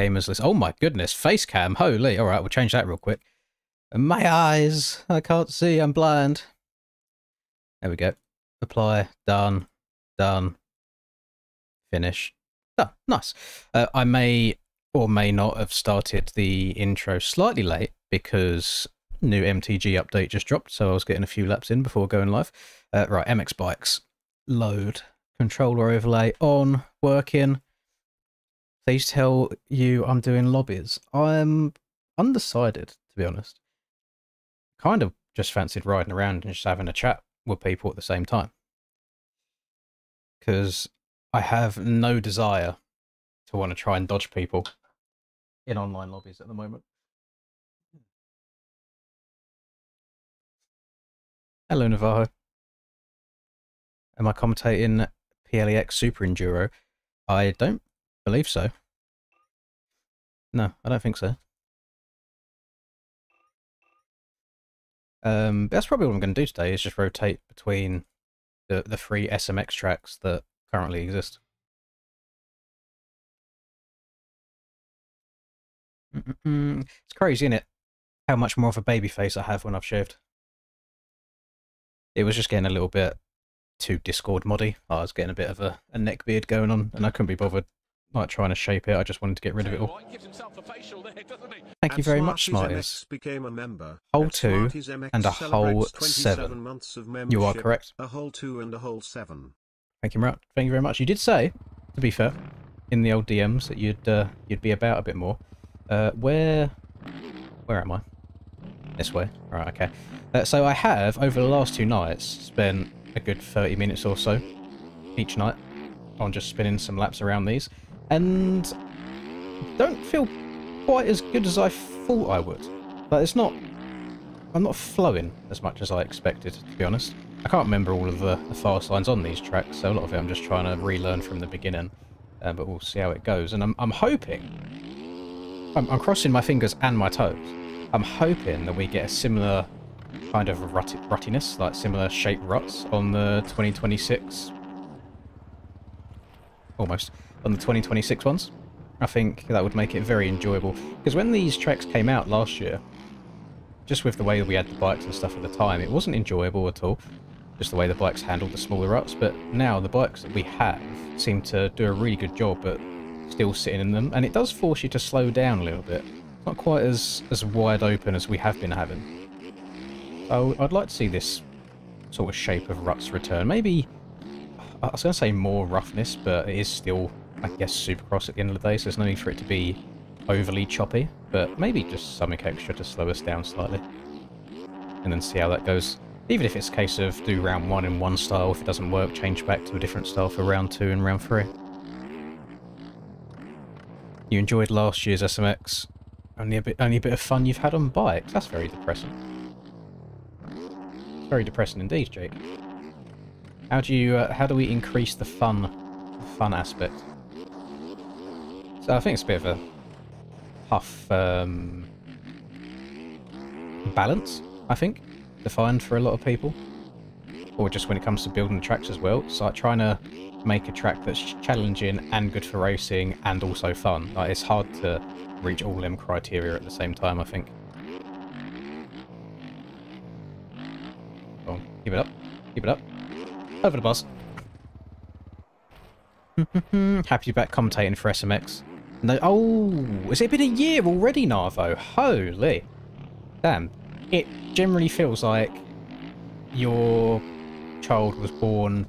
gamers list. Oh my goodness, face cam. Holy. All right, we'll change that real quick. My eyes. I can't see. I'm blind. There we go. Apply. Done. Done. Finish. Done. Nice. I may or may not have started the intro slightly late because new MTG update just dropped, so I was getting a few laps in before going live. Right, MX Bikes. Load. Controller overlay on. Working. Please tell you I'm doing lobbies. I'm undecided, to be honest. Kind of just fancied riding around and just having a chat with people at the same time. Because I have no desire to want to try and dodge people in online lobbies at the moment. Hello, Navajo. Am I commentating PLEX Super Enduro? I don't believe so. No, I don't think so. That's probably what I'm going to do today, is just rotate between the 3 SMX tracks that currently exist. It's crazy, isn't it? How much more of a baby face I have when I've shaved. It was just getting a little bit too Discord moddy. I was getting a bit of a neck beard going on, and I couldn't be bothered like trying to shape it. I just wanted to get rid of it all. Thank you very much, Smarties. Hole 2 and a hole 7. You are correct. A hole 2 and a hole 7. Thank you very much. You did say, to be fair, in the old DMs that you'd be about a bit more. Where am I? This way. Right, okay. So I have, over the last 2 nights, spent a good 30 minutes or so each night on just spinning some laps around these, and don't feel quite as good as I thought I would. But it's not... I'm not flowing as much as I expected, to be honest. I can't remember all of the fast lines on these tracks, so a lot of it I'm just trying to relearn from the beginning. But we'll see how it goes. And I'm hoping... I'm crossing my fingers and my toes. I'm hoping that we get a similar kind of ruttiness, like similar shaped ruts on the 2026... Almost. On the 2026 ones. I think that would make it very enjoyable. Because when these tracks came out last year, just with the way we had the bikes and stuff at the time, it wasn't enjoyable at all. Just the way the bikes handled the smaller ruts. But now the bikes that we have seem to do a really good job at still sitting in them. And it does force you to slow down a little bit. Not quite as wide open as we have been having. So I'd like to see this sort of shape of ruts return. Maybe, I was going to say more roughness, but it is still, I guess, Supercross at the end of the day, so there's no need for it to be overly choppy, but maybe just something extra to slow us down slightly. And then see how that goes. Even if it's a case of do round 1 in one style, if it doesn't work, change back to a different style for round 2 and round 3. You enjoyed last year's SMX. Only a bit of fun you've had on bikes. That's very depressing. Very depressing indeed, Jake. How do we increase the fun aspect? So I think it's a bit of a tough balance, I think, to find for a lot of people. Or just when it comes to building the tracks as well. It's like trying to make a track that's challenging and good for racing and also fun. Like, it's hard to reach all them criteria at the same time, I think. Go on, keep it up. Keep it up. Over the bus. Happy to be back commentating for SMX. No, oh, has it been a year already, Narvo? Holy. Damn. It generally feels like your child was born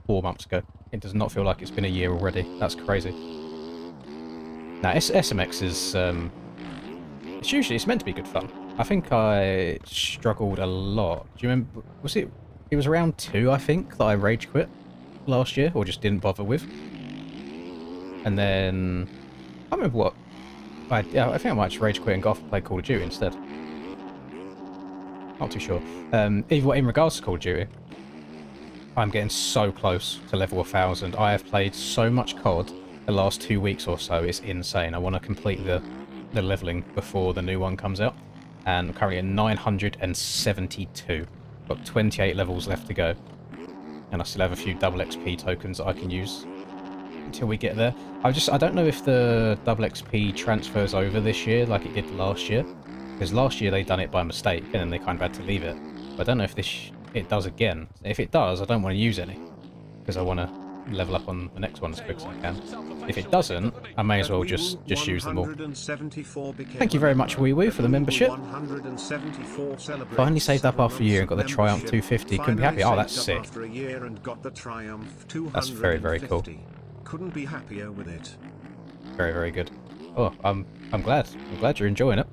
4 months ago. It does not feel like it's been a year already. That's crazy. Now, SMX is... it's meant to be good fun. I think I struggled a lot. Do you remember... Was it... It was round 2, I think, that I rage quit last year, or just didn't bother with. And then... I can't remember what... I think I might just rage quit and go off and play Call of Duty instead. Not too sure. In regards to Call of Duty, I'm getting so close to level 1000. I have played so much COD the last 2 weeks or so. It's insane. I want to complete the leveling before the new one comes out. And I'm currently at 972. Got 28 levels left to go. And I still have a few double XP tokens that I can use. until we get there. I don't know if the double XP transfers over this year like it did last year, because last year they done it by mistake and then they kind of had to leave it. But I don't know if it does again. If it does, I don't want to use any, because I want to level up on the next one as quick as I can. If it doesn't, I may as well just use them all. Thank you very much, Wee Woo, for the membership. Finally saved up after a year and got the Triumph 250. Couldn't be happy. Oh, that's sick. That's very, very cool. Couldn't be happier with it. Very, very good. Oh, I'm glad. I'm glad you're enjoying it.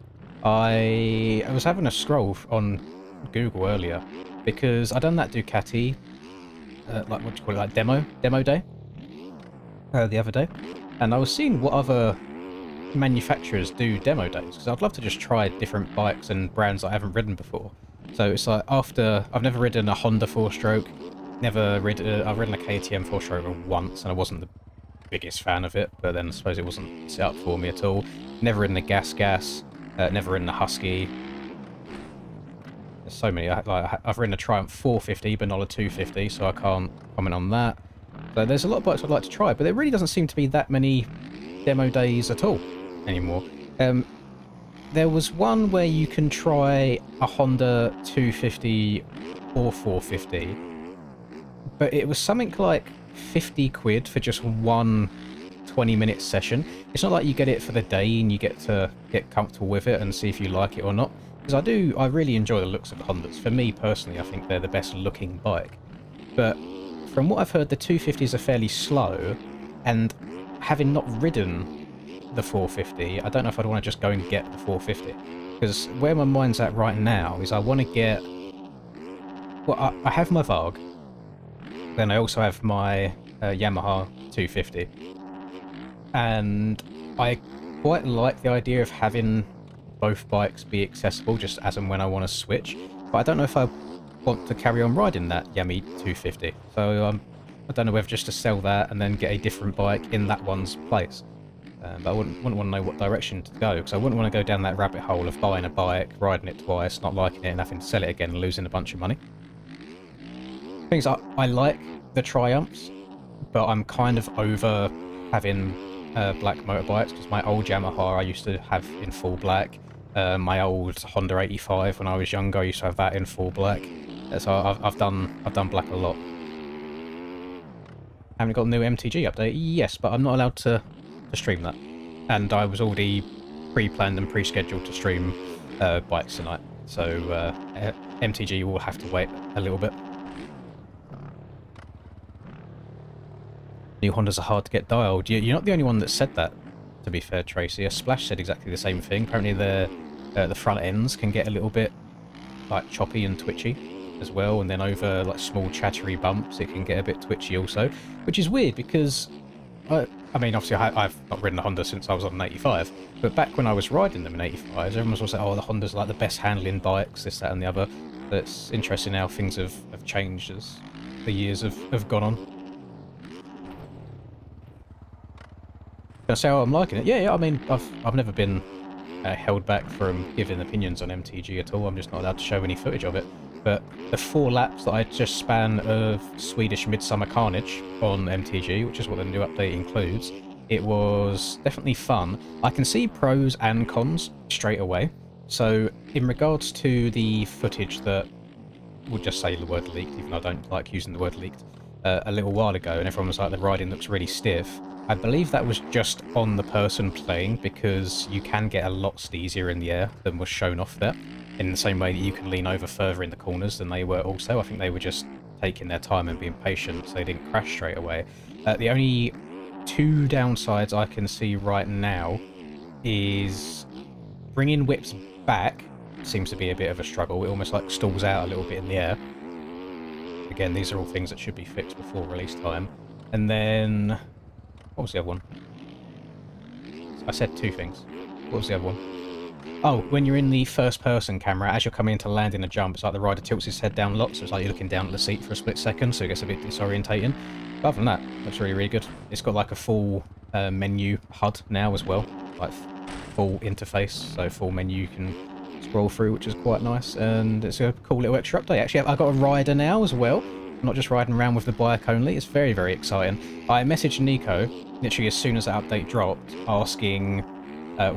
I was having a scroll on Google earlier because I done that Ducati, like what do you call it, like demo day, the other day, and I was seeing what other manufacturers do demo days, because I'd love to just try different bikes and brands I haven't ridden before. So it's like, after I've never ridden a Honda 4-stroke, I've ridden a KTM 4-stroke once, and I wasn't the biggest fan of it, but then I suppose it wasn't set up for me at all. Never ridden a Gas, never ridden a Husky. There's so many. I've ridden a Triumph 450, but not a 250, so I can't comment on that. So there's a lot of bikes I'd like to try, but there really doesn't seem to be that many demo days at all anymore. There was one where you can try a Honda 250 or 450, but it was something like 50 quid for just one 20-minute session. It's not like you get it for the day and you get to get comfortable with it and see if you like it or not. Because I really enjoy the looks of the Hondas. For me personally, I think they're the best looking bike. But from what I've heard, the 250s are fairly slow, and having not ridden the 450, I don't know if I'd want to just go and get the 450. Because where my mind's at right now is I want to get... Well, I have my Varg. Then I also have my Yamaha 250. And I quite like the idea of having both bikes be accessible just as and when I want to switch. But I don't know if I want to carry on riding that Yami 250. So I don't know whether just to sell that and then get a different bike in that one's place. But I wouldn't want to know what direction to go, because I wouldn't want to go down that rabbit hole of buying a bike, riding it twice, not liking it, and having to sell it again and losing a bunch of money. Things I like the Triumphs, but I'm kind of over having black motorbikes, because my old Yamaha I used to have in full black. My old Honda 85 when I was younger, I used to have that in full black. So I've done black a lot. Haven't got a new MTG update? Yes, but I'm not allowed to stream that. And I was already pre-planned and pre-scheduled to stream bikes tonight. So MTG will have to wait a little bit. New Hondas are hard to get dialed. You're not the only one that said that, to be fair, Tracy. A Splash said exactly the same thing. Apparently the front ends can get a little bit like choppy and twitchy as well, and then over like small chattery bumps it can get a bit twitchy also, which is weird because I mean, obviously I've not ridden a Honda since I was on an 85, but back when I was riding them in 85s, everyone was saying, oh, the Hondas are like the best handling bikes, this, that and the other. But it's interesting how things have changed as the years have gone on. Can I say how I'm liking it? Yeah, I mean, I've never been held back from giving opinions on MTG at all. I'm just not allowed to show any footage of it. But the 4 laps that I just span of Swedish Midsummer Carnage on MTG, which is what the new update includes, it was definitely fun. I can see pros and cons straight away. So in regards to the footage that, we'll just say the word leaked, even though I don't like using the word leaked, a little while ago, and everyone was like, the riding looks really stiff. I believe that was just on the person playing, because you can get a lot steezier in the air than was shown off there, in the same way that you can lean over further in the corners than they were also. I think they were just taking their time and being patient so they didn't crash straight away. The only 2 downsides I can see right now is bringing whips back seems to be a bit of a struggle. It almost like stalls out a little bit in the air. Again, these are all things that should be fixed before release time. And then... what was the other one? I said 2 things. What was the other one? Oh, when you're in the first-person camera, as you're coming in to land in a jump, it's like the rider tilts his head down a lot, so it's like you're looking down at the seat for a split second, so it gets a bit disorientating. But other than that, that's really, really good. It's got like a full menu HUD now as well, like full interface, so full menu you can scroll through, which is quite nice, and it's a cool little extra update. Actually, I've got a rider now as well. I'm not just riding around with the bike only. It's very, very exciting. I messaged Nico literally as soon as that update dropped, asking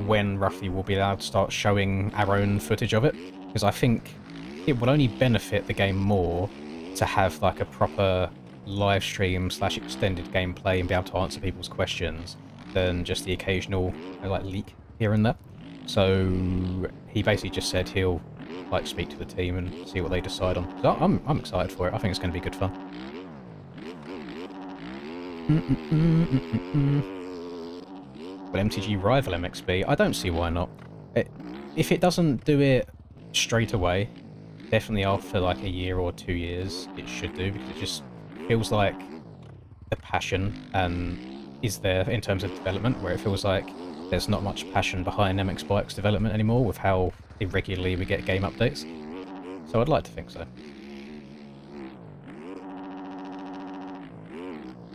when roughly we'll be allowed to start showing our own footage of it, because I think it will only benefit the game more to have like a proper live stream / extended gameplay and be able to answer people's questions than just the occasional like leak here and there. So he basically just said he'll like speak to the team and see what they decide on. So I'm excited for it. I think it's going to be good fun. Will MTG rival MXB? I don't see why not. If it doesn't do it straight away, definitely after like a year or 2 years, it should do, because it just feels like the passion is there in terms of development, where it feels like there's not much passion behind MX Bike's development anymore with how irregularly we get game updates. So I'd like to think so.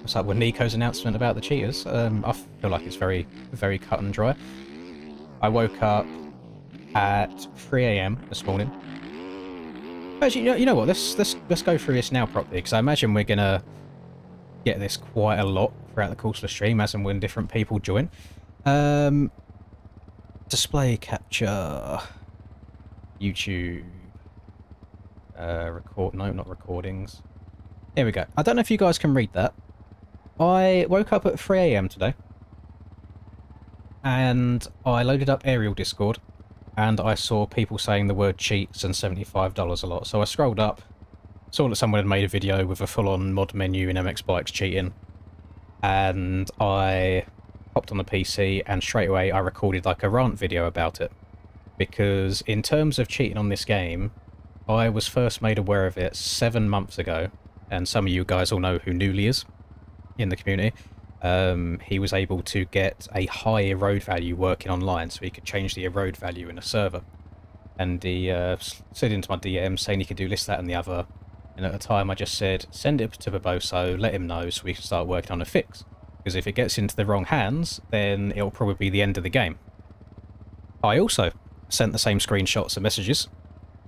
What's up with Nico's announcement about the cheaters? I feel like it's very, very cut and dry. I woke up at 3 AM this morning. Actually, you know what? Let's go through this now properly, because I imagine we're gonna get this quite a lot throughout the course of the stream, as and when different people join. Display capture, YouTube, no, not recordings. Here we go. I don't know if you guys can read that. I woke up at 3 AM today, and I loaded up Aerial Discord, and I saw people saying the word cheats and $75 a lot. So I scrolled up, saw that someone had made a video with a full-on mod menu in MX Bikes cheating, and I hopped on the PC and straight away I recorded like a rant video about it. Because in terms of cheating on this game, I was first made aware of it 7 months ago, and some of you guys all know who Newly is in the community. He was able to get a high erode value working online, so he could change the erode value in a server. And he slid into my DM saying he could do this, that and the other. And at the time I just said, send it to Boboso, let him know so we can start working on a fix. Because if it gets into the wrong hands, then it'll probably be the end of the game. I also sent the same screenshots and messages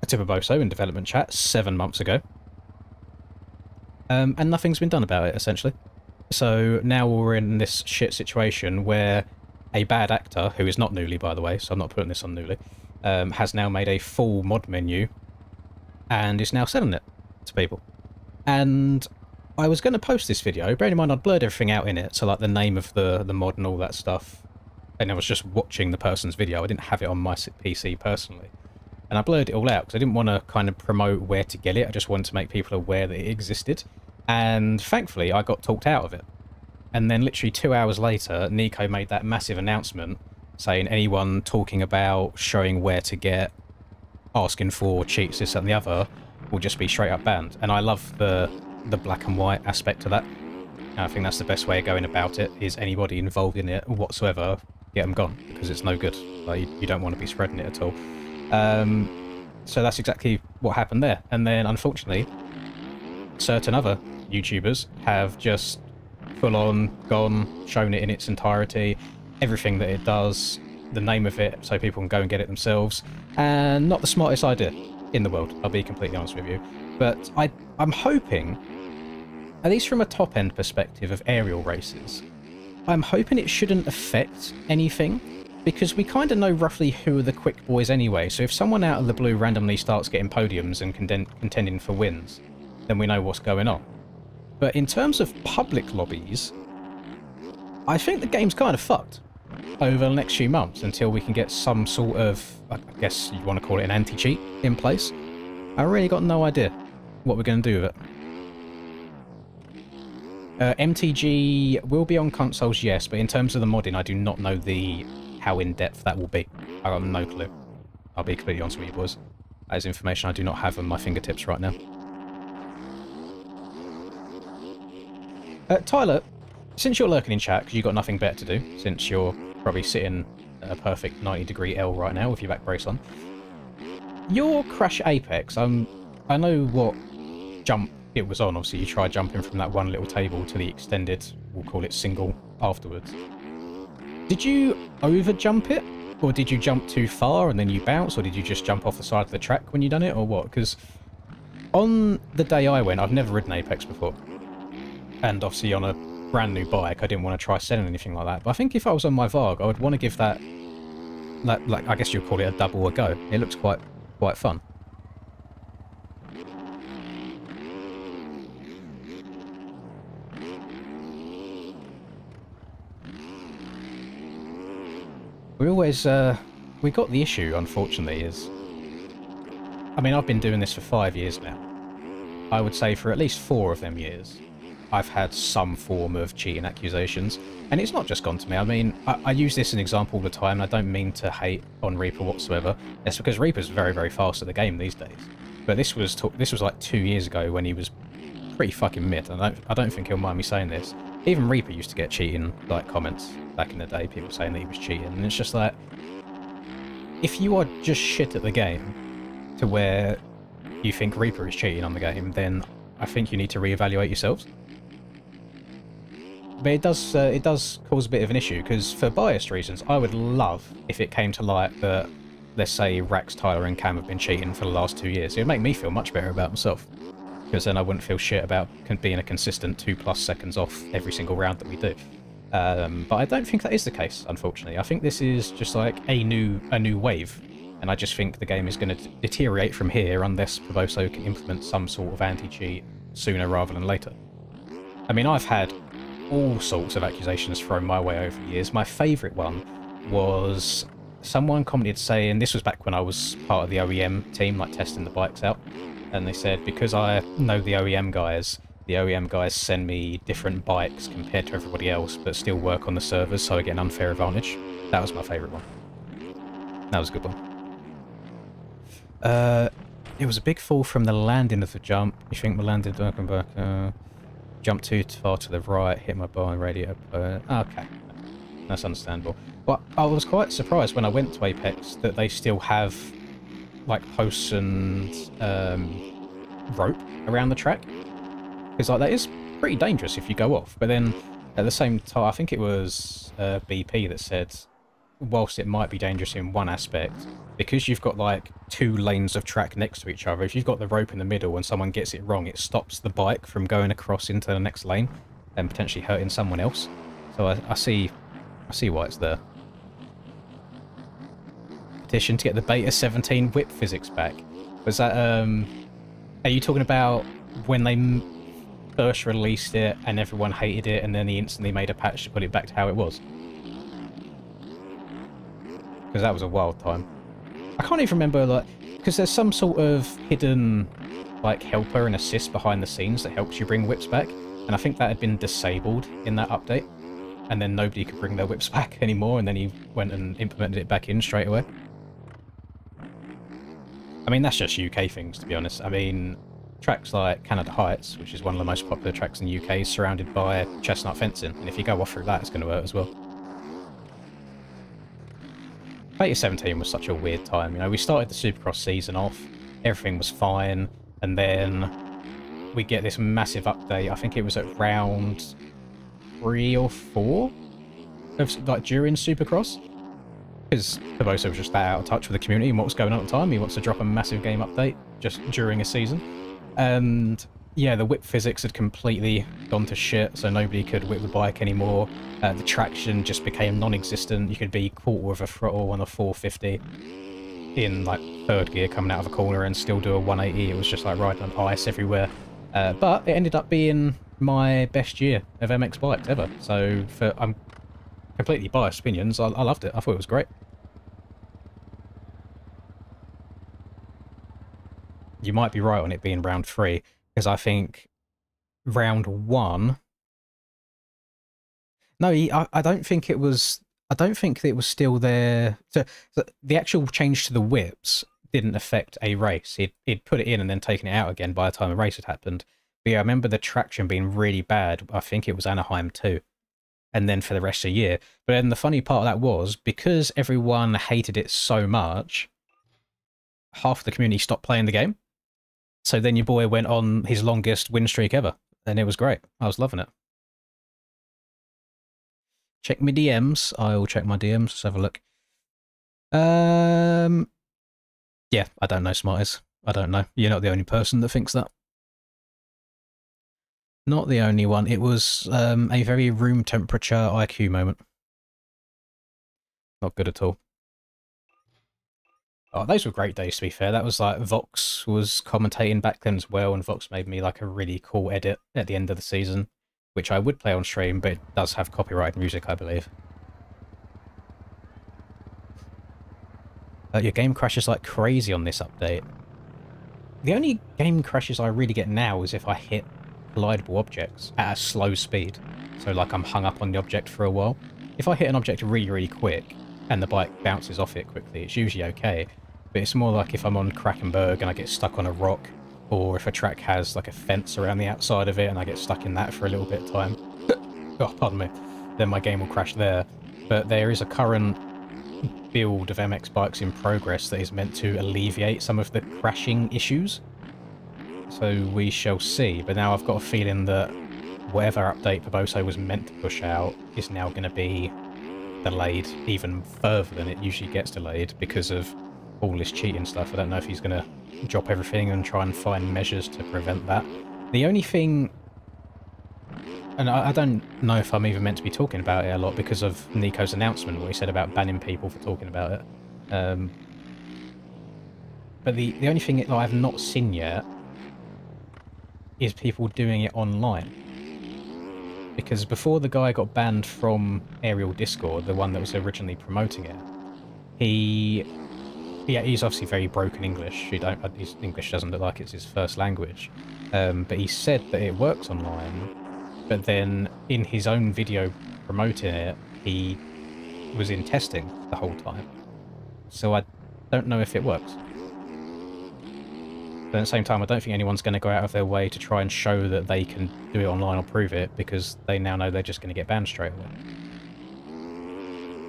to Boboso in development chat 7 months ago. And nothing's been done about it, essentially. So now we're in this shit situation where a bad actor, who is not Newly by the way, so I'm not putting this on Newly, has now made a full mod menu and is now selling it to people. And I was going to post this video, bearing in mind I'd blurred everything out in it, so like the name of the mod and all that stuff, and I was just watching the person's video. I didn't have it on my PC personally. And I blurred it all out because I didn't want to kind of promote where to get it, I just wanted to make people aware that it existed. And thankfully I got talked out of it. And then literally 2 hours later, Nico made that massive announcement saying anyone talking about showing where to get, asking for cheats, this and the other, will just be straight up banned. And I love the black and white aspect to that. And I think that's the best way of going about it, is anybody involved in it whatsoever, get them gone, because it's no good. Like, you don't want to be spreading it at all. So that's exactly what happened there. And then unfortunately, certain other YouTubers have just full on gone, shown it in its entirety, everything that it does, the name of it, so people can go and get it themselves. And not the smartest idea in the world, I'll be completely honest with you. But I'm hoping, at least from a top end perspective of aerial races, I'm hoping it shouldn't affect anything, because we kind of know roughly who are the quick boys anyway. So if someone out of the blue randomly starts getting podiums and contending for wins, then we know what's going on. But in terms of public lobbies, I think the game's kind of fucked over the next few months until we can get some sort of, I guess you want to call it an anti-cheat in place. I really got no idea what we're going to do with it. MTG will be on consoles, yes, but in terms of the modding, I do not know how in-depth that will be. I got no clue. I'll be completely honest with you boys. That is information I do not have on my fingertips right now. Tyler, since you're lurking in chat, because you've got nothing better to do, since you're probably sitting at a perfect 90-degree L right now with your back brace on, your Crash Apex, I know what jump it was on. Obviously, you tried jumping from that one little table to the extended, we'll call it single, afterwards. Did you over-jump it? Or did you jump too far and then you bounce? Or did you just jump off the side of the track when you done it? Or what? Because on the day I went, I've never ridden Apex before. And obviously on a brand new bike, I didn't want to try selling anything like that. But I think if I was on my Varg, I would want to give that, like I guess you'd call it a double a go. It looks quite fun. We always, we got the issue, unfortunately, is, I mean, I've been doing this for 5 years now. I would say for at least 4 of them years, I've had some form of cheating accusations. And it's not just gone to me. I mean, I use this as an example all the time, and I don't mean to hate on Reaper whatsoever. It's because Reaper's very, very fast at the game these days. But this was like 2 years ago when he was pretty fucking mid. I don't think he'll mind me saying this. Even Reaper used to get cheating like comments back in the day, people saying that he was cheating, and it's just like, if you are just shit at the game to where you think Reaper is cheating on the game, then I think you need to reevaluate yourselves. But it does cause a bit of an issue, because for biased reasons, I would love if it came to light that, let's say, Rax, Tyler and Cam have been cheating for the last 2 years. It would make me feel much better about myself, because then I wouldn't feel shit about being a consistent 2+ seconds off every single round that we do. But I don't think that is the case, unfortunately. I think this is just like a new wave, and I just think the game is going to deteriorate from here unless Proboso can implement some sort of anti-cheat sooner rather than later. I mean, I've had all sorts of accusations thrown my way over the years. My favourite one was someone commented saying, this was back when I was part of the OEM team, like testing the bikes out, and they said, because I know the OEM guys send me different bikes compared to everybody else, but still work on the servers, so I get an unfair advantage. That was my favourite one. That was a good one. It was a big fall from the landing of the jump. You think my landing welcome back? Jumped too far to the right, hit my bar and radio. Okay, that's understandable. But I was quite surprised when I went to Apex that they still have like posts and rope around the track. Because like that is pretty dangerous if you go off. But then at the same time, I think it was BP that said, whilst it might be dangerous in one aspect, because you've got like 2 lanes of track next to each other, if you've got the rope in the middle and someone gets it wrong, it stops the bike from going across into the next lane and potentially hurting someone else. So I see why it's there. Petition to get the Beta 17 whip physics back. Was that, are you talking about when they first released it and everyone hated it and then he instantly made a patch to put it back to how it was? Because that was a wild time. I can't even remember, like, because there's some sort of hidden, like, helper and assist behind the scenes that helps you bring whips back, and I think that had been disabled in that update, and then nobody could bring their whips back anymore, and then he went and implemented it back in straight away. I mean, that's just UK things, to be honest. I mean, tracks like Canada Heights, which is one of the most popular tracks in the UK, is surrounded by chestnut fencing, and if you go off through that, it's going to hurt as well. Beta 17 was such a weird time, you know, we started the Supercross season off, everything was fine, and then we get this massive update. I think it was at round 3 or 4 of, like, during Supercross, because Proboso was just that out of touch with the community and what was going on at the time. He wants to drop a massive game update just during a season, and yeah, the whip physics had completely gone to shit, so nobody could whip the bike anymore. The traction just became non-existent. You could be quarter of a throttle on a 450 in like 3rd gear coming out of a corner and still do a 180. It was just like riding on ice everywhere. But it ended up being my best year of MX bikes ever. So for completely biased opinions, I loved it. I thought it was great. You might be right on it being round 3, because I think round 1... No, I don't think it was... I don't think it was still there. So the actual change to the whips didn't affect a race. He'd put it in and then taken it out again by the time the race had happened. But yeah, I remember the traction being really bad. I think it was Anaheim too. And then for the rest of the year. But then the funny part of that was, because everyone hated it so much, half the community stopped playing the game. So then your boy went on his longest win streak ever, and it was great. I was loving it. Check my DMs. I'll check my DMs. Let's have a look. Yeah, I don't know, Smarties. I don't know. You're not the only person that thinks that. Not the only one. It was a very room temperature IQ moment. Not good at all. Oh, those were great days, to be fair. That was like, Vox was commentating back then as well, and Vox made me like a really cool edit at the end of the season, which I would play on stream, but it does have copyrighted music, I believe. Your game crashes like crazy on this update. The only game crashes I really get now is if I hit collidable objects at a slow speed. So like I'm hung up on the object for a while. If I hit an object really, really quick and the bike bounces off it quickly, it's usually okay. But it's more like if I'm on Krakenberg and I get stuck on a rock, or if a track has like a fence around the outside of it and I get stuck in that for a little bit of time. Oh, pardon me. Then my game will crash there. But there is a current build of MX bikes in progress that is meant to alleviate some of the crashing issues. So we shall see, but now I've got a feeling that whatever update Barboso was meant to push out is now going to be delayed even further than it usually gets delayed because of all this cheating stuff. I don't know if he's going to drop everything and try and find measures to prevent that. The only thing, and I don't know if I'm even meant to be talking about it a lot because of Nico's announcement, what he said about banning people for talking about it. But the only thing that I've not seen yet is people doing it online. Because before the guy got banned from Aerial Discord, the one that was originally promoting it, he's obviously very broken English. His English doesn't look like it's his first language. But he said that it works online, but then in his own video promoting it, he was in testing the whole time. So I don't know if it works. But at the same time, I don't think anyone's going to go out of their way to try and show that they can do it online or prove it, because they now know they're just going to get banned straight away.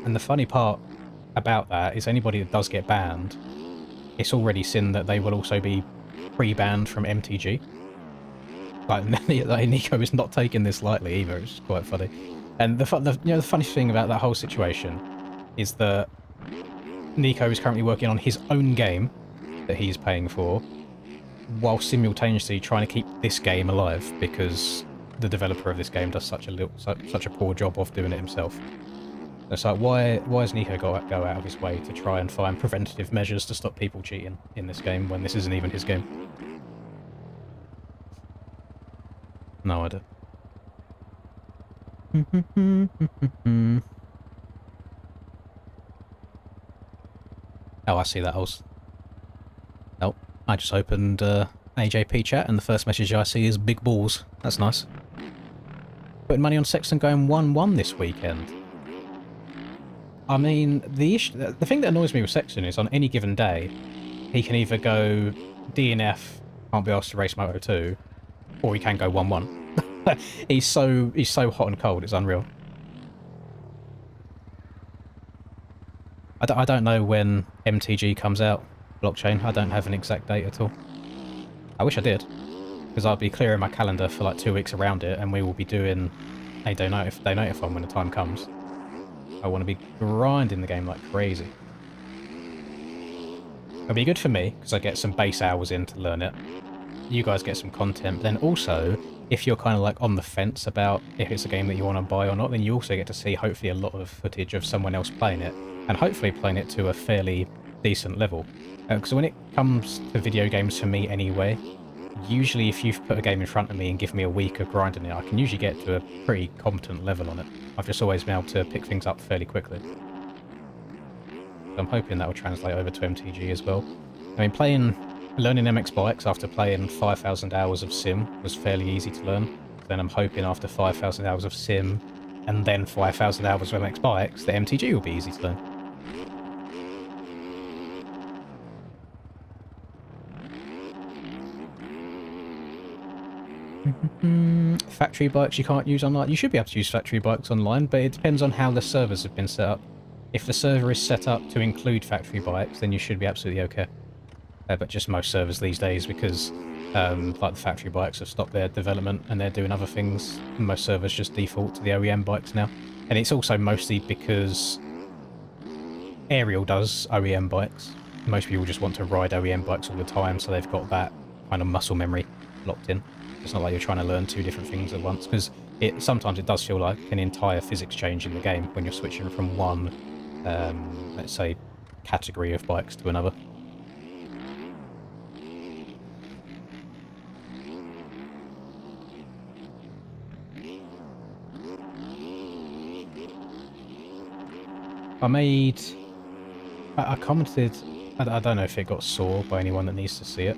And the funny part about that is anybody that does get banned, it's already seen that they will also be pre-banned from MTG. Like, Nico is not taking this lightly either. It's quite funny. And the funny thing about that whole situation is that Nico is currently working on his own game that he's paying for, while simultaneously trying to keep this game alive, because the developer of this game does such a poor job of doing it himself. It's like, why has Nico go out of his way to try and find preventative measures to stop people cheating in this game when this isn't even his game? No idea. Oh, I see that. Oh, I just opened AJP chat, and the first message I see is big balls. That's nice. Putting money on Sexton going 1-1 this weekend. I mean, the thing that annoys me with Sexton is on any given day, he can either go DNF, can't be asked to race Moto 2, or he can go 1-1. he's so hot and cold, it's unreal. I don't know when MTG comes out, blockchain. I don't have an exact date at all. I wish I did, because I'll be clearing my calendar for like 2 weeks around it, and we will be doing a day notify when the time comes. I want to be grinding the game like crazy. It'll be good for me, because I get some base hours in to learn it. You guys get some content, but then also, if you're kind of like on the fence about if it's a game that you want to buy or not, then you also get to see hopefully a lot of footage of someone else playing it, and hopefully playing it to a fairly decent level. Because when it comes to video games for me anyway, usually if you've put a game in front of me and give me a week of grinding it, I can usually get to a pretty competent level on it. I've just always been able to pick things up fairly quickly. So I'm hoping that will translate over to MTG as well. I mean, learning MX bikes after playing 5,000 hours of Sim was fairly easy to learn. Then I'm hoping after 5,000 hours of Sim and then 5,000 hours of MX bikes, the MTG will be easy to learn. Factory bikes you can't use online. You should be able to use factory bikes online, but it depends on how the servers have been set up. If the server is set up to include factory bikes, then you should be absolutely okay. But just most servers these days, because like the factory bikes have stopped their development and they're doing other things, most servers just default to the OEM bikes now. And it's also mostly because Aerial does OEM bikes. Most people just want to ride OEM bikes all the time, so they've got that kind of muscle memory locked in. It's not like you're trying to learn two different things at once, because sometimes it does feel like an entire physics change in the game when you're switching from one, let's say, category of bikes to another. I commented, I don't know if it got saw by anyone that needs to see it.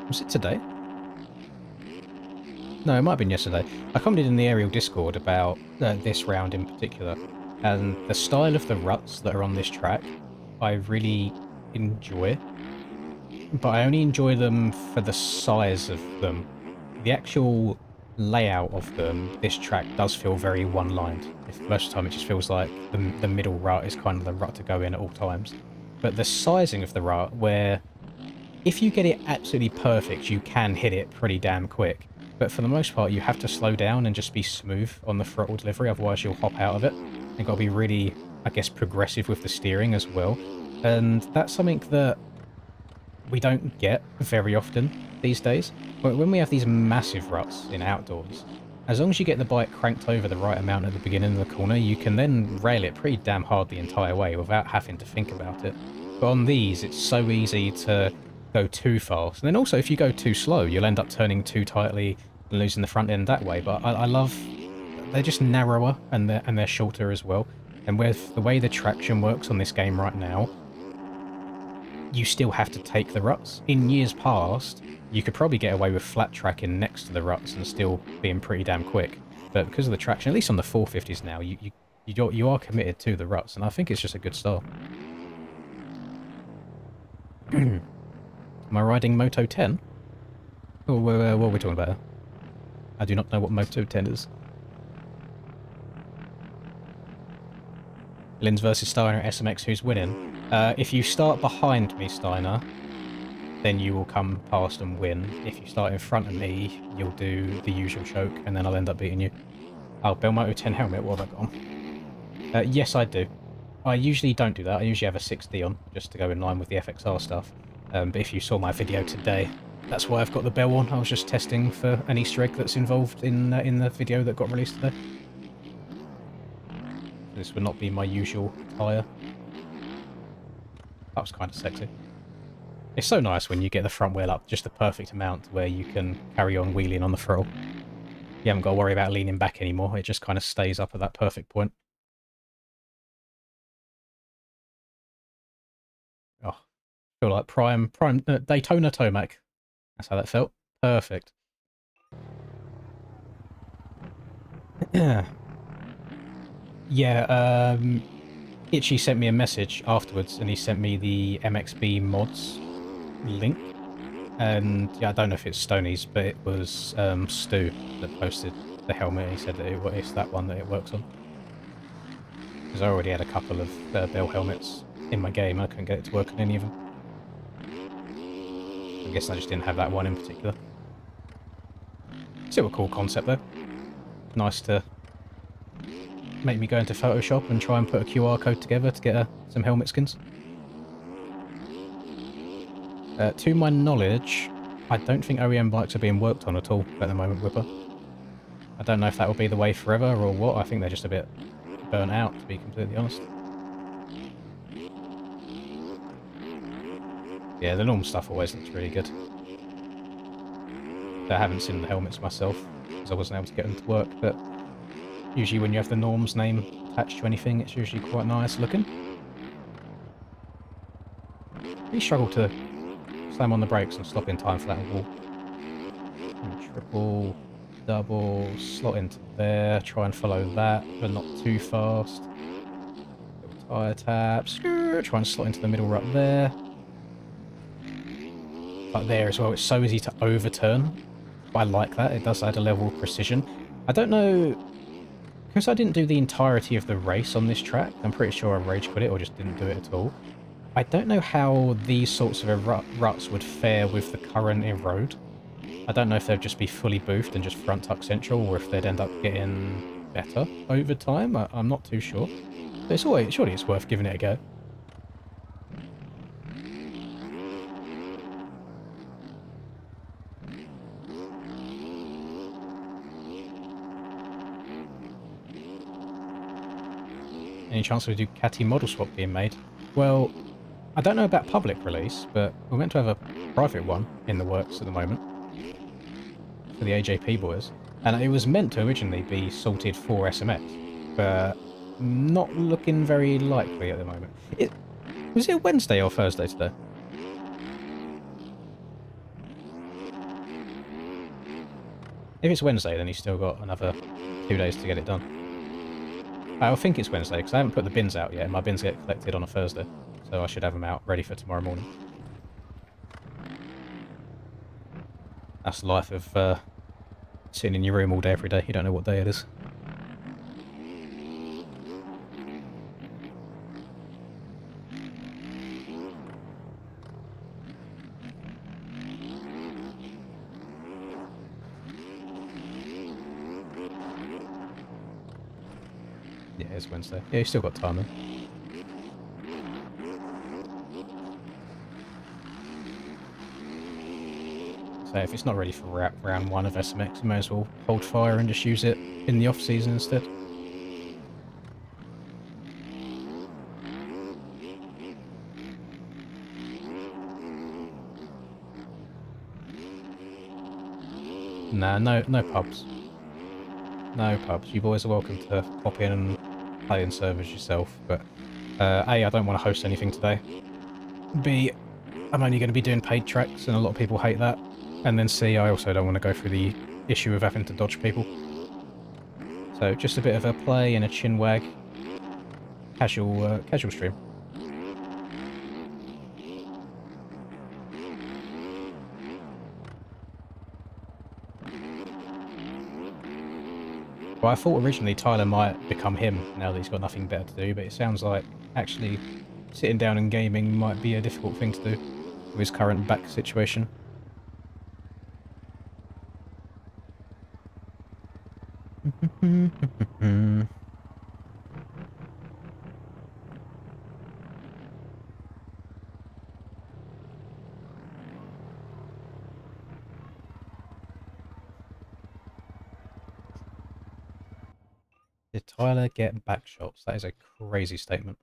Was it today? No, it might have been yesterday. I commented in the aerial Discord about this round in particular, and the style of the ruts that are on this track, I really enjoy. But I only enjoy them for the size of them. The actual layout of them, this track does feel very one-lined. Most of the time it just feels like the middle rut is kind of the rut to go in at all times. But the sizing of the rut, where if you get it absolutely perfect, you can hit it pretty damn quick. But for the most part, you have to slow down and just be smooth on the throttle delivery, otherwise you'll hop out of it. You've got to be really, I guess, progressive with the steering as well. And that's something that we don't get very often these days. But when we have these massive ruts in outdoors, as long as you get the bike cranked over the right amount at the beginning of the corner, you can then rail it pretty damn hard the entire way without having to think about it. But on these, it's so easy to go too fast. And then also, if you go too slow, you'll end up turning too tightly and losing the front end that way. But I love... they're just narrower and they're shorter as well. And with the way the traction works on this game right now, you still have to take the ruts. In years past, you could probably get away with flat tracking next to the ruts and still being pretty damn quick. But because of the traction, at least on the 450s now, you are committed to the ruts, and I think it's just a good style. Am I riding Moto 10? Or what are we talking about? I do not know what Moto 10 is. Linz versus Steiner at SMX, who's winning? If you start behind me, Steiner, then you will come past and win. If you start in front of me, you'll do the usual choke, and then I'll end up beating you. Oh, Belmoto 10 helmet, what have I got on? Yes, I do. I usually don't do that. I usually have a 6D on, just to go in line with the FXR stuff. But if you saw my video today, that's why I've got the bell on. I was just testing for an Easter egg that's involved in the video that got released today. This would not be my usual attire. That was kind of sexy. It's so nice when you get the front wheel up just the perfect amount where you can carry on wheeling on the throttle. You haven't got to worry about leaning back anymore. It just kind of stays up at that perfect point. Oh, I feel like prime Daytona Tomac. That's how that felt. Perfect. Yeah, Itchy sent me a message afterwards, and he sent me the MXB mods link. And yeah, I don't know if it's Stoney's, but it was Stu that posted the helmet. He said that it's that one that it works on. Because I already had a couple of Bell helmets in my game. I couldn't get it to work on any of them. I guess I just didn't have that one in particular. Still a cool concept though. Nice to make me go into Photoshop and try and put a QR code together to get some helmet skins. To my knowledge, I don't think OEM bikes are being worked on at all at the moment, Whipper. I don't know if that will be the way forever or what. I think they're just a bit burnt out, to be completely honest. Yeah, the normal stuff always looks really good. I haven't seen the helmets myself, because I wasn't able to get them to work, but usually when you have the Norm's name attached to anything, it's usually quite nice looking. Really struggle to slam on the brakes and stop in time for that wall. And triple, double, slot into there, try and follow that, but not too fast. Little tyre taps, try and slot into the middle rut there. But there as well, it's so easy to overturn. I like that, it does add a level of precision. I don't know, because I didn't do the entirety of the race on this track, I'm pretty sure I rage quit it or just didn't do it at all. I don't know how these sorts of ruts would fare with the current road. I don't know if they'd just be fully boofed and just front tuck central, or if they'd end up getting better over time. I'm not too sure. But it's always, surely it's worth giving it a go. Any chance of a Ducati model swap being made? Well, I don't know about public release, but we're meant to have a private one in the works at the moment for the AJP boys. And it was meant to originally be sorted for SMX, but not looking very likely at the moment. Was it Wednesday or Thursday today? If it's Wednesday, then he's still got another 2 days to get it done. I think it's Wednesday, because I haven't put the bins out yet, and my bins get collected on a Thursday. So I should have them out ready for tomorrow morning. That's the life of sitting in your room all day every day. You don't know what day it is. Yeah, it's Wednesday. Yeah, you've still got time then. So if it's not ready for round 1 of SMX, you may as well hold fire and just use it in the off-season instead. Nah, no pubs. No pubs. You boys are welcome to pop in and play in servers yourself, but A, I don't want to host anything today. B, I'm only going to be doing paid tracks, and a lot of people hate that. And then C, I also don't want to go through the issue of having to dodge people. So just a bit of a play and a chin wag. Casual stream. Well, I thought originally Tyler might become him now that he's got nothing better to do, but it sounds like actually sitting down and gaming might be a difficult thing to do with his current back situation. Did Tyler get back shots? That is a crazy statement.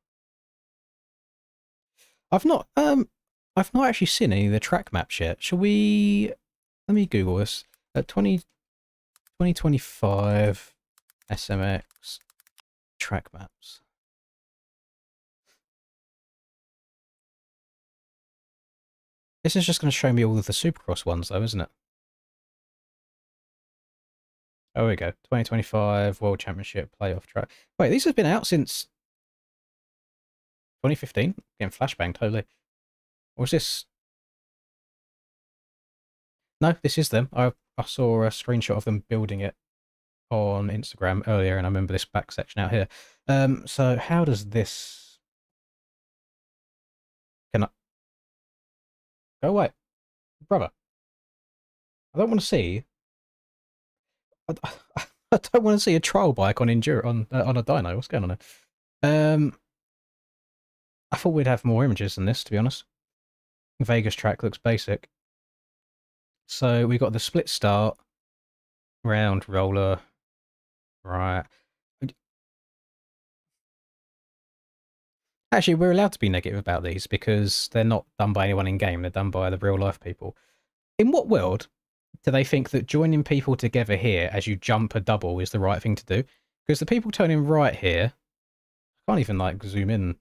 I've not actually seen any of the track maps yet. Shall we? Let me Google this. 2025 SMX track maps. This is just going to show me all of the Supercross ones, though, isn't it? Oh, we go. 2025 World Championship playoff track. Wait, these have been out since 2015? Getting flashbanged, totally. Or is this... No, this is them. I saw a screenshot of them building it on Instagram earlier, and I remember this back section out here. So how does this... Can I... Go away. Brother. I don't want to see... I don't want to see a trial bike on Enduro on a dyno. What's going on there? I thought we'd have more images than this, to be honest. Vegas track looks basic. So we got the split start, round roller, right. Actually, we're allowed to be negative about these because they're not done by anyone in game. They're done by the real life people. In what world do they think that joining people together here as you jump a double is the right thing to do? Because the people turning right here, I can't even like zoom in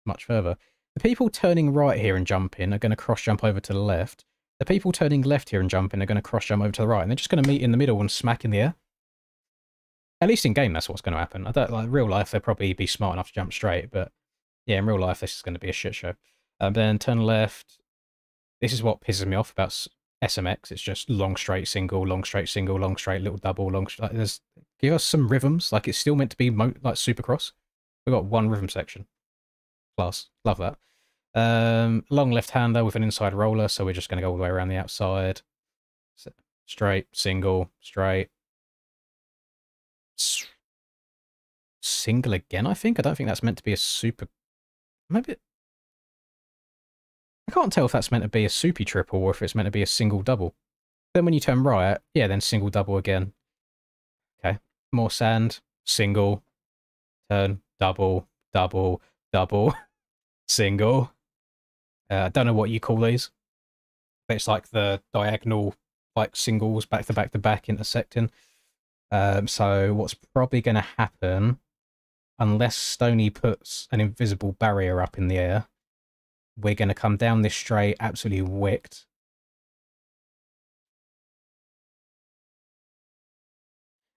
much further. The people turning right here and jumping are going to cross jump over to the left. The people turning left here and jumping are going to cross jump over to the right. And they're just going to meet in the middle and smack in the air. At least in game, that's what's going to happen. I don't like real life. They'll probably be smart enough to jump straight, but yeah, in real life, this is going to be a shit show. Then turn left. This is what pisses me off about SMX. It's just long straight single, long straight single, long straight little double, long. Like, give us some rhythms. Like it's still meant to be like Supercross. We've got one rhythm section. Class, love that. Long left hander with an inside roller, so we're just going to go all the way around the outside. Straight, single, straight. Single again, I think. I don't think that's meant to be a super... Maybe... I can't tell if that's meant to be a soupy triple or if it's meant to be a single double. Then when you turn right, yeah, then single double again. Okay. More sand, single, turn, double, double, double, single. I don't know what you call these, but it's like the diagonal, like singles back to back to back intersecting. So what's probably going to happen, unless Stony puts an invisible barrier up in the air, we're going to come down this straight absolutely wicked.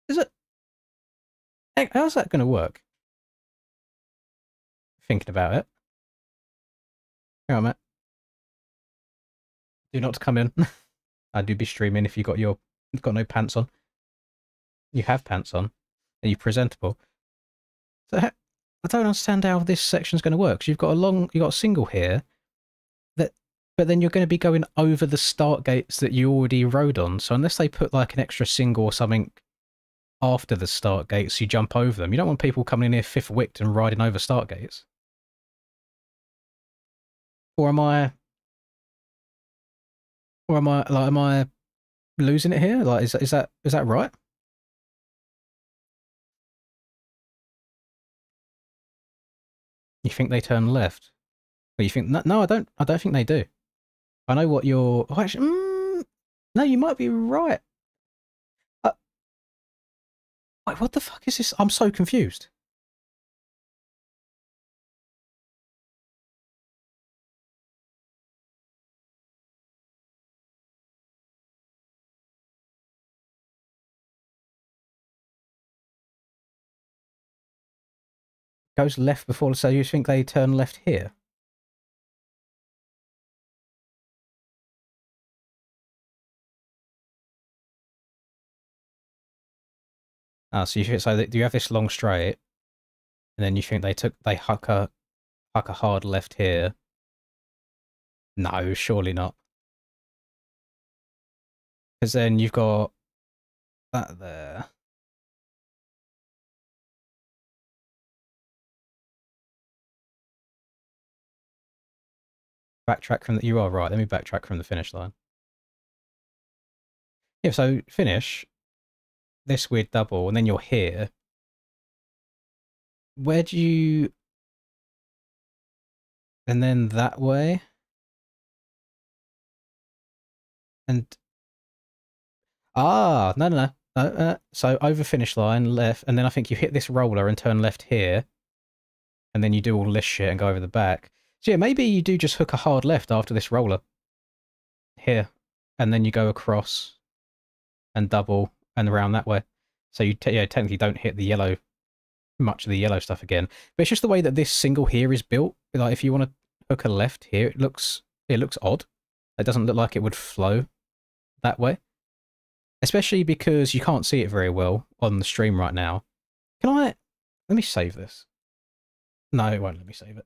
Is it? How's that going to work? Thinking about it. Hang on, mate. Do not come in. I do be streaming if you've got no pants on. You have pants on. Are you presentable? So I don't understand how this section's going to work. 'Cause you've got a single here, but then you're going to be going over the start gates that you already rode on. So unless they put like an extra single or something after the start gates, you jump over them. You don't want people coming in here fifth wicked and riding over start gates. Or am I losing it here? Like, is that right? You think they turn left? Or you think no, I don't think they do. I know what you're. Oh, actually, no, you might be right. Wait, what the fuck is this? I'm so confused. Goes left before, so you think they turn left here? Ah, so you have this long straight, and then you think they huck a hard left here? No, surely not. Because then you've got that there. Backtrack from you are right. Let me backtrack from the finish line. Yeah, so finish this weird double, and then you're here. Where do you? And then that way. And no. So over finish line left, and then I think you hit this roller and turn left here, and then you do all this shit and go over the back. So yeah, maybe you do just hook a hard left after this roller here, and then you go across and double and around that way. So you technically don't hit the yellow, much of the yellow stuff again. But it's just the way that this single here is built. Like if you want to hook a left here, it looks odd. It doesn't look like it would flow that way. Especially because you can't see it very well on the stream right now. Let me save this. No, it won't let me save it.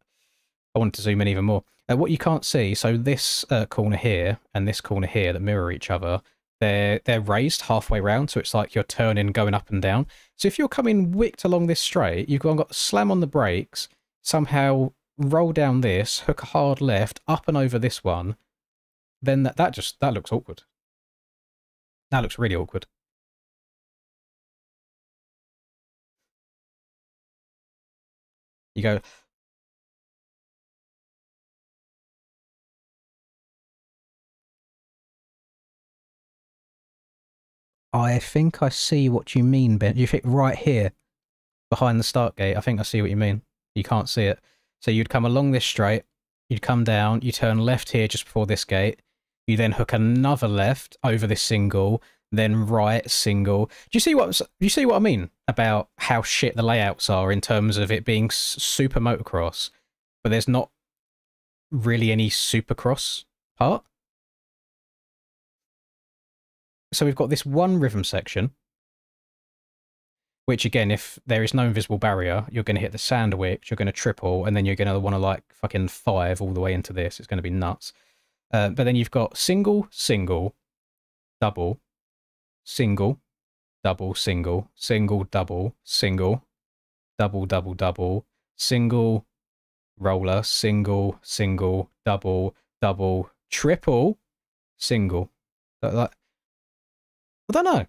I wanted to zoom in even more. What you can't see, so this corner here and this corner here that mirror each other, they're raised halfway round, so it's like you're turning, going up and down. So if you're coming wicked along this straight, you've got to slam on the brakes, somehow roll down this, hook a hard left, up and over this one, then that looks awkward. That looks really awkward. You go, I think I see what you mean, Ben. You think right here, behind the start gate, I think I see what you mean. You can't see it. So you'd come along this straight, you'd come down, you turn left here just before this gate, you then hook another left over this single, then right single. Do you see what I mean about how shit the layouts are in terms of it being super motocross, but there's not really any supercross part? So we've got this one rhythm section, which again, if there is no invisible barrier, you're going to hit the sandwich, you're going to triple, and then you're going to want to like fucking 5 all the way into this. It's going to be nuts. But then you've got single, single, double, single, double, single, single, double, single, double, double, double, single, roller, single, single, double, double, triple, single. Like, I don't know.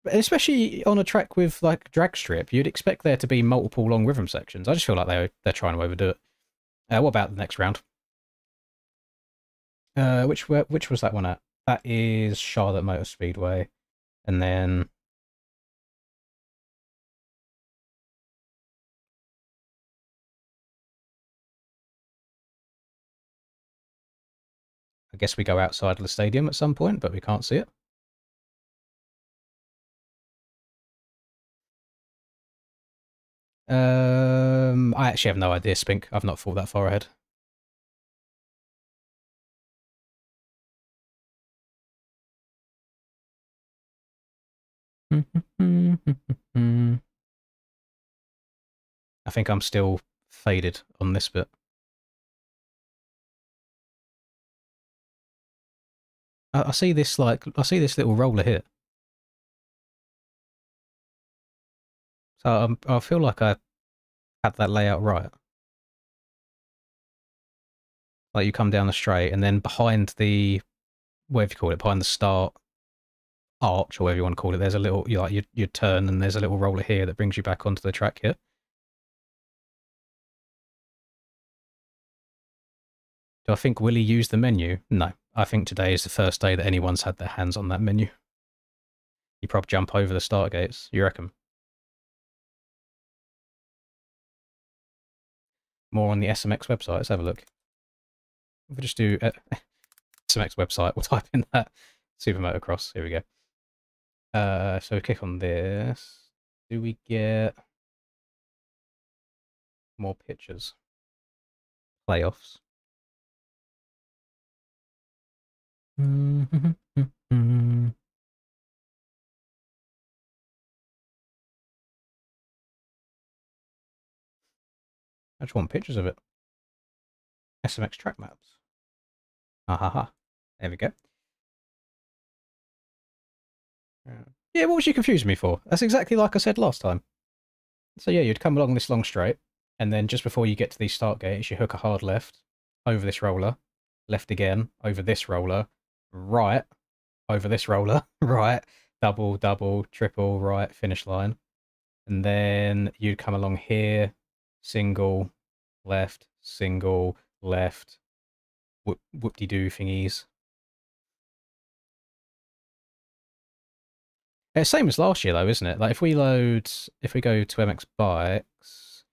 Especially on a track with like drag strip, you'd expect there to be multiple long rhythm sections. I just feel like they're trying to overdo it. What about the next round? Which was that one at? That is Charlotte Motor Speedway, and then I guess we go outside of the stadium at some point, but we can't see it. I actually have no idea, Spink. I've not thought that far ahead. I think I'm still faded on this bit. I see this little roller here. So I feel like I had that layout right. Like you come down the straight, and then behind the whatever you call it, behind the start arch or whatever you want to call it, there's a little you turn, and there's a little roller here that brings you back onto the track here. Do I think Willie used the menu? No. I think today is the first day that anyone's had their hands on that menu. You probably jump over the start gates, you reckon? More on the SMX website. Let's have a look. If we just do SMX website, we'll type in that Super Motocross. Here we go. So we click on this. Do we get more pictures? Playoffs. I just want pictures of it. SMX track maps. Ah ha ha. There we go. Yeah, what was you confusing me for? That's exactly like I said last time. So yeah, you'd come along this long straight, and then just before you get to these start gates, you hook a hard left, over this roller, left again, over this roller, right, over this roller, right, double, double, triple, right, finish line. And then you'd come along here, single, left, whoop-de-doo thingies. It's same as last year though, isn't it? Like if we go to MX Bikes,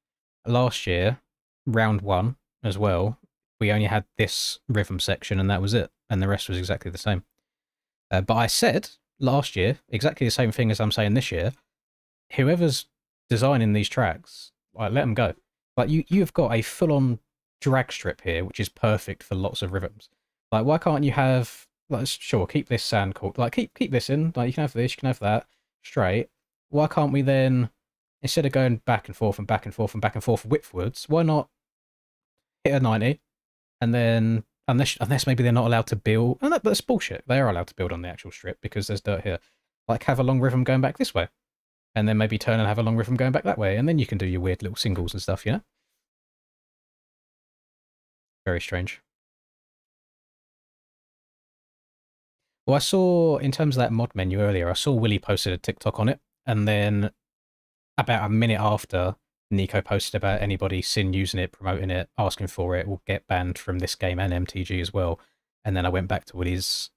last year, round one as well, we only had this rhythm section and that was it. And the rest was exactly the same. But I said last year, exactly the same thing as I'm saying this year. Whoever's designing these tracks, like, let them go. Like you've got a full-on drag strip here, which is perfect for lots of rhythms. Like why can't you have, like, sure, keep this sand court, like keep this in, like you can have this, you can have that straight. Why can't we then, instead of going back and forth and back and forth and back and forth widthwards, why not hit a 90 and then, unless maybe they're not allowed to build, and that's bullshit. They are allowed to build on the actual strip because there's dirt here. Like have a long rhythm going back this way, and then maybe turn and have a long rhythm going back that way, and then you can do your weird little singles and stuff, you know? Very strange. Well, I saw, in terms of that mod menu earlier, I saw Willie posted a TikTok on it, and then about a minute after, Nico posted about anybody seen using it, promoting it, asking for it, will get banned from this game and MTG as well. And then I went back to Willie's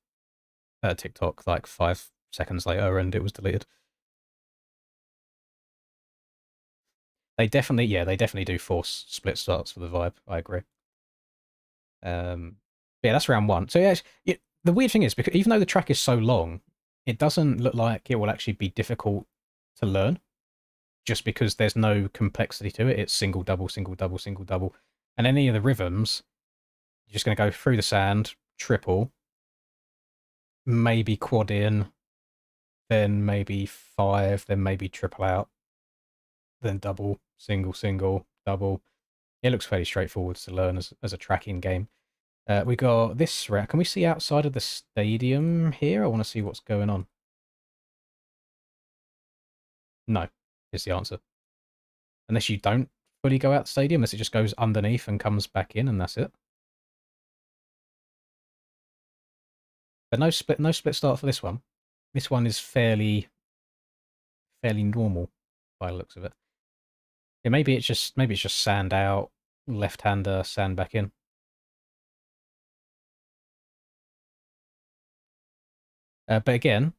TikTok like 5 seconds later, and it was deleted. They definitely do force split starts for the vibe. I agree. Yeah, that's round one. So yeah, the weird thing is, because even though the track is so long, it doesn't look like it will actually be difficult to learn, just because there's no complexity to it. It's single, double, single, double, single, double. And any of the rhythms, you're just going to go through the sand, triple, maybe quad in, then maybe five, then maybe triple out, then double, single, single, double. It looks fairly straightforward to learn as a tracking game. We got this route. Can we see outside of the stadium here? I want to see what's going on. No, is the answer. Unless you don't fully go out the stadium, unless it just goes underneath and comes back in, and that's it. But no split start for this one. This one is fairly fairly normal by the looks of it. Yeah, maybe it's just sand out, left-hander, sand back in. But again,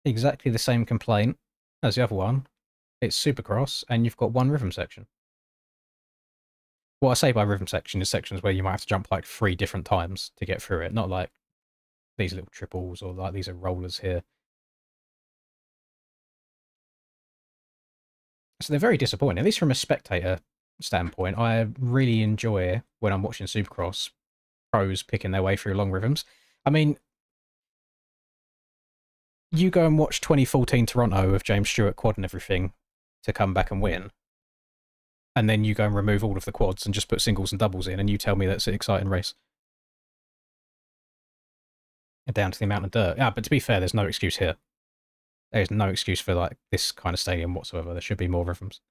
exactly the same complaint as the other one. It's Supercross, and you've got one rhythm section. What I say by rhythm section is sections where you might have to jump like 3 different times to get through it, not like these little triples or like these are rollers here. So they're very disappointing, at least from a spectator standpoint. I really enjoy when I'm watching Supercross pros picking their way through long rhythms. I mean, you go and watch 2014 Toronto with James Stewart quad and everything to come back and win, and then you go and remove all of the quads and just put singles and doubles in, and you tell me that's an exciting race. Down to the amount of dirt. Yeah, but to be fair, there's no excuse here. There's no excuse for like this kind of stadium whatsoever. There should be more rhythms.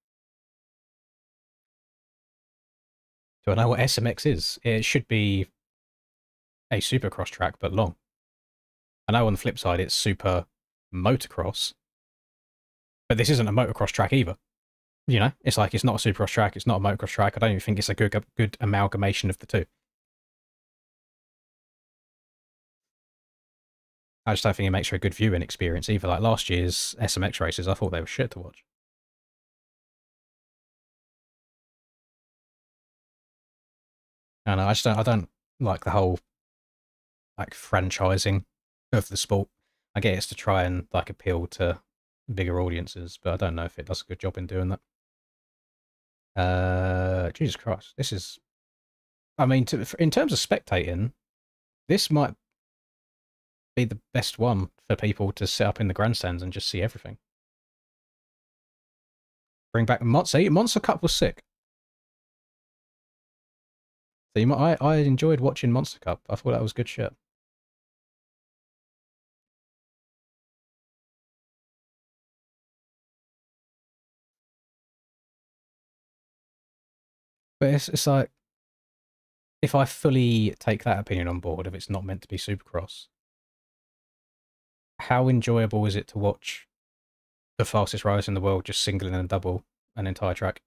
Do I know what SMX is? It should be a supercross track, but long. I know on the flip side it's super motocross, but this isn't a motocross track either. You know, it's like it's not a supercross track, it's not a motocross track. I don't even think it's a good amalgamation of the two. I just don't think it makes for a good viewing experience either. Like last year's SMX races, I thought they were shit to watch. And I don't like the whole like franchising of the sport. I get it's to try and like appeal to bigger audiences, but I don't know if it does a good job in doing that. Jesus Christ, this is. I mean, in terms of spectating, this might be the best one for people to sit up in the grandstands and just see everything. Bring back Monster Cup was sick. So I enjoyed watching Monster Cup. I thought that was good shit. But it's like, if I fully take that opinion on board, if it's not meant to be Supercross, how enjoyable is it to watch the fastest riders in the world just singling and double an entire track?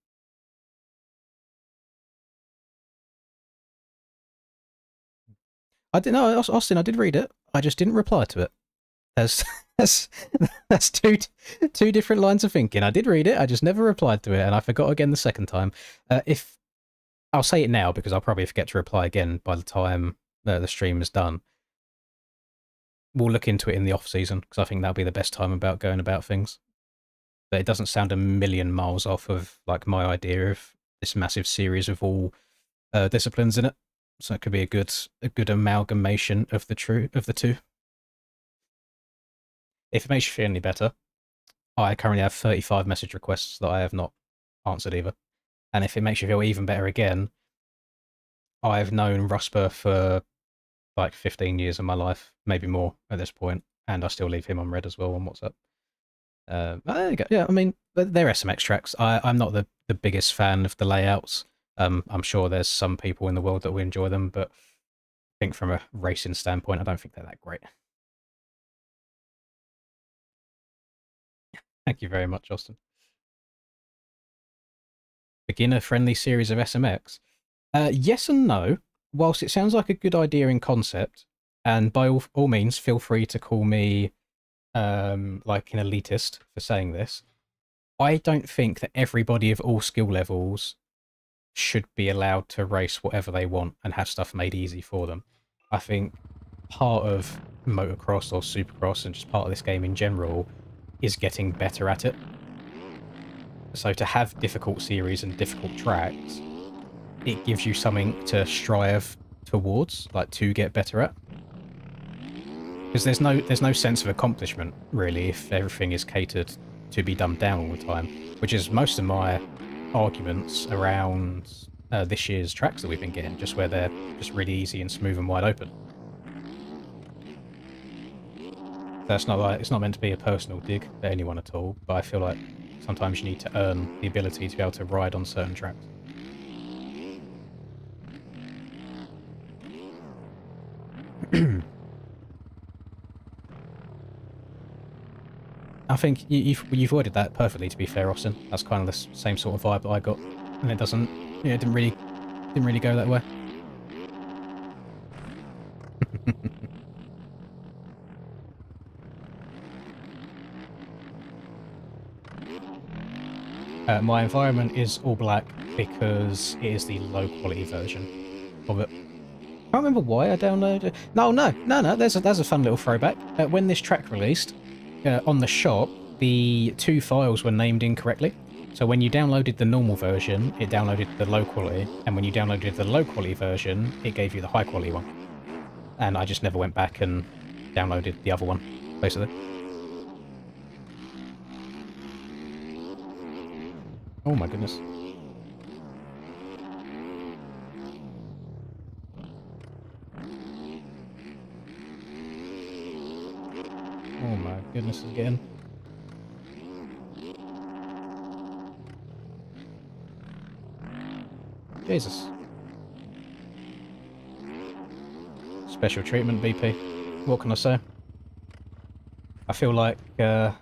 I didn't know, Austin, I did read it. I just didn't reply to it. That's that's that's two different lines of thinking. I did read it, I just never replied to it, and I forgot again the second time. If I'll say it now because I'll probably forget to reply again by the time the stream is done. We'll look into it in the off season because I think that'll be the best time about going about things. But it doesn't sound a million miles off of like my idea of this massive series of all disciplines in it. So it could be a good amalgamation of the two. If it makes you feel any better, I currently have 35 message requests that I have not answered either. And if it makes you feel even better again, I've known Rusper for like 15 years of my life, maybe more at this point, and I still leave him on red as well on WhatsApp. There you go. Yeah, I mean, they're SMX tracks. I'm not the biggest fan of the layouts. I'm sure there's some people in the world that will enjoy them, but I think from a racing standpoint, I don't think they're that great. Thank you very much, Austin. Beginner-friendly series of SMX? Yes and no. Whilst it sounds like a good idea in concept, and by all means, feel free to call me like an elitist for saying this, I don't think that everybody of all skill levels should be allowed to race whatever they want and have stuff made easy for them. I think part of motocross or supercross and just part of this game in general is getting better at it. So to have difficult series and difficult tracks, it gives you something to strive towards, like to get better at. Because there's no sense of accomplishment really if everything is catered to be dumbed down all the time, which is most of my arguments around this year's tracks that we've been getting, just where they're just really easy and smooth and wide open. That's not like, it's not meant to be a personal dig at anyone at all, but I feel like sometimes you need to earn the ability to be able to ride on certain tracks. I think you've worded that perfectly, to be fair, Austin. That's kind of the same sort of vibe that I got. And it doesn't... Yeah, it didn't really go that way. My environment is all black because it is the low quality version of it. I can't remember why I downloaded. No. There's a fun little throwback. When this track released on the shop, the 2 files were named incorrectly. So when you downloaded the normal version, it downloaded the low quality, and when you downloaded the low quality version, it gave you the high quality one. And I just never went back and downloaded the other one, basically. Oh my goodness. Oh my goodness again. Jesus. Special treatment, BP. What can I say? I feel like the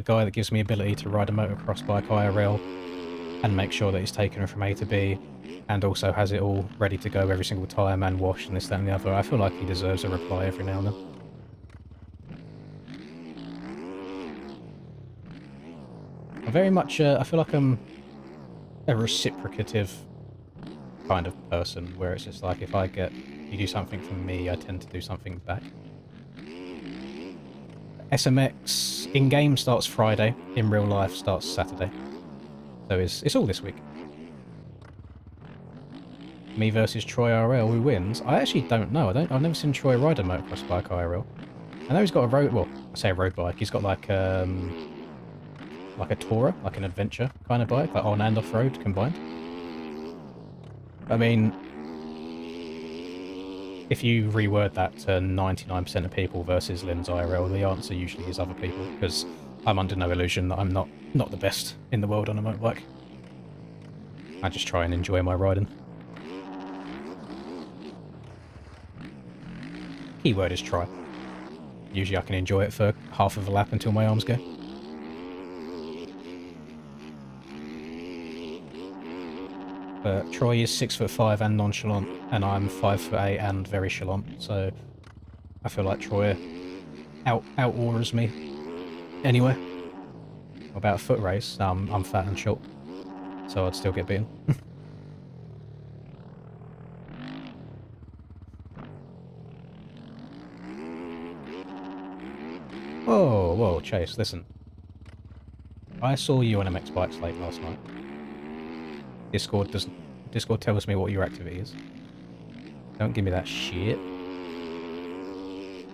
guy that gives me ability to ride a motocross bike IRL and make sure that it's taken from A to B and also has it all ready to go every single time and washed and this, that and the other. I feel like he deserves a reply every now and then. I'm very much, I feel like I'm a reciprocative kind of person where it's just like if you do something for me, I tend to do something back. SMX in-game starts Friday, in real life starts Saturday. So it's all this week. Me versus Troy IRL, who wins? I actually don't know. I've never seen Troy ride a motocross bike IRL. I know he's got a road, well, I say a road bike, he's got like a tourer, like an adventure kind of bike, like on and off road combined. I mean, if you reword that to 99% of people versus Lynn's IRL, the answer usually is other people, because I'm under no illusion that I'm not the best in the world on a motorbike. I just try and enjoy my riding. Keyword is try. Usually I can enjoy it for half of a lap until my arms go. But Troy is 6'5" and nonchalant, and I'm 5'8" and very chalant, so I feel like Troy out-auras me. Anyway, about a foot race, I'm fat and short, so I'd still get beaten. Whoa, Chase, listen. I saw you on MX Bikes late last night. Discord tells me what your activity is. Don't give me that shit. You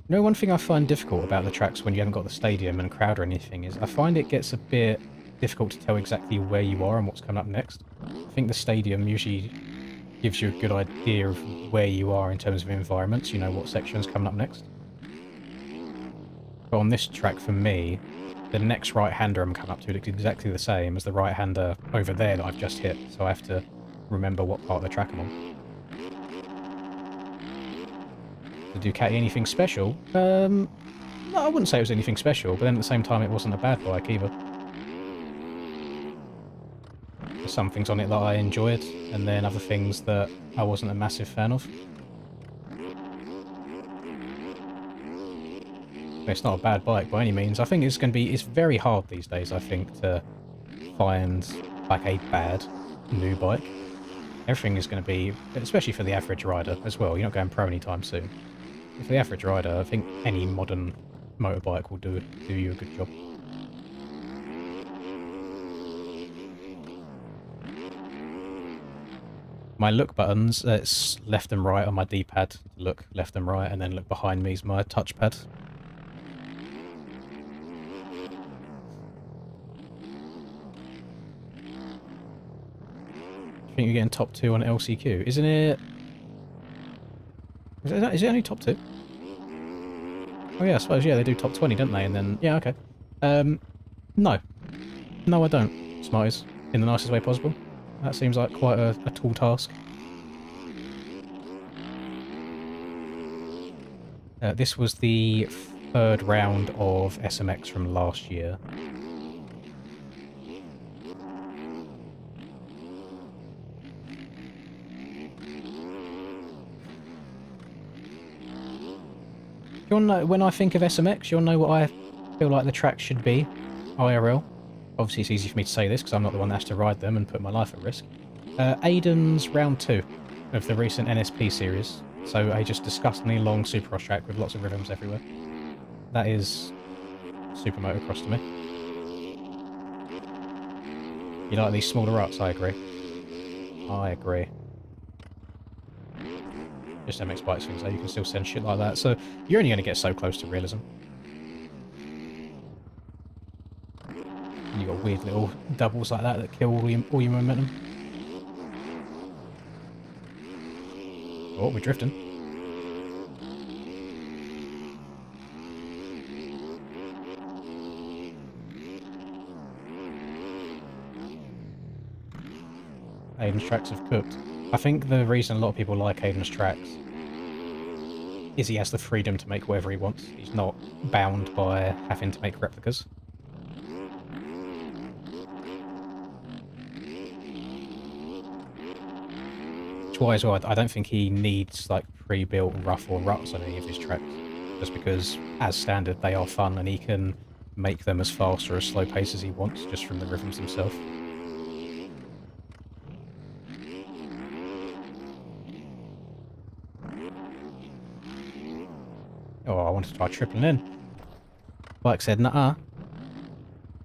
know, one thing I find difficult about the tracks when you haven't got the stadium and crowd or anything is I find it gets a bit difficult to tell exactly where you are and what's coming up next. I think the stadium usually gives you a good idea of where you are in terms of environments, you know what section's coming up next. But on this track, for me, the next right-hander I'm coming up to looks exactly the same as the right-hander over there that I've just hit, so I have to remember what part of the track I'm on. Did Ducati anything special? No, I wouldn't say it was anything special, but then at the same time it wasn't a bad bike either. There's some things on it that I enjoyed, and then other things that I wasn't a massive fan of. It's not a bad bike by any means. I think it's very hard these days, I think, to find like a bad new bike. Everything is going to be, especially for the average rider as well, you're not going pro anytime soon. For the average rider, I think any modern motorbike will do you a good job. My look buttons, it's left and right on my D-pad. Look left and right, and then look behind me is my touchpad. I think you're getting top 2 on LCQ. Isn't it... Is it only top 2? Oh yeah, I suppose, yeah, they do top 20, don't they? And then, yeah, okay. No. No, I don't, Smarties. In the nicest way possible. That seems like quite a tall task. This was the third round of SMX from last year. You want to know, when I think of SMX, you'll know what I feel like the track should be, IRL. Obviously, it's easy for me to say this because I'm not the one that has to ride them and put my life at risk. Aiden's round 2 of the recent NSP series. So a just disgustingly long supercross track with lots of rhythms everywhere. That is super motocross to me. You like these smaller ruts? I agree. I agree. Just MX bikes things though, you can still send shit like that, so you're only going to get so close to realism. And you got weird little doubles like that kill all your momentum. Oh, we're drifting. Aiden's tracks have cooked. I think the reason a lot of people like Aiden's tracks is he has the freedom to make whatever he wants. He's not bound by having to make replicas. Which is why as well, I don't think he needs like pre-built rough or ruts on any of his tracks. Just because, as standard, they are fun and he can make them as fast or as slow pace as he wants just from the rhythms themselves. Oh, I wanted to try tripling in. Bike said, "Nuh-uh."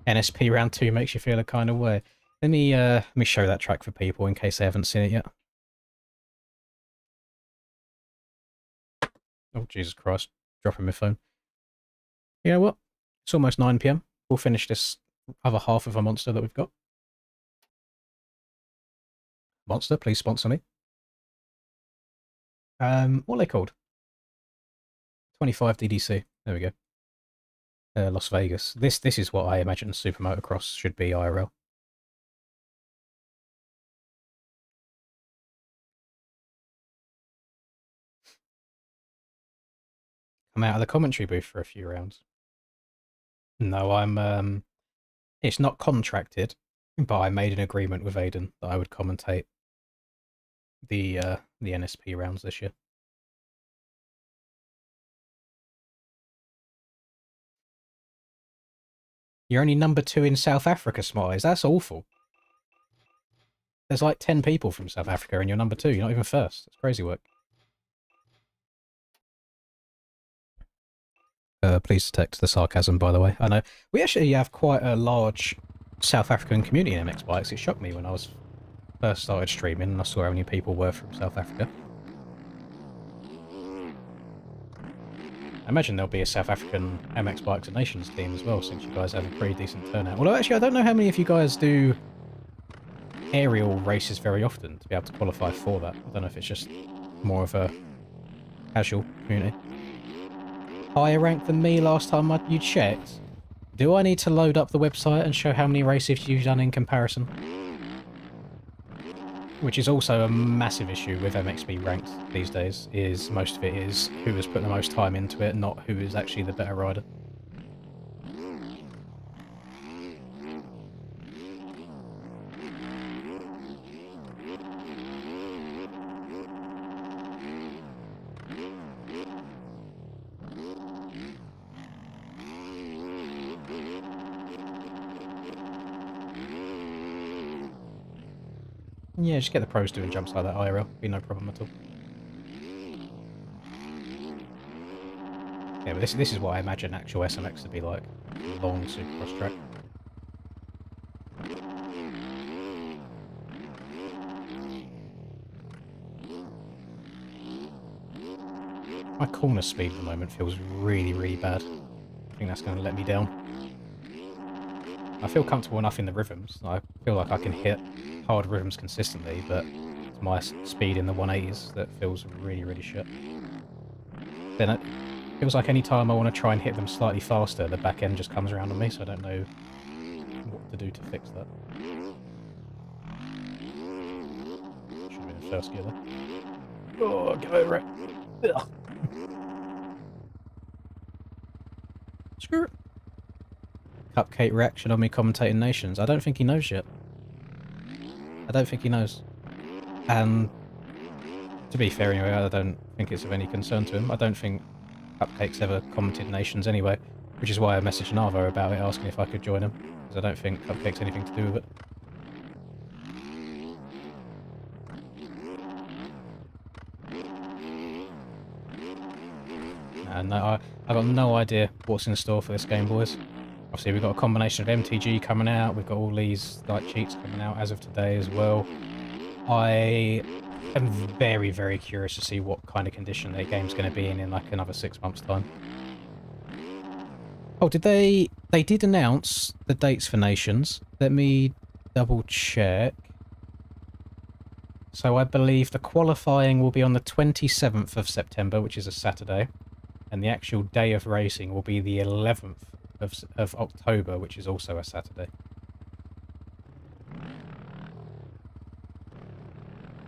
NSP round 2 makes you feel a kind of way. Let me show that track for people in case they haven't seen it yet. Oh, Jesus Christ. Dropping my phone. You know what? It's almost 9 PM. We'll finish this other half of a monster that we've got. Monster, please sponsor me. What are they called? 25 DDC. There we go. Las Vegas. This is what I imagine Super Motocross should be IRL. Come out of the commentary booth for a few rounds. No, I'm it's not contracted, but I made an agreement with Aiden that I would commentate the NSP rounds this year. You're only number 2 in South Africa, Smiles. That's awful. There's like 10 people from South Africa and you're number 2. You're not even first. That's crazy work. Please detect the sarcasm, by the way. I know we actually have quite a large South African community in MX bikes. It shocked me when I was first started streaming and I saw how many people were from South Africa. I imagine there'll be a South African MX Bikes and Nations team as well, since you guys have a pretty decent turnout. Although actually I don't know how many of you guys do aerial races very often to be able to qualify for that. I don't know if it's just more of a casual community. Higher rank than me last time you checked? Do I need to load up the website and show how many races you've done in comparison? Which is also a massive issue with MXB ranked these days, is most of it is who has put the most time into it, not who is actually the better rider. Yeah, just get the pros doing jumps like that IRL. Be no problem at all. Yeah, but this is what I imagine actual SMX to be like. A long supercross track. My corner speed at the moment feels really, really bad. I think that's going to let me down. I feel comfortable enough in the rhythms. I feel like I can hit hard rhythms consistently, but it's my speed in the 180s that feels really, really shit. Then it feels like any time I want to try and hit them slightly faster, the back end just comes around on me, so I don't know what to do to fix that. Should have been in first gear there. Oh, get over it. Ugh. Screw it. Cupcake reaction on me commentating nations. I don't think he knows yet. I don't think he knows. And to be fair anyway, I don't think it's of any concern to him. I don't think Cupcake's ever commented nations anyway, which is why I messaged Navo about it, asking if I could join him, because I don't think Cupcake's anything to do with it. And I got no idea what's in store for this game, boys. Obviously, we've got a combination of MTG coming out. We've got all these like cheats coming out as of today as well. I am very, very curious to see what kind of condition their game's going to be in like another 6 months' time. Oh, did they did announce the dates for Nations. Let me double check. So I believe the qualifying will be on the 27th of September, which is a Saturday. And the actual day of racing will be the 11th of October, which is also a Saturday.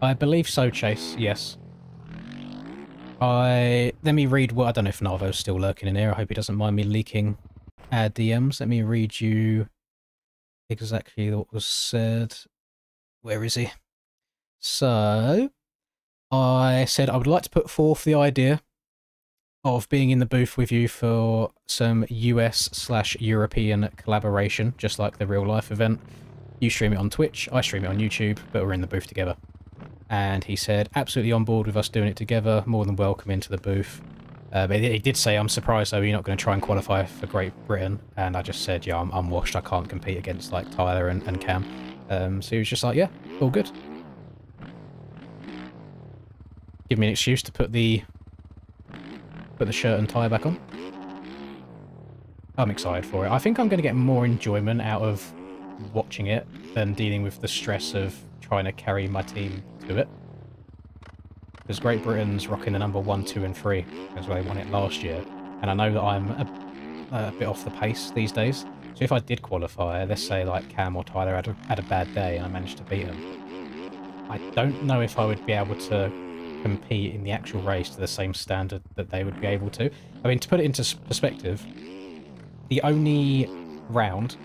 I believe so, Chase, yes. Let me read what... I don't know if Navo's still lurking in here. I hope he doesn't mind me leaking our DMs. Let me read you exactly what was said. Where is he? So, I said I would like to put forth the idea of being in the booth with you for some US/European collaboration, just like the real life event. You stream it on Twitch, I stream it on YouTube, but we're in the booth together. And he said, absolutely on board with us doing it together, more than welcome into the booth. But he did say, I'm surprised though you're not going to try and qualify for Great Britain. And I just said, yeah, I'm washed, I can't compete against like Tyler and Cam. So he was just like, yeah, all good. Give me an excuse to put the shirt and tie back on. I'm excited for it. I think I'm going to get more enjoyment out of watching it than dealing with the stress of trying to carry my team to it. Because Great Britain's rocking the number 1, 2 and 3 as they won it last year. And I know that I'm a bit off the pace these days. So if I did qualify, let's say like Cam or Tyler had a bad day and I managed to beat them, I don't know if I would be able to compete in the actual race to the same standard that they would be able to. I mean, to put it into perspective, the only round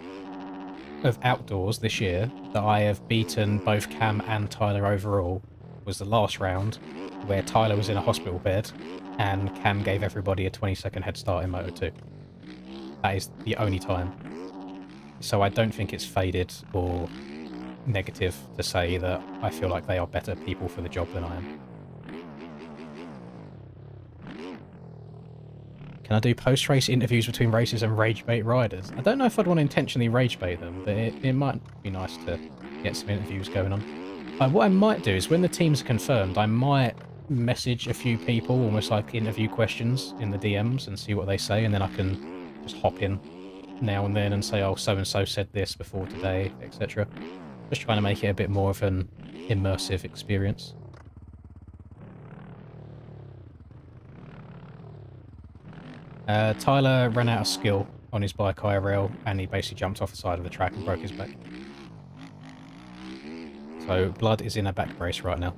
of outdoors this year that I have beaten both Cam and Tyler overall was the last round, where Tyler was in a hospital bed and Cam gave everybody a 20-second head start in Moto 2. That is the only time. So I don't think it's faded or negative to say that I feel like they are better people for the job than I am. Can I do post-race interviews between races and rage bait riders? I don't know if I'd want to intentionally rage bait them, but it might be nice to get some interviews going on. What I might do is when the teams are confirmed, I might message a few people, almost like interview questions in the DMs and see what they say, and then I can just hop in now and then and say, oh, so-and-so said this before today, etc. Just trying to make it a bit more of an immersive experience. Tyler ran out of skill on his bike IRL and he basically jumped off the side of the track and broke his back. So blood is in a back brace right now.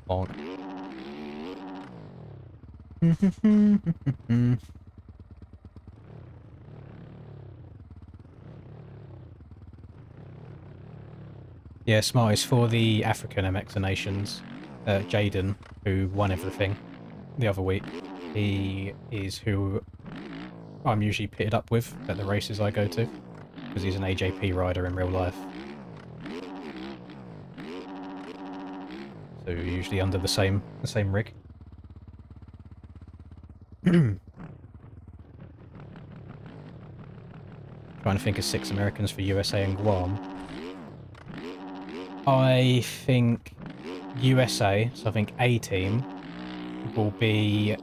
Bonk. Yeah, Smarties for the African MX Nations. Jaden, who won everything the other week, he is who I'm usually pitted up with at the races I go to, because he's an AJP rider in real life. So usually under the same rig. Trying to think of 6 Americans for USA and Guam. I think USA, so I think A team, will be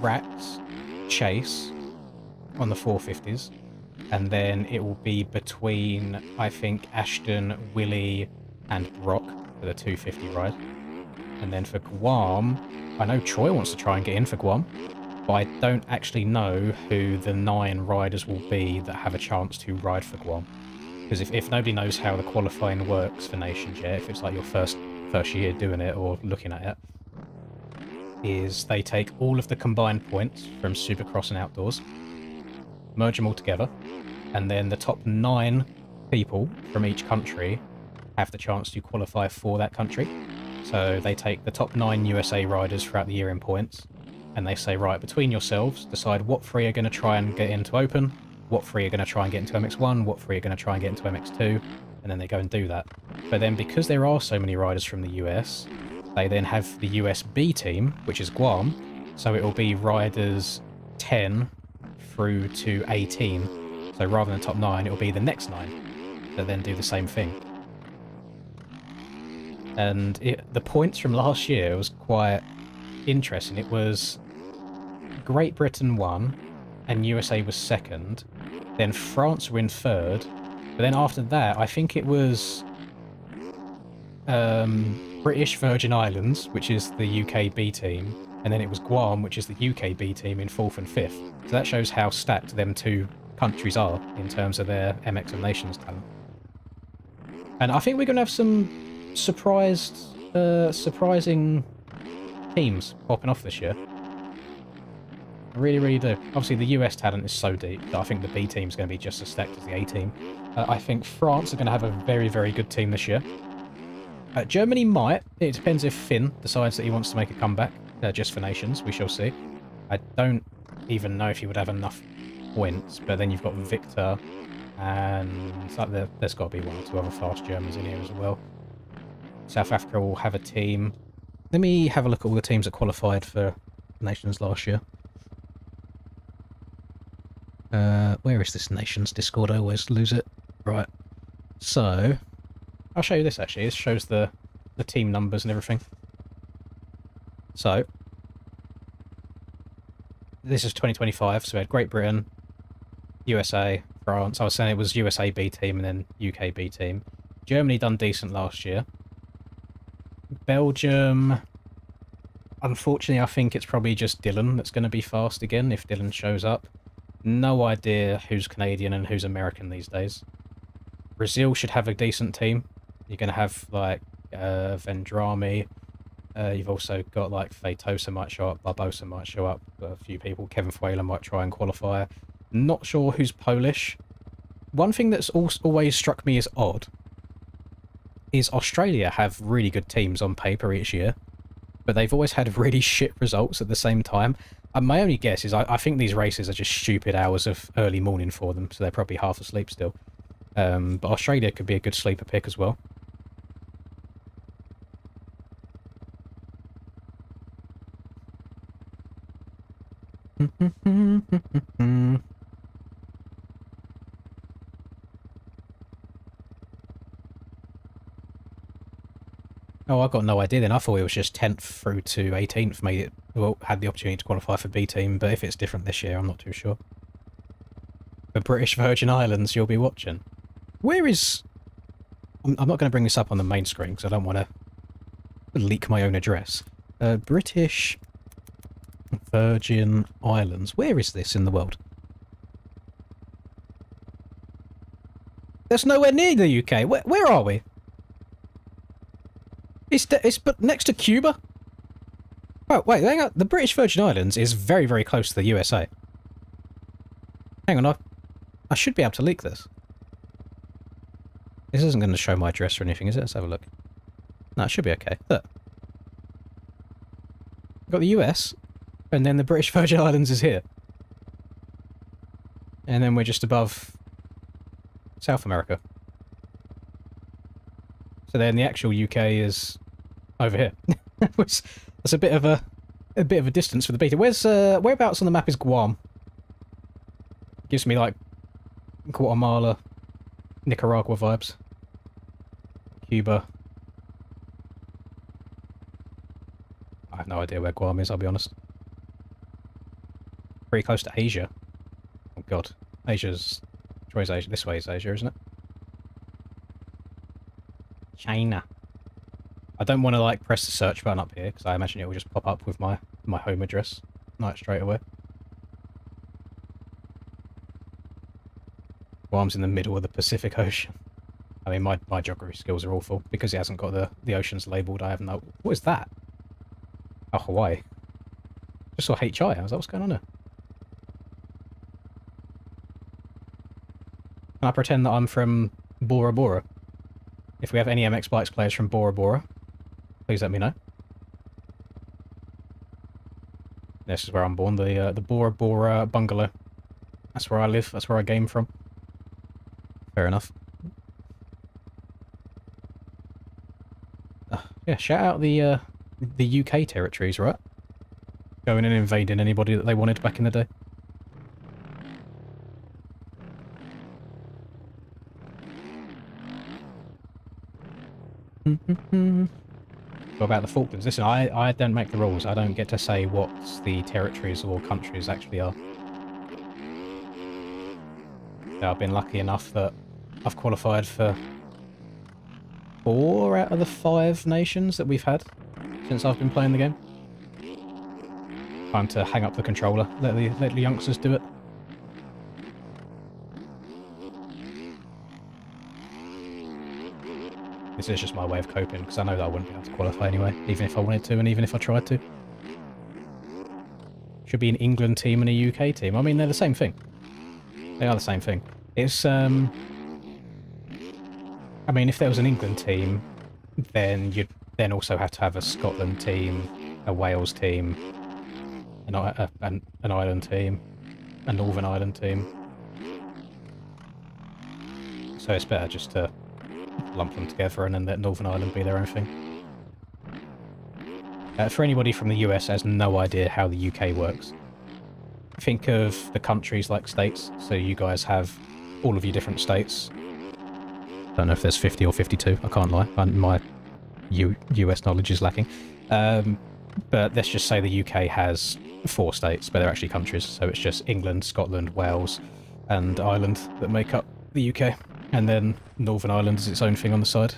Rax, Chase on the 450s, and then it will be between, I think, Ashton, Willie, and Brock for the 250 ride. And then for Guam, I know Troy wants to try and get in for Guam, but I don't actually know who the 9 riders will be that have a chance to ride for Guam. Because if nobody knows how the qualifying works for Nations yet, if it's like your first year doing it or looking at it, is they take all of the combined points from Supercross and Outdoors, merge them all together, and then the top 9 people from each country have the chance to qualify for that country. So they take the top 9 USA riders throughout the year in points, and they say, right, between yourselves, decide what 3 are going to try and get into Open, what 3 are going to try and get into MX1, what 3 are going to try and get into MX2, and then they go and do that. But then because there are so many riders from the US, they then have the US B team, which is Guam, so it will be riders 10 through to 18. So rather than top 9, it will be the next 9 that then do the same thing. And the points from last year was quite interesting. It was Great Britain won, and USA was second. Then France were in third. But then after that, I think it was British Virgin Islands, which is the UK B team, and then it was Guam, which is the UK B team, in 4th and 5th. So that shows how stacked them 2 countries are in terms of their MX and Nations talent. And I think we're going to have some surprising teams popping off this year. I really, really do. Obviously, the US talent is so deep that I think the B team is going to be just as stacked as the A team. I think France are going to have a very, very good team this year. Germany might. It depends if Finn decides that he wants to make a comeback just for Nations. We shall see. I don't even know if he would have enough points, but then you've got Victor, and there's got to be 1 or 2 other fast Germans in here as well. South Africa will have a team. Let me have a look at all the teams that qualified for Nations last year. Where is this Nations Discord? I always lose it. Right. So, I'll show you this actually. This shows the team numbers and everything. So, this is 2025. So we had Great Britain, USA, France. I was saying it was USA B team and then UK B team. Germany done decent last year. Belgium, unfortunately, I think it's probably just Dylan that's going to be fast again if Dylan shows up. No idea who's Canadian and who's American these days. Brazil should have a decent team. You're going to have, like, Vendrame. You've also got, like, Feitosa might show up, Barbosa might show up, a few people. Kevin Fuela might try and qualify. Not sure who's Polish. One thing that's always struck me as odd is Australia have really good teams on paper each year, but they've always had really shit results at the same time. And my only guess is I think these races are just stupid hours of early morning for them, so they're probably half asleep still. But Australia could be a good sleeper pick as well. Oh, I've got no idea then. I thought it was just 10th through to 18th made it, well, had the opportunity to qualify for B team, but if it's different this year, I'm not too sure. The British Virgin Islands you'll be watching. Where is... I'm not going to bring this up on the main screen because I don't want to leak my own address. British Virgin Islands. Where is this in the world? That's nowhere near the UK. Where are we? It's but next to Cuba? Oh, wait, hang on. The British Virgin Islands is very, very close to the USA. Hang on, I should be able to leak this. This isn't going to show my address or anything, is it? Let's have a look. No, it should be okay. Look. Got the US, and then the British Virgin Islands is here. And then we're just above South America. So then the actual UK is over here. That's a bit of a distance for the beta. Whereabouts on the map is Guam? Gives me like Guatemala, Nicaragua vibes. Cuba. I have no idea where Guam is, I'll be honest. Pretty close to Asia. Oh god. Asia's... Which way is Asia? This way is Asia, isn't it? China. I don't want to like press the search button up here because I imagine it will just pop up with my home address like straight away. Guam's in the middle of the Pacific Ocean. I mean, my geography skills are awful because it hasn't got the oceans labelled. I have no... What is that? Oh, Hawaii. Just saw HI. I was like, what's going on there? Can I pretend that I'm from Bora Bora? If we have any MX Bikes players from Bora Bora, please let me know. This is where I'm born, the Bora Bora bungalow. That's where I live. That's where I game from. Fair enough. Yeah, shout out the UK territories, right? Going and invading anybody that they wanted back in the day. What about the Falklands? Listen, I don't make the rules. I don't get to say what the territories or countries actually are. Yeah, I've been lucky enough that I've qualified for 4 out of the 5 nations that we've had since I've been playing the game. Time to hang up the controller. Let the youngsters do it. This is just my way of coping, because I know that I wouldn't be able to qualify anyway, even if I wanted to, and even if I tried to. Should be an England team and a UK team. I mean, they're the same thing. They are the same thing. It's, I mean, if there was an England team, then you'd then also have to have a Scotland team, a Wales team, an Ireland team, a Northern Ireland team. So it's better just to lump them together and then let Northern Ireland be their own thing. For anybody from the US has no idea how the UK works, think of the countries like states. So you guys have all of your different states. Don't know if there's 50 or 52, I can't lie. My US knowledge is lacking. But let's just say the UK has 4 states, but they're actually countries. So it's just England, Scotland, Wales, and Ireland that make up the UK. And then Northern Ireland is its own thing on the side.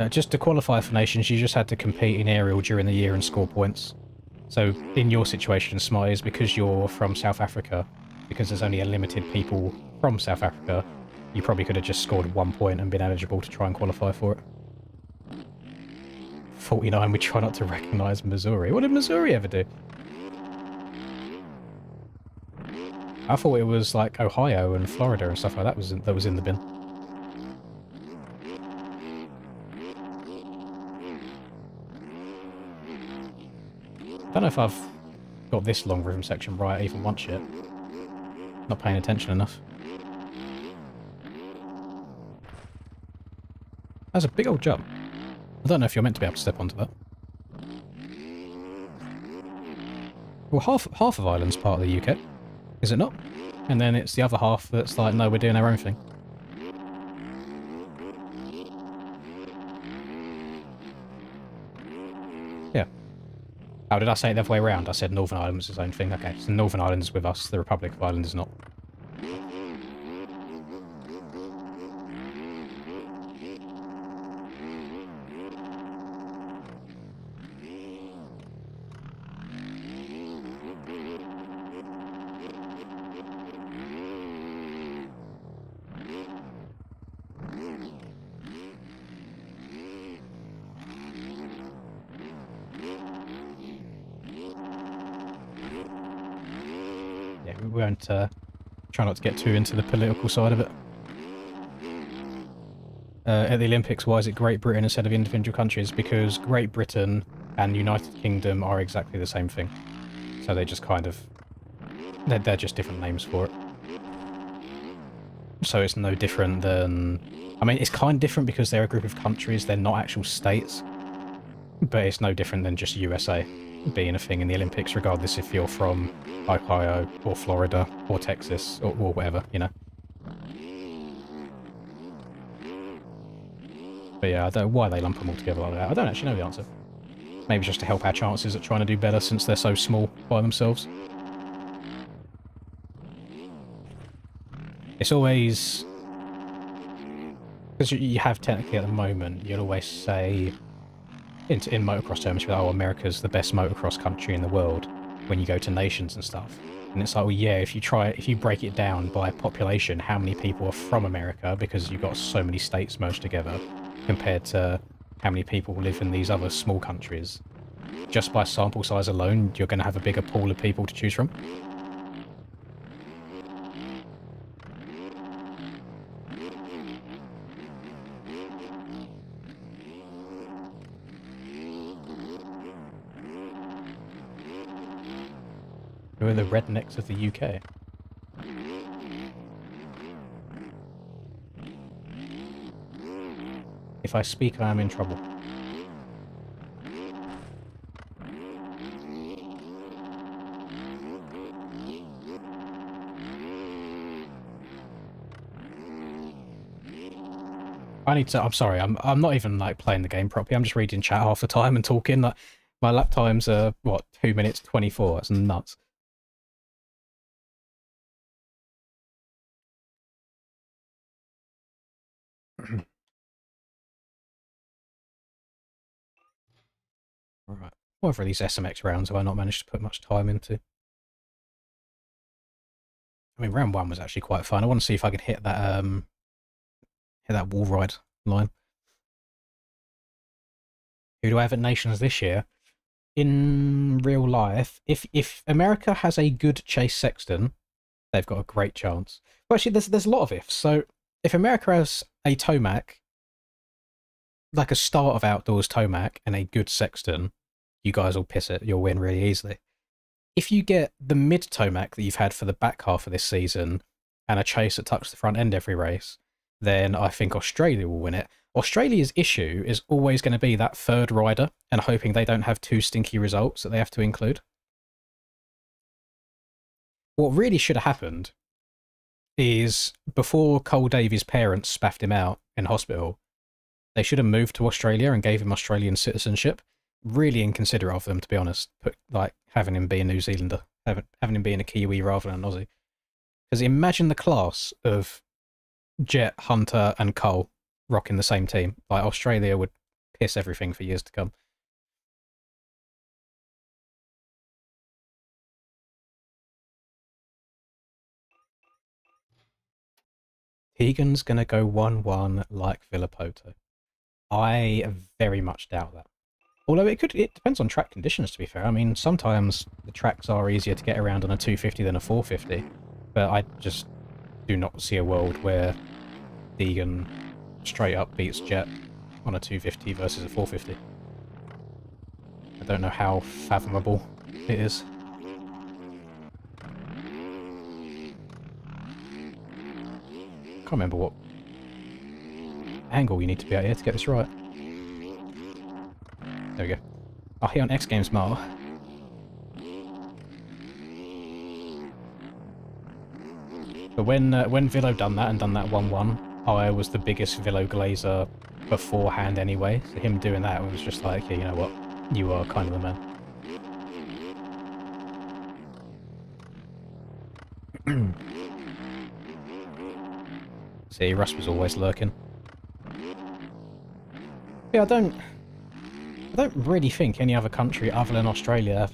Just to qualify for nations, you just had to compete in aerial during the year and score points. So in your situation, Smarties, because you're from South Africa, because there's only a limited people from South Africa, you probably could have just scored 1 point and been eligible to try and qualify for it. 49, we try not to recognise Missouri. What did Missouri ever do? I thought it was like Ohio and Florida and stuff like that was in the bin. I don't know if I've got this long rhythm section right even once yet. Not paying attention enough. That's a big old jump. I don't know if you're meant to be able to step onto that. Well, half of Ireland's part of the UK, is it not? And then it's the other half that's like, no, we're doing our own thing. Yeah. Oh, did I say it the other way around? I said Northern Ireland was its own thing. Okay, so Northern Ireland is with us, the Republic of Ireland is not. We won't try not to get too into the political side of it. At the Olympics, why is it Great Britain instead of individual countries? Because Great Britain and United Kingdom are exactly the same thing. So they just kind of... They're just different names for it. So it's no different than... I mean, it's kind of different because they're a group of countries, they're not actual states. But it's no different than just USA being a thing in the Olympics, regardless if you're from Ohio or Florida or Texas or whatever, you know. But yeah, I don't know why they lump them all together like that. I don't actually know the answer. Maybe just to help our chances at trying to do better since they're so small by themselves. It's always... Because you have technically at the moment, you'd always say... In motocross terms, oh, America's the best motocross country in the world when you go to nations and stuff. And it's like, well, yeah, if you break it down by population, how many people are from America, because you've got so many states merged together, compared to how many people live in these other small countries. Just by sample size alone, you're going to have a bigger pool of people to choose from. Who are the rednecks of the UK? If I speak, I am in trouble. I'm sorry, I'm not even like playing the game properly. I'm just reading chat half the time and talking. Like, my lap times are what, 2 minutes 24. That's nuts. Alright. What are these SMX rounds have I not managed to put much time into? I mean, round 1 was actually quite fun. I want to see if I can hit that wall ride line. Who do I have at Nations this year? In real life, if America has a good Chase Sexton, they've got a great chance. Well, actually, there's a lot of ifs. So, if America has a Tomac, like a start of outdoors Tomac, and a good Sexton, you guys will piss it. You'll win really easily. If you get the mid Tomac that you've had for the back half of this season, and a Chase that tucks the front end every race, then I think Australia will win it. Australia's issue is always going to be that third rider and hoping they don't have 2 stinky results that they have to include. What really should have happened is, before Cole Davies' parents spaffed him out in hospital, they should have moved to Australia and gave him Australian citizenship. Really inconsiderate of them, to be honest, like having him be a New Zealander, having him being a Kiwi rather than an Aussie. Because imagine the class of Jet, Hunter, and Cole rocking the same team. Like, Australia would piss everything for years to come. Tegan's going to go 1-1 like Villapoto. I very much doubt that. Although it depends on track conditions, to be fair. I mean, sometimes the tracks are easier to get around on a 250 than a 450. But I just do not see a world where Deegan straight up beats Jet on a 250 versus a 450. I don't know how fathomable it is. Can't remember what angle you need to be at here to get this right. There we go. I'll hit on X Games Mile. But when Villo done that 1-1, I was the biggest Villo glazer beforehand anyway. So him doing that was just like, yeah, you know what? You are kind of the man. See, Russ was always lurking. Yeah, I don't really think any other country other than Australia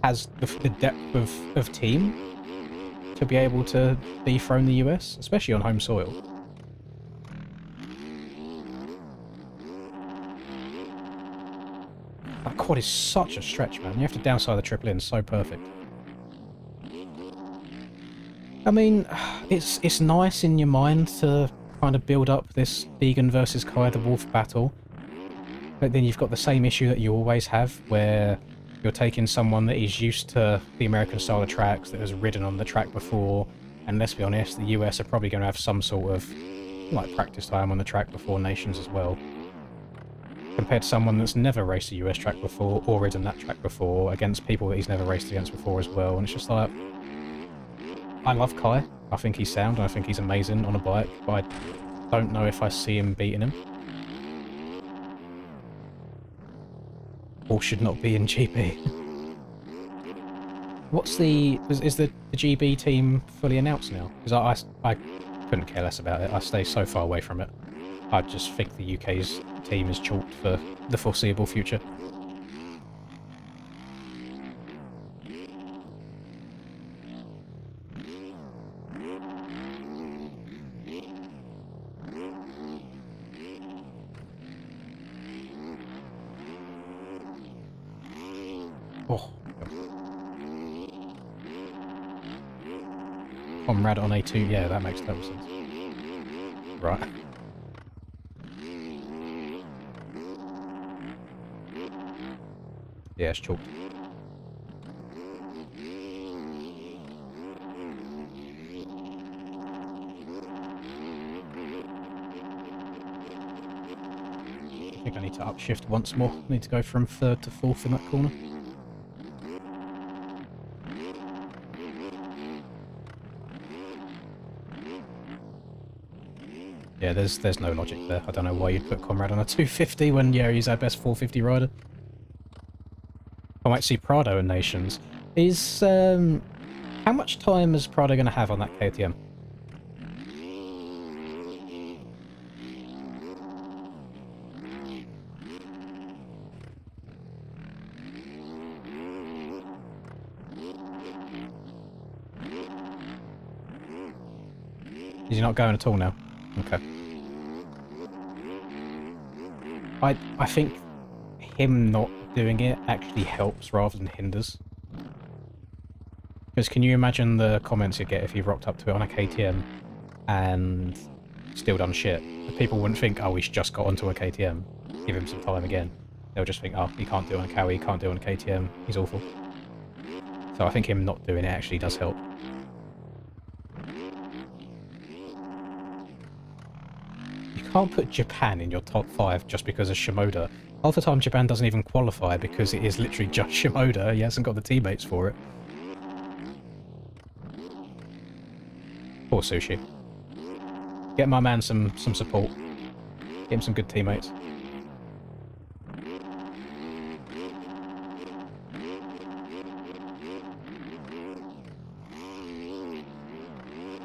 has the depth of team to be able to dethrone the US, especially on home soil. That quad is such a stretch, man. You have to downside the triple in so perfect. I mean, it's nice in your mind to kind of build up this Deegan versus Kai the Wolf battle, but then you've got the same issue that you always have, where you're taking someone that is used to the American style of tracks, that has ridden on the track before, and let's be honest, the US are probably going to have some sort of like practice time on the track before Nations as well, compared to someone that's never raced a US track before or ridden that track before against people that he's never raced against before as well. And it's just like, I love Kai. I think he's sound and I think he's amazing on a bike, but I don't know if I see him beating him. Or should not be in GP. What's is the GB team fully announced now? Because I couldn't care less about it. I stay so far away from it. I just think the UK's team is chalked for the foreseeable future. Comrade on A2. Yeah, that makes total sense. Right. Yeah, it's chalked. I think I need to upshift once more. I need to go from 3rd to 4th in that corner. Yeah, there's no logic there. I don't know why you'd put Comrade on a 250 when, yeah, he's our best 450 rider. I might see Prado in Nations. Is, how much time is Prado going to have on that KTM? Is he not going at all now? Okay. I think him not doing it actually helps rather than hinders. Because can you imagine the comments you'd get if you rocked up to it on a KTM and still done shit? People wouldn't think, oh, he's just got onto a KTM. Give him some time again. They'll just think, oh, he can't do it on a Cowie, he can't do it on a KTM, he's awful. So I think him not doing it actually does help. You can't put Japan in your top 5 just because of Shimoda. Half the time Japan doesn't even qualify because it is literally just Shimoda. He hasn't got the teammates for it. Poor Sushi. Get my man some support. Get him some good teammates.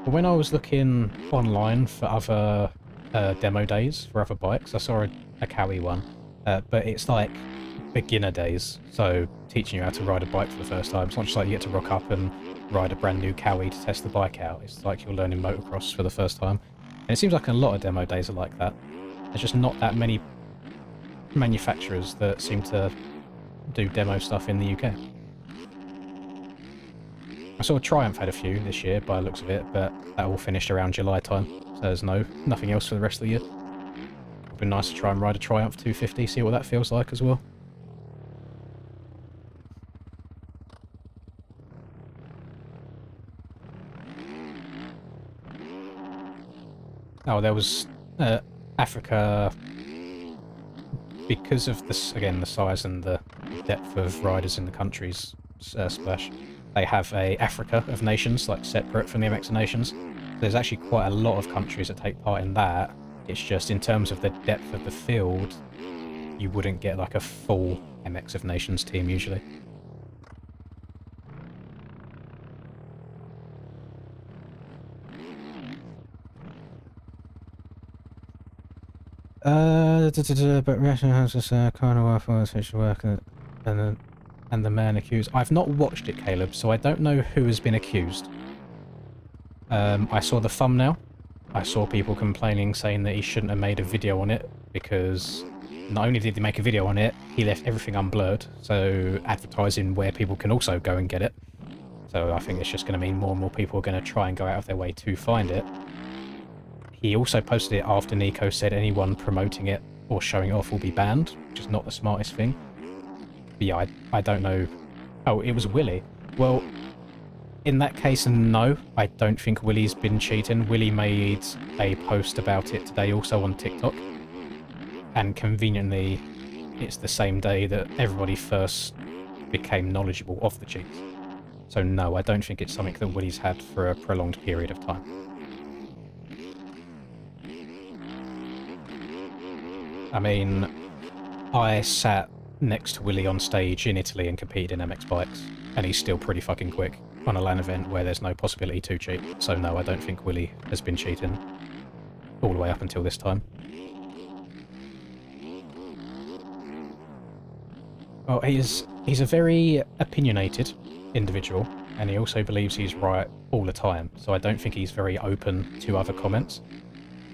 When I was looking online for other demo days for other bikes, I saw a Cowie one, but it's like beginner days, so teaching you how to ride a bike for the first time. It's not just like you get to rock up and ride a brand new Cowie to test the bike out. It's like you're learning motocross for the first time. And it seems like a lot of demo days are like that. There's just not that many manufacturers that seem to do demo stuff in the UK. I saw Triumph had a few this year by the looks of it, but that all finished around July time, so there's nothing else for the rest of the year. It'd be nice to try and ride a Triumph 250, see what that feels like as well. Oh, there was Africa, because of this, again, the size and the depth of riders in the countries, Splash. They have a Africa of Nations, like separate from the MX of Nations. There's actually quite a lot of countries that take part in that. It's just in terms of the depth of the field, you wouldn't get like a full MX of Nations team usually. But Russian has this kind of work and the man accused. I've not watched it, Caleb, so I don't know who has been accused. I saw the thumbnail. I saw people complaining, saying that he shouldn't have made a video on it, because not only did he make a video on it, he left everything unblurred, so advertising where people can also go and get it. So I think it's just going to mean more and more people are going to try and go out of their way to find it. He also posted it after Nico said anyone promoting it or showing it off will be banned, which is not the smartest thing. But yeah, I don't know. Oh, it was Willie. Well, in that case, no, I don't think Willie's been cheating. Willie made a post about it today also on TikTok. And conveniently, it's the same day that everybody first became knowledgeable of the cheats. So no, I don't think it's something that Willie's had for a prolonged period of time. I mean, I sat next to Willie on stage in Italy and competed in MX bikes, and he's still pretty fucking quick on a LAN event where there's no possibility to cheat. So no, I don't think Willie has been cheating all the way up until this time. Well, he's a very opinionated individual, and he also believes he's right all the time, so I don't think he's very open to other comments.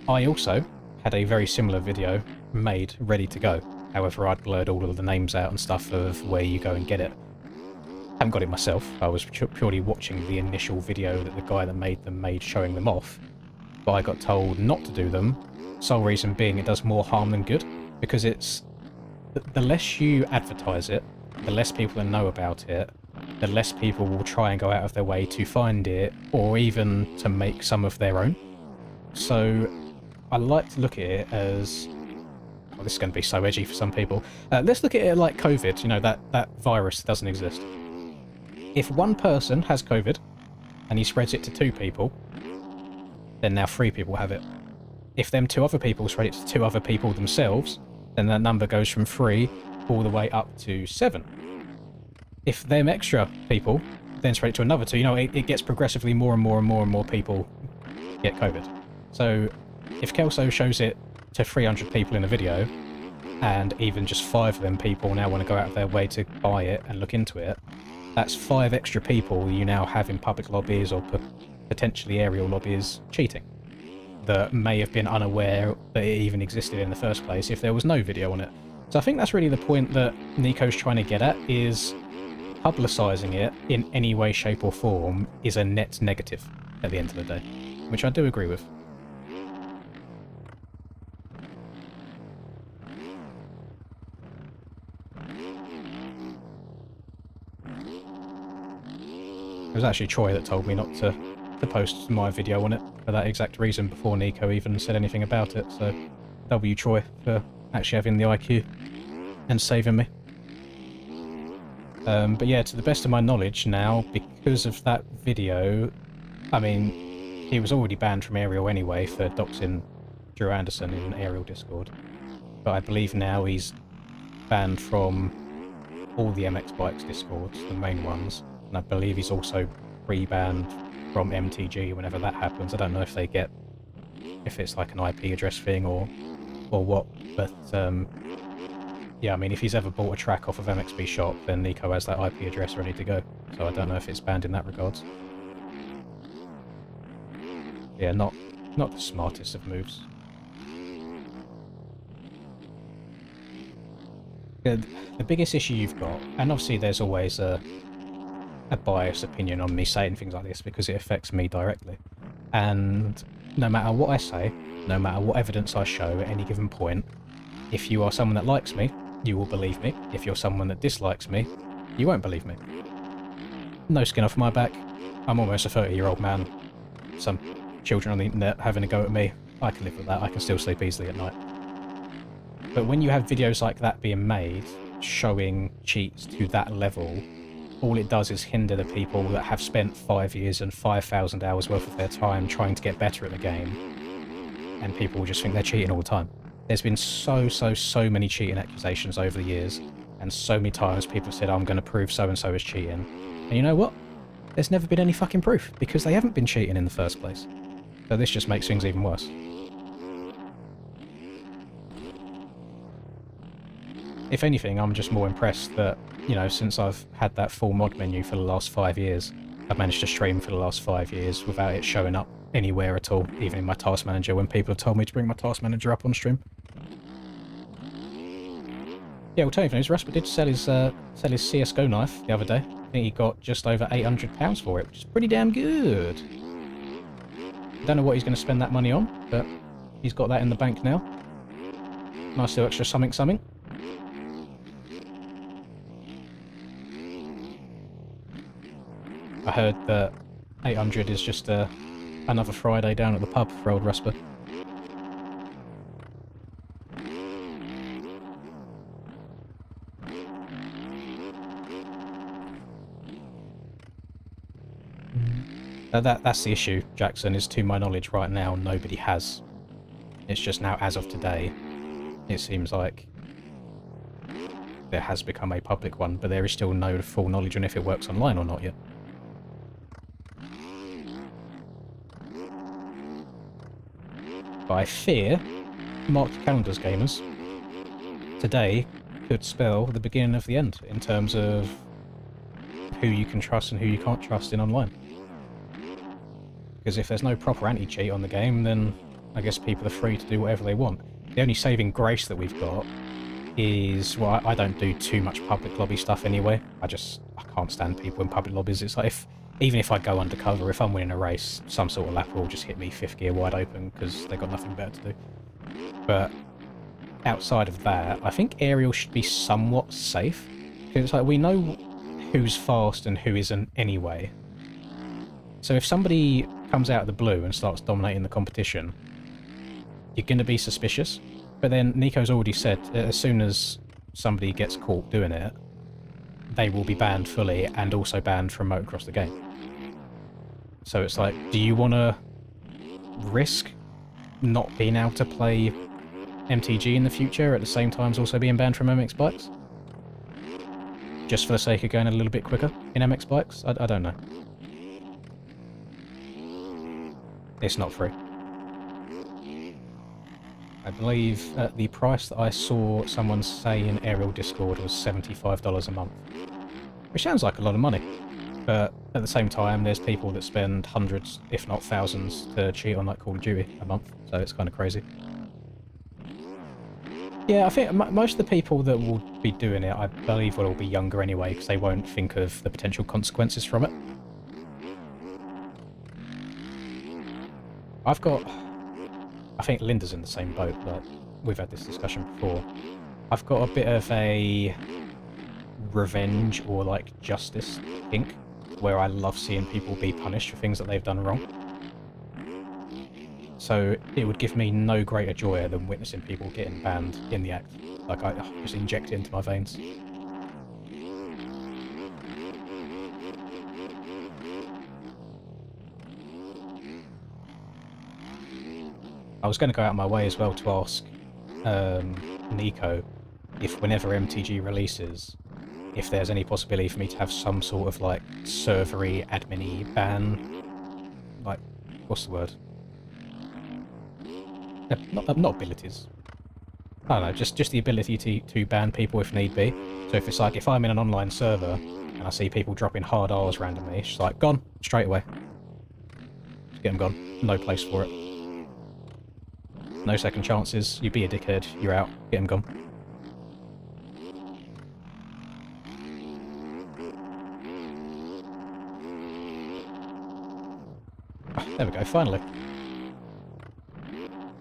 I also had a very similar video made, ready to go. However, I'd blurred all of the names out and stuff of where you go and get it. haven't got it myself. I was purely watching the initial video that the guy that made them made showing them off. But I got told not to do them, sole reason being it does more harm than good. Because it's... the less you advertise it, the less people that know about it, the less people will try and go out of their way to find it, or even to make some of their own. So I like to look at it as... oh, this is going to be so edgy for some people. Let's look at it like COVID, you know, that virus doesn't exist. If one person has COVID, and he spreads it to 2 people, then now 3 people have it. If them 2 other people spread it to 2 other people themselves, then that number goes from 3 all the way up to 7. If them extra people then spread it to another 2, you know, it gets progressively more and more and more and more people get COVID. So if Kelso shows it to 300 people in a video, and even just 5 of them people now want to go out of their way to buy it and look into it, that's 5 extra people you now have in public lobbies or potentially aerial lobbies cheating, that may have been unaware that it even existed in the first place if there was no video on it. So I think that's really the point that Nico's trying to get at, is publicising it in any way, shape or form is a net negative at the end of the day, which I do agree with. It was actually Troy that told me not to post my video on it for that exact reason before Nico even said anything about it, so W Troy for actually having the IQ and saving me. But yeah, to the best of my knowledge now, because of that video, I mean, he was already banned from Aerial anyway for doxing Drew Anderson in Aerial Discord, but I believe now he's banned from all the MX Bikes Discords, the main ones, and I believe he's also re-banned from MTG whenever that happens. I don't know if they get, if it's like an IP address thing or what, but yeah, I mean, if he's ever bought a track off of MXB Shop, then Nico has that IP address ready to go, so I don't know if it's banned in that regards. Yeah, not the smartest of moves. The biggest issue you've got, and obviously there's always a biased opinion on me saying things like this because it affects me directly, and no matter what I say, no matter what evidence I show at any given point, if you are someone that likes me, you will believe me. If you're someone that dislikes me, you won't believe me. No skin off my back. I'm almost a 30-year-old man. Some children on the internet having a go at me. I can live with that. I can still sleep easily at night. But when you have videos like that being made, showing cheats to that level, all it does is hinder the people that have spent 5 years and 5,000 hours worth of their time trying to get better at the game. And people will just think they're cheating all the time. There's been so many cheating accusations over the years, and so many times people have said, I'm going to prove so-and-so is cheating. And you know what? There's never been any fucking proof, because they haven't been cheating in the first place. So this just makes things even worse. If anything, I'm just more impressed that, you know, since I've had that full mod menu for the last 5 years, I've managed to stream for the last 5 years without it showing up anywhere at all, even in my task manager when people have told me to bring my task manager up on stream. Yeah, alternative news, Rasper did sell his CSGO knife the other day. I think he got just over £800 for it, which is pretty damn good. Don't know what he's going to spend that money on, but he's got that in the bank now. Nice little extra something. I heard that 800 is just another Friday down at the pub for old Rasper. That's the issue, Jackson, is to my knowledge right now nobody has. It's just now, as of today, it seems like there has become a public one, but there is still no full knowledge on if it works online or not yet. But I fear, mark your calendars, gamers, today could spell the beginning of the end in terms of who you can trust and who you can't trust in online. Because if there's no proper anti-cheat on the game, then I guess people are free to do whatever they want. The only saving grace that we've got is, well, I don't do too much public lobby stuff anyway. I I can't stand people in public lobbies. It's like, even if I go undercover, if I'm winning a race, some sort of lap will just hit me 5th gear wide open because they've got nothing better to do. But outside of that, I think aerial should be somewhat safe. Because it's like, we know who's fast and who isn't anyway. So if somebody comes out of the blue and starts dominating the competition, you're going to be suspicious. But then Nico's already said, as soon as somebody gets caught doing it, they will be banned fully and also banned from motocross the game. So it's like, do you want to risk not being able to play MTG in the future at the same time as also being banned from MX bikes? Just for the sake of going a little bit quicker in MX bikes? I don't know. It's not free. I believe the price that I saw someone say in Aerial Discord was $75 a month. Which sounds like a lot of money. But at the same time, there's people that spend hundreds, if not thousands, to cheat on like Call of Duty a month. So it's kind of crazy. Yeah, I think most of the people that will be doing it, I believe, will all be younger anyway, because they won't think of the potential consequences from it. I think Linda's in the same boat, like, we've had this discussion before. I've got a bit of a revenge or, like, justice kink, where I love seeing people be punished for things that they've done wrong. So it would give me no greater joy than witnessing people getting banned in the act. Like, I just inject it into my veins. I was going to go out of my way as well to ask Nico if whenever MTG releases, if there's any possibility for me to have some sort of, like, servery, admin-y ban. Like, what's the word? Not abilities. I don't know, just the ability to ban people if need be. So if it's like, if I'm in an online server and I see people dropping hard R's randomly, it's just like, gone, straight away. Just get them gone. No place for it. No second chances. You be a dickhead, you're out. Get them gone. Oh, there we go, finally.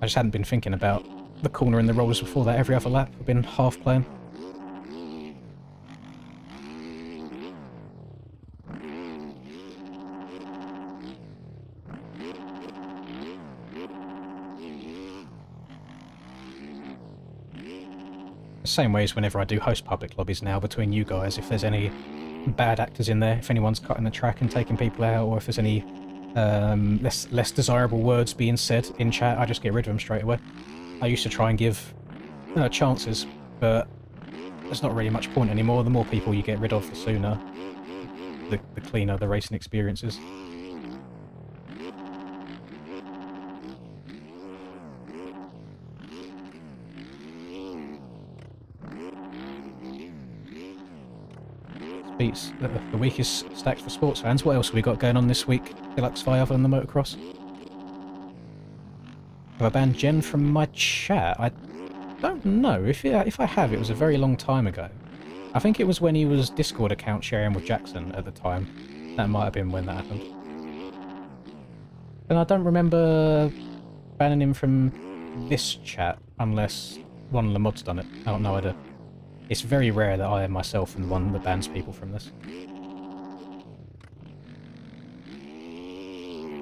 I just hadn't been thinking about the corner and the rollers before that. Every other lap I've been half playing. Same way as whenever I do host public lobbies now between you guys, if there's any bad actors in there, if anyone's cutting the track and taking people out, or if there's any less desirable words being said in chat, I just get rid of them straight away. I used to try and give chances, but there's not really much point anymore. The more people you get rid of, the sooner, the cleaner the racing experience is. Beats the week is stacked for sports fans. What else have we got going on this week, Deluxe Vi, other than the motocross? Have I banned Jen from my chat? I don't know. If I have, it was a very long time ago. I think it was when he was Discord account sharing with Jackson at the time. That might have been when that happened. And I don't remember banning him from this chat, unless one of the mods done it. I have no idea. It's very rare that I am myself the one that bans people from this.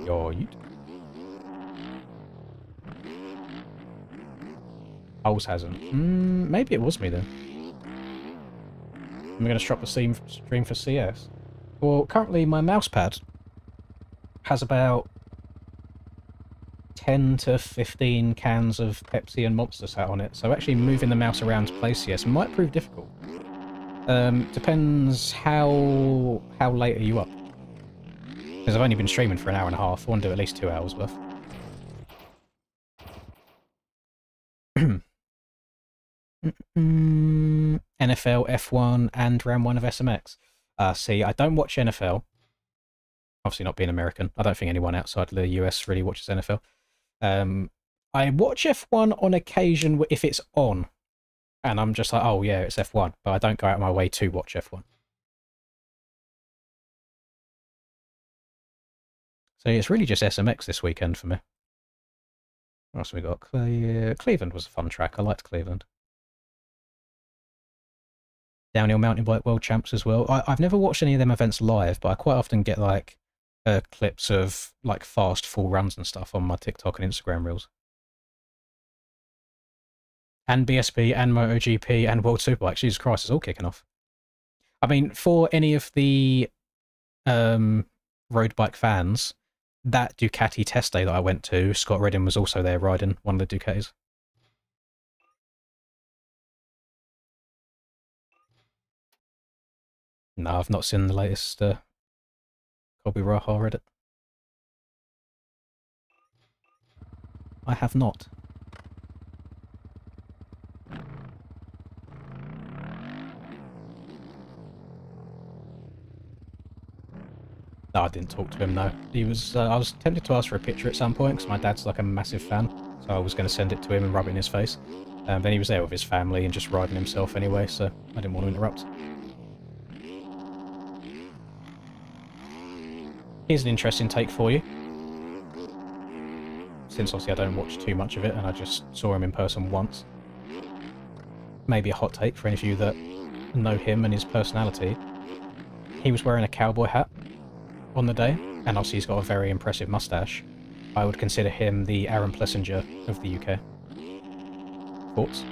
Yoit. Holes hasn't. Maybe it was me then. I'm going to stop the stream for CS. Well, currently my mousepad has about 10 to 15 cans of Pepsi and Monster sat on it, so actually moving the mouse around to play CS might prove difficult. Depends how late are you up? Because I've only been streaming for an hour and a half. I want to do at least 2 hours worth. NFL, F1, and round 1 of SMX. See, I don't watch NFL. Obviously not being American. I don't think anyone outside the US really watches NFL. I watch F1 on occasion if it's on. And I'm just like, oh yeah, it's F1. But I don't go out of my way to watch F1. So it's really just SMX this weekend for me. What else have we got? Cleveland was a fun track. I liked Cleveland. Downhill mountain bike world champs as well. I've never watched any of them events live, but I quite often get like clips of like fast full runs and stuff on my TikTok and Instagram reels. And BSB and MotoGP and World Superbike. Jesus Christ, it's all kicking off. I mean, for any of the road bike fans, that Ducati test day that I went to, Scott Redding was also there riding one of the Ducatis. No, I've not seen the latest Kobe Raha Reddit. I have not. No, I didn't talk to him, no. He was, I was tempted to ask for a picture at some point, because my dad's like a massive fan, so I was going to send it to him and rub it in his face. Then he was there with his family and just riding himself anyway, so I didn't want to interrupt. Here's an interesting take for you. Since obviously I don't watch too much of it, and I just saw him in person once. Maybe a hot take for any of you that know him and his personality. He was wearing a cowboy hat on the day, and obviously he's got a very impressive moustache. I would consider him the Aaron Plessinger of the UK. Thoughts?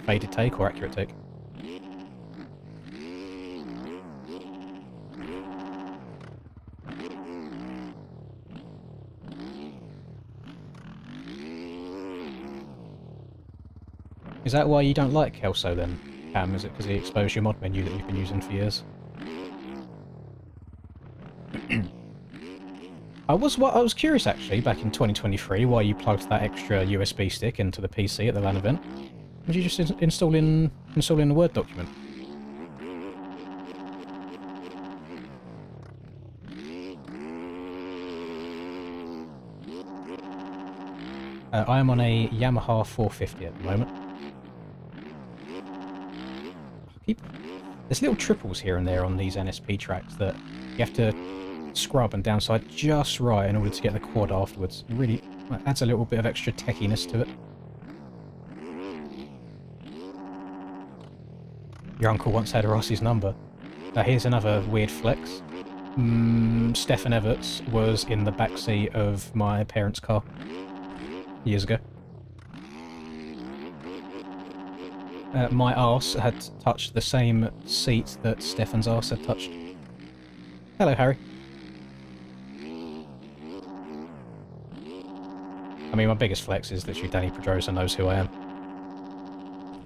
Faded take or accurate take? Is that why you don't like Kelso then, Cam? Is it because he exposed your mod menu that you've been using for years? I was curious actually back in 2023 why you plugged that extra USB stick into the PC at the LAN event. Would you just install in the Word document? I am on a Yamaha 450 at the moment. There's little triples here and there on these NSP tracks that you have to scrub and downside just right in order to get the quad afterwards. It really adds a little bit of extra techiness to it. Your uncle once had Rossi's number. Here's another weird flex. Stefan Everts was in the backseat of my parents' car years ago. My arse had touched the same seat that Stefan's arse had touched. Hello, Harry. I mean, my biggest flex is literally Danny Pedrosa knows who I am.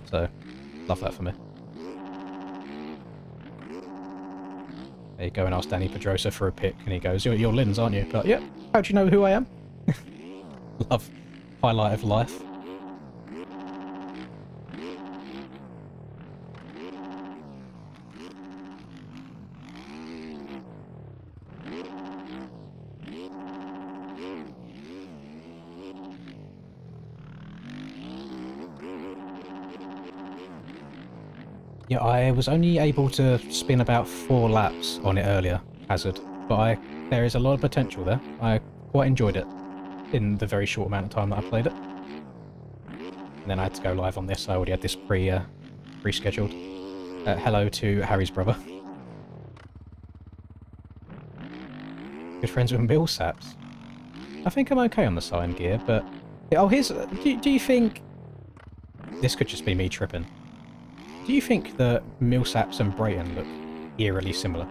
So, love that for me. There you go and ask Danny Pedrosa for a pic, and he goes, "You're Lynn's, aren't you?" But, yeah, how do you know who I am? Love. Highlight of life. Yeah, I was only able to spin about 4 laps on it earlier, Hazard, but there is a lot of potential there. I quite enjoyed it in the very short amount of time that I played it. And then I had to go live on this, I already had this pre-scheduled. Hello to Harry's brother. Good friends with Millsaps. I think I'm okay on the sign gear, but... Oh, here's... Do you think... This could just be me tripping. Do you think that Millsaps and Brayton look eerily similar?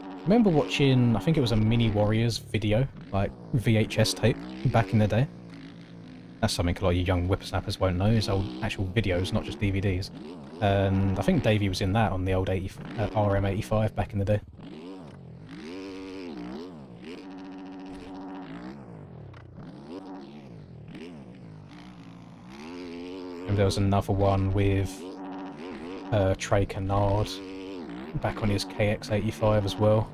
I remember watching, I think it was a Mini Warriors video, like VHS tape, back in the day. That's something a lot of you young whippersnappers won't know, is old actual videos, not just DVDs. And I think Davey was in that on the old RM85 back in the day. And there was another one with Trey Kennard back on his KX85 as well.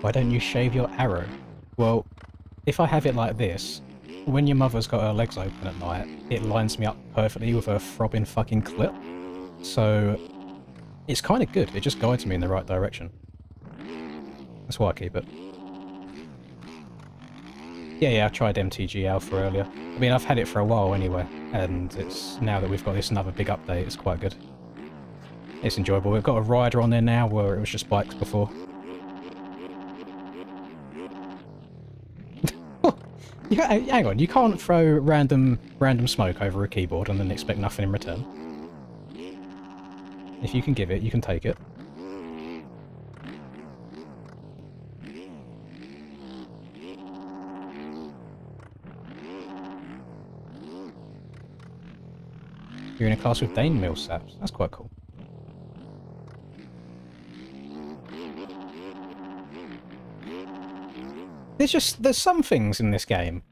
Why don't you shave your arrow? Well, if I have it like this, when your mother's got her legs open at night, it lines me up perfectly with her throbbing fucking clip. So, it's kind of good. It just guides me in the right direction. That's why I keep it. Yeah, I tried MTG Alpha earlier. I mean, I've had it for a while anyway, and it's now that we've got this another big update, it's quite good. It's enjoyable. We've got a rider on there now, where it was just bikes before. Yeah, hang on, you can't throw random smoke over a keyboard and then expect nothing in return. If you can give it, you can take it. You're in a class with Dane Millsaps. That's quite cool. There's some things in this game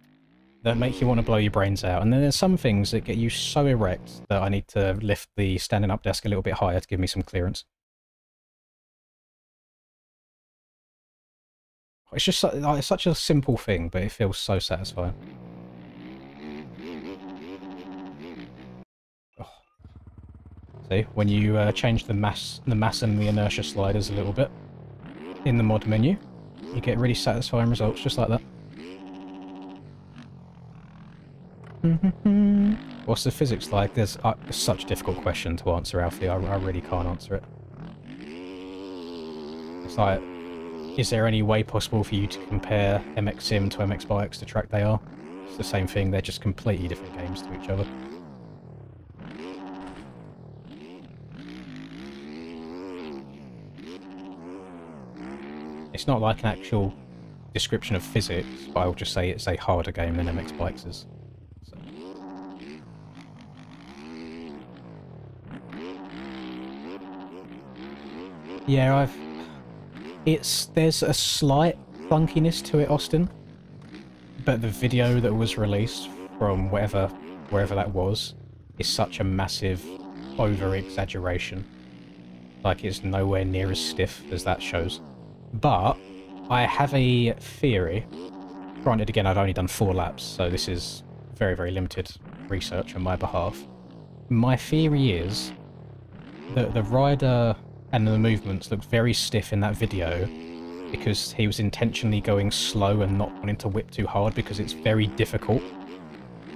that make you want to blow your brains out, and then there's some things that get you so erect that I need to lift the standing up desk a little bit higher to give me some clearance. It's just like, it's such a simple thing, but it feels so satisfying. Oh. See, when you change the mass and the inertia sliders a little bit in the mod menu, you get really satisfying results just like that. What's the physics like? There's such a difficult question to answer, Alfie. I really can't answer it. It's like, is there any way possible for you to compare MX Sim to MX Bikes to track they are? It's the same thing, they're just completely different games to each other. It's not like an actual description of physics, but I'll just say it's a harder game than MX Bikes is. So. Yeah, there's a slight clunkiness to it, Austin, but the video that was released from wherever that was is such a massive over-exaggeration. Like, it's nowhere near as stiff as that shows. But I have a theory. Granted, again, I've only done 4 laps, so this is very, very limited research on my behalf. My theory is that the rider and the movements looked very stiff in that video because he was intentionally going slow and not wanting to whip too hard because it's very difficult.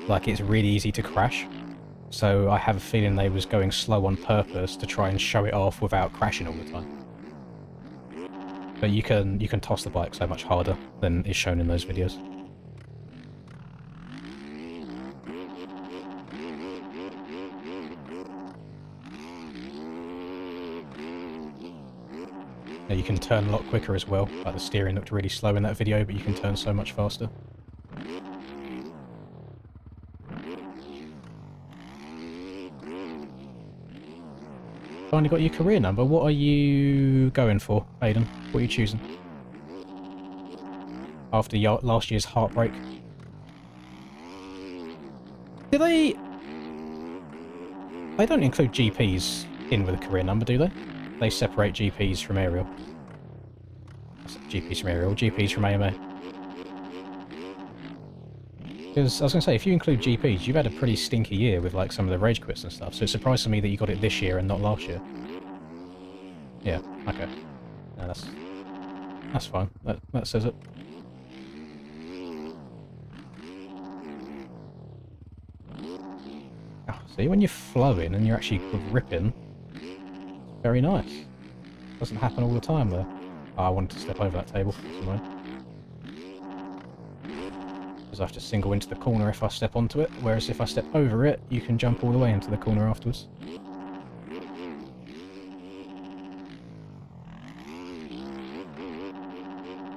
Like, it's really easy to crash. So I have a feeling they was going slow on purpose to try and show it off without crashing all the time. But you can toss the bike so much harder than is shown in those videos. Now you can turn a lot quicker as well. Like, the steering looked really slow in that video, but you can turn so much faster. Finally got your career number. What are you going for, Aiden? What are you choosing? After last year's heartbreak. Do they... They don't include GPs in with a career number, do they? They separate GPs from aerial. GPs from aerial, GPs from AMA. Because, I was going to say, if you include GPs, you've had a pretty stinky year with, like, some of the rage quits and stuff, so it surprises me that you got it this year and not last year. Yeah, okay. No, that's fine. That says it. Oh, see, when you're flowing and you're actually gripping, it's very nice. Doesn't happen all the time, though. Oh, I wanted to step over that table. Because I have to single into the corner if I step onto it, whereas if I step over it, you can jump all the way into the corner afterwards.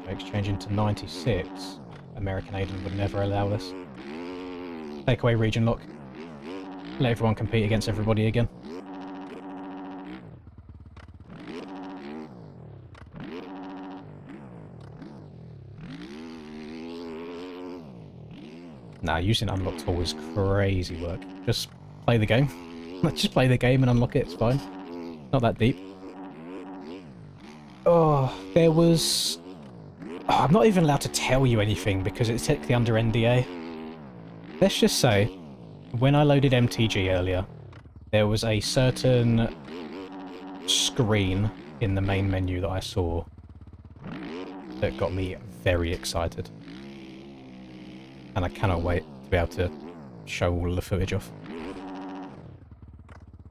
Exchange into 96. American Aiden would never allow this. Take away region lock. Let everyone compete against everybody again. Nah, using unlock tool is crazy work. Just play the game. Just play the game and unlock it, it's fine. Not that deep. Oh, there was Oh, I'm not even allowed to tell you anything because it's technically under NDA. Let's just say, when I loaded MTG earlier, there was a certain screen in the main menu that I saw that got me very excited. And I cannot wait to be able to show all of the footage off.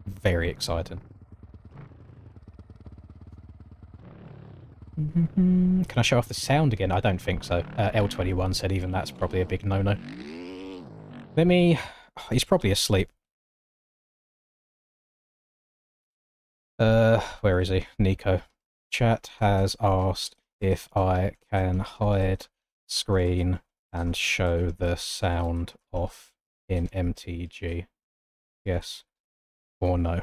Very exciting. Can I show off the sound again? I don't think so. L21 said even that's probably a big no-no. Let me... He's probably asleep. Where is he? Nico. Chat has asked if I can hide screen and show the sound off in MTG. Yes or no.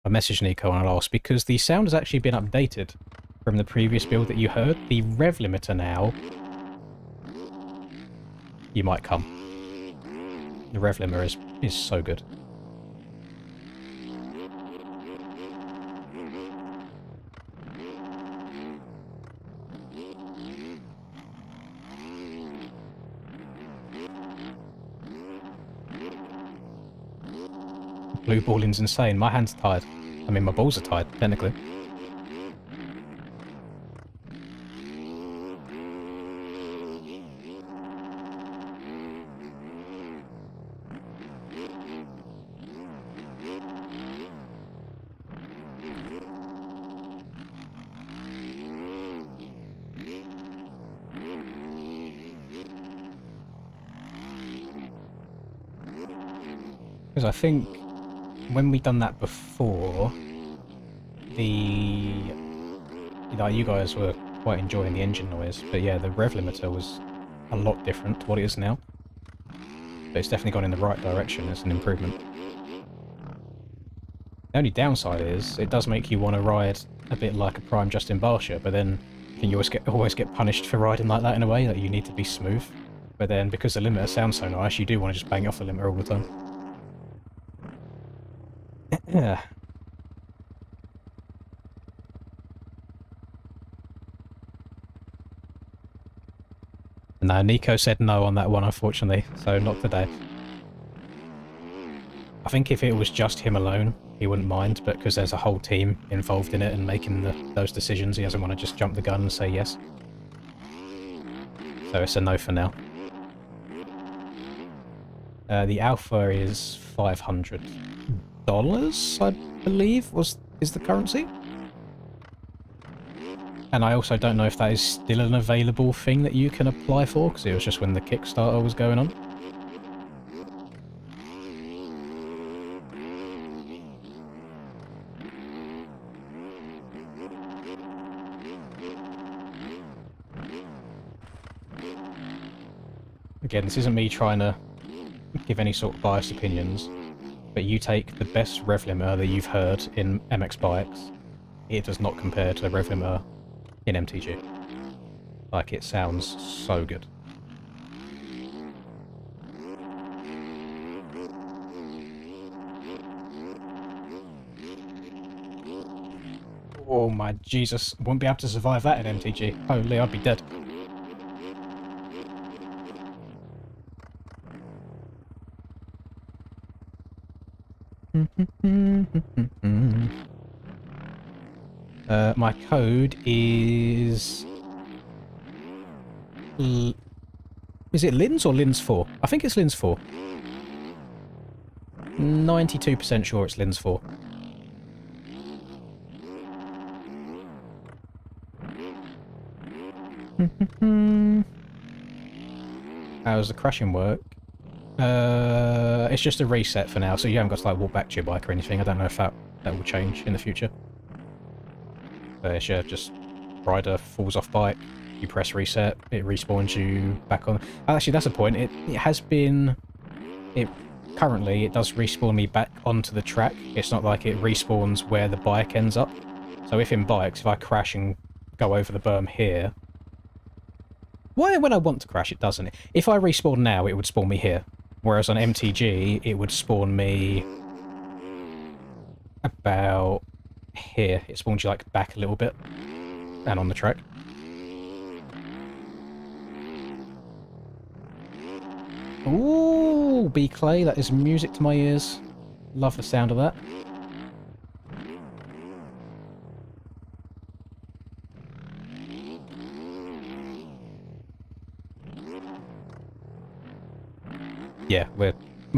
I messaged Nico and I'll ask because the sound has actually been updated from the previous build that you heard. The rev limiter now... You might come. The rev limiter is so good. Blue balling's insane. My hand's tired. I mean, my balls are tired, technically. Because I think when we done that before, you guys were quite enjoying the engine noise, but yeah, the rev limiter was a lot different to what it is now. But it's definitely gone in the right direction. It's an improvement. The only downside is it does make you want to ride a bit like a prime Justin Barsha, but then I think you always get punished for riding like that in a way, that you need to be smooth. But then because the limiter sounds so nice, you do want to just bang off the limiter all the time. Yeah. No, Nico said no on that one, unfortunately, so not today. I think if it was just him alone, he wouldn't mind, but because there's a whole team involved in it and making those decisions, he doesn't want to just jump the gun and say yes. So it's a no for now. The alpha is $500, I believe, is the currency. And I also don't know if that is still an available thing that you can apply for, because it was just when the Kickstarter was going on. Again, this isn't me trying to give any sort of biased opinions, but you take the best rev limiter that you've heard in MX bikes, it does not compare to the rev limiter in MTG. Like, it sounds so good. Oh my Jesus, wouldn't be able to survive that in MTG. Holy, I'd be dead. My code is... Is it Lins or Lins 4? I think it's Lins 4. 92% sure it's Lins 4. How does the crashing work? It's just a reset for now, so you haven't got to like walk back to your bike or anything. I don't know if that will change in the future. But it's just rider falls off bike, you press reset, it respawns you back on. Actually, that's a point. It has been... Currently, it does respawn me back onto the track. It's not like it respawns where the bike ends up. So if in bikes, if I crash and go over the berm here... Why, when I want to crash, it doesn't? If I respawn now, it would spawn me here. Whereas on MTG, it would spawn me... about... here. It spawns you, like, back a little bit. And on the track. Ooh, B Clay, that is music to my ears. Love the sound of that. Yeah, we're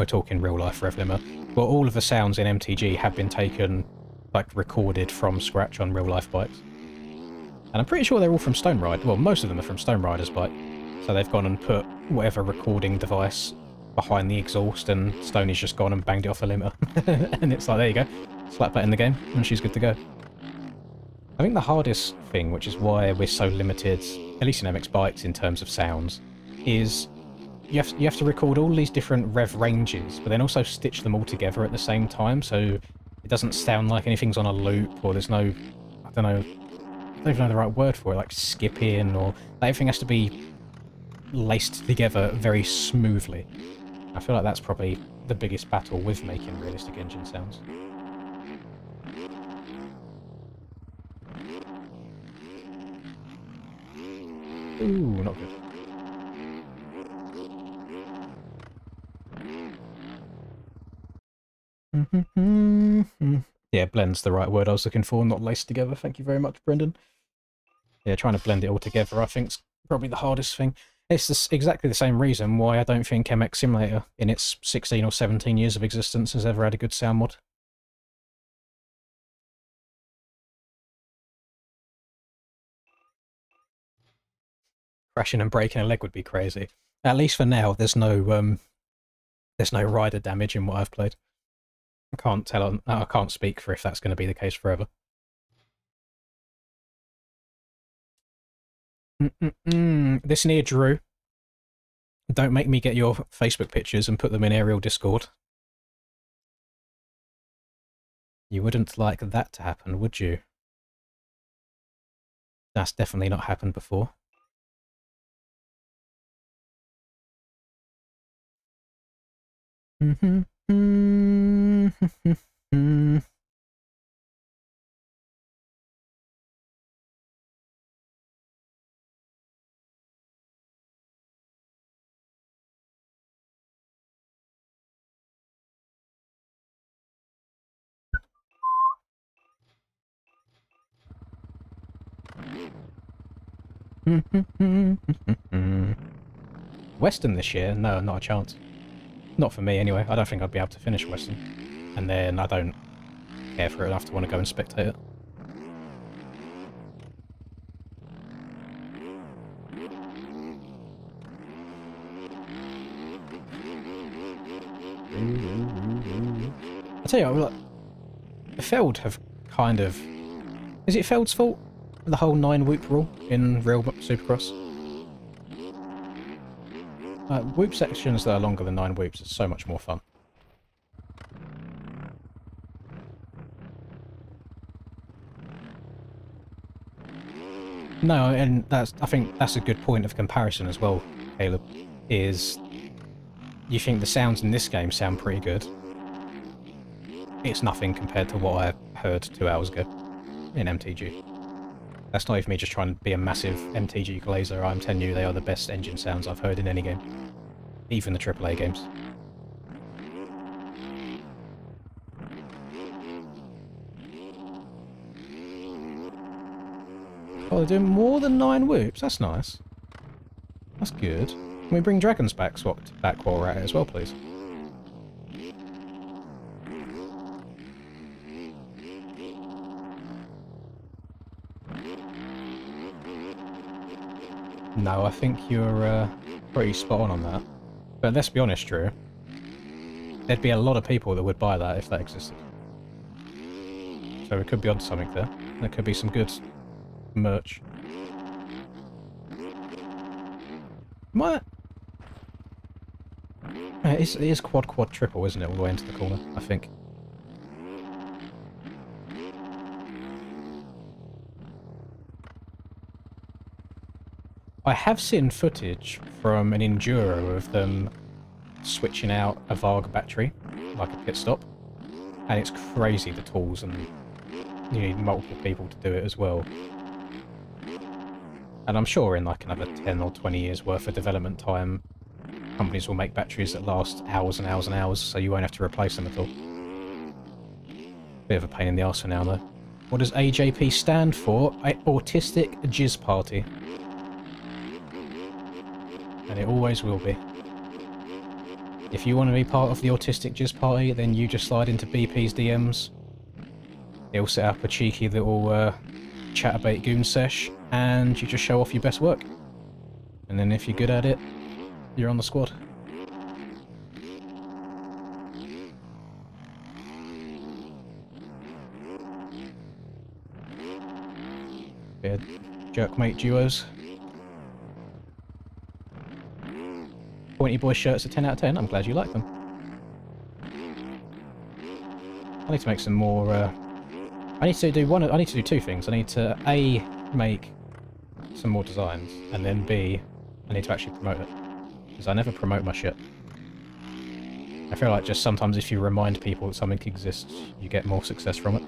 talking real life Rev Limmer. Well, all of the sounds in MTG have been taken, like, recorded from scratch on real life bikes. And I'm pretty sure they're all from Stone Ride. Well, most of them are from Stone Rider's bike. So they've gone and put whatever recording device behind the exhaust, and Stoney's just gone and banged it off a limiter. And it's like, there you go. Slap that in the game, and she's good to go. I think the hardest thing, which is why we're so limited, at least in MX bikes in terms of sounds, is you have to record all these different rev ranges, but then also stitch them all together at the same time, so it doesn't sound like anything's on a loop, or there's no, I don't even know the right word for it, like skipping, or like everything has to be laced together very smoothly. I feel like that's probably the biggest battle with making realistic engine sounds. Ooh, not good. Yeah, blend's the right word I was looking for, not laced together. Thank you very much, Brendan. Yeah, trying to blend it all together, I think, is probably the hardest thing. It's exactly the same reason why I don't think MX Simulator, in its 16 or 17 years of existence, has ever had a good sound mod. Crashing and breaking a leg would be crazy. At least for now, there's no rider damage in what I've played. I can't tell. I can't speak for if that's going to be the case forever. Listen here, Drew. Don't make me get your Facebook pictures and put them in Aerial Discord. You wouldn't like that to happen, would you? That's definitely not happened before. Western this year? No, not a chance. Not for me, anyway. I don't think I'd be able to finish Western. And then I don't care for it enough to want to go and spectate it. I tell you what, Feld have kind of... Is it Feld's fault? The whole 9-whoop rule in real Supercross? Whoop sections that are longer than 9 whoops are so much more fun. No, and I think that's a good point of comparison as well, Caleb, is you think the sounds in this game sound pretty good. It's nothing compared to what I heard 2 hours ago in MTG. That's not even me just trying to be a massive MTG glazer. I'm telling you, they are the best engine sounds I've heard in any game. Even the AAA games. Oh, they're doing more than 9 whoops? That's nice. That's good. Can we bring dragons back while we're at it as well, please? No, I think you're pretty spot on that. But let's be honest, Drew. There'd be a lot of people that would buy that if that existed. So we could be onto something there. There could be some good merch. What? It is quad triple, isn't it? All the way into the corner, I think. I have seen footage from an Enduro of them switching out a Varg battery, like a pit stop, and it's crazy the tools, and you need multiple people to do it as well. And I'm sure in like another 10 or 20 years worth of development time, companies will make batteries that last hours and hours and hours, so you won't have to replace them at all. Bit of a pain in the arse for now, though. What does AJP stand for? Autistic Jizz Party. And it always will be. If you want to be part of the Autistic Jizz Party, then you just slide into BP's DMs. He'll set up a cheeky little chatterbait goon sesh, and you just show off your best work. And then if you're good at it, you're on the squad. Yeah, jerkmate duos. Pointy boy shirts are 10 out of 10. I'm glad you like them. I need to make some more. I need to do two things. I need to A, make some more designs, and then B, I need to actually promote it, because I never promote my shit. I feel like just sometimes if you remind people that something exists, you get more success from it.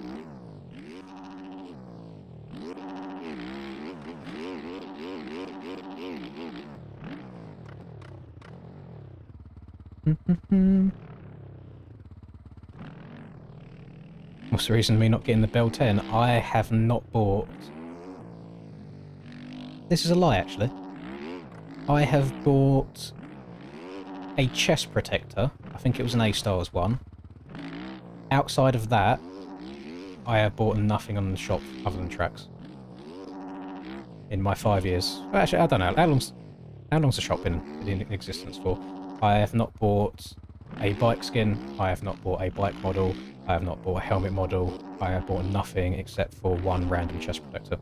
What's the reason me not getting the Bell 10? I have not bought... This is a lie, actually. I have bought a chest protector. I think it was an A-Stars one. Outside of that, I have bought nothing on the shop other than tracks. In my 5 years. Well, actually, I don't know. How long's the shop been in existence for? I have not bought a bike skin. I have not bought a bike model. I have not bought a helmet model. I have bought nothing except for one random chest protector.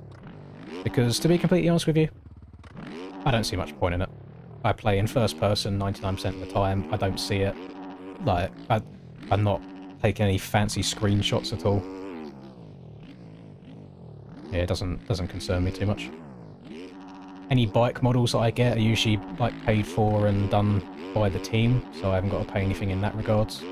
Because, to be completely honest with you, I don't see much point in it. I play in first person 99% of the time. I don't see it. Like, I'm not taking any fancy screenshots at all. Yeah, it doesn't concern me too much. Any bike models that I get are usually like paid for and done by the team, so I haven't got to pay anything in that regards.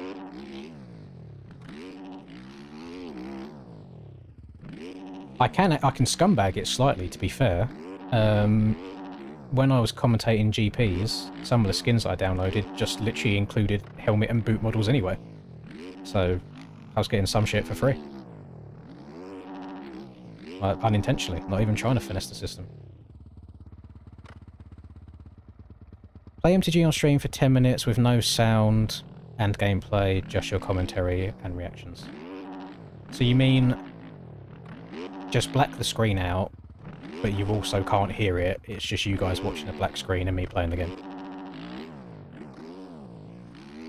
I can scumbag it slightly, to be fair. When I was commentating GPs, some of the skins I downloaded just literally included helmet and boot models anyway. So I was getting some shit for free. Like, unintentionally, not even trying to finesse the system. Play MTG on stream for 10 minutes with no sound and gameplay, just your commentary and reactions. So you mean just black the screen out, but you also can't hear it, it's just you guys watching a black screen and me playing the game.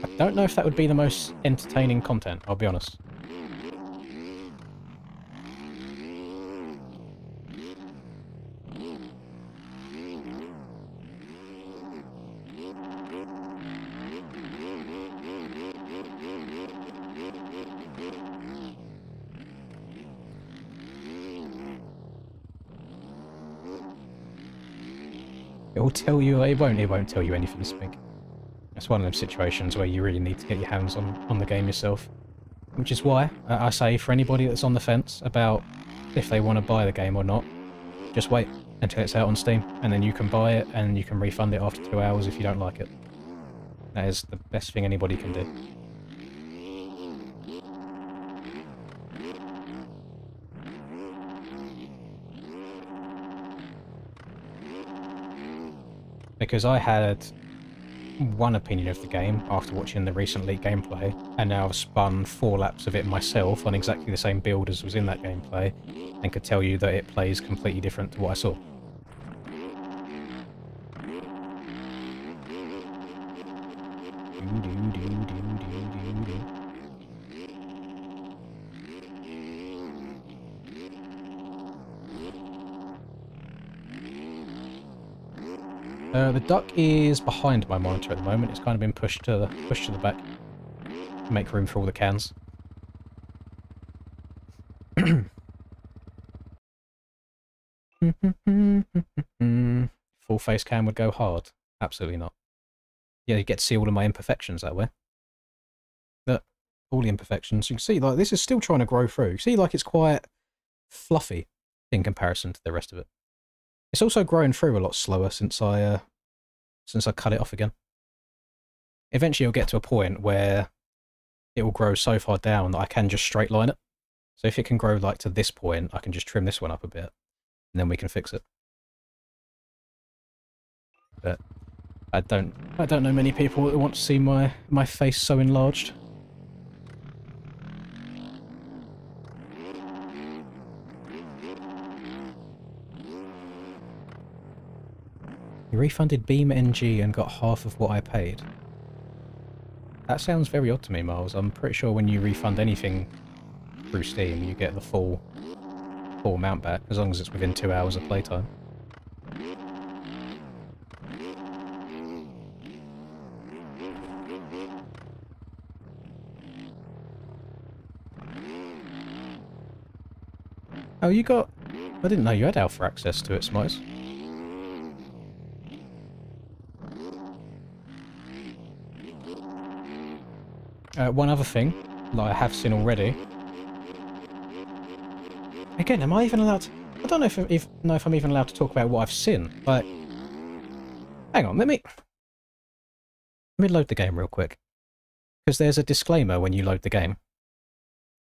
I don't know if that would be the most entertaining content, I'll be honest. It will tell you, it won't tell you anything, Spink. It's one of them situations where you really need to get your hands on the game yourself. Which is why I say for anybody that's on the fence about if they want to buy the game or not, just wait until it's out on Steam, and then you can buy it and you can refund it after 2 hours if you don't like it. That is the best thing anybody can do. Because I had one opinion of the game after watching the recent leaked gameplay, and now I've spun 4 laps of it myself on exactly the same build as was in that gameplay, and could tell you that it plays completely different to what I saw. The duck is behind my monitor at the moment. It's kind of been pushed to the back to make room for all the cans. Full face cam would go hard. Absolutely not. Yeah, you get to see all of my imperfections that way. But all the imperfections, you can see like this is still trying to grow through. You see like it's quite fluffy in comparison to the rest of it. It's also growing through a lot slower since I cut it off again. Eventually it'll get to a point where it will grow so far down that I can just straight line it. So if it can grow like to this point, I can just trim this one up a bit, and then we can fix it. But I don't know many people that want to see my face so enlarged. You refunded Beam NG and got half of what I paid. That sounds very odd to me, Miles. I'm pretty sure when you refund anything through Steam, you get the full amount back, as long as it's within 2 hours of playtime. Oh, you got... I didn't know you had alpha access to it, Smites. One other thing that I have seen already. Again, am I even allowed to... I don't know if I'm even allowed to talk about what I've seen. Like, hang on, let me load the game real quick. Because there's a disclaimer when you load the game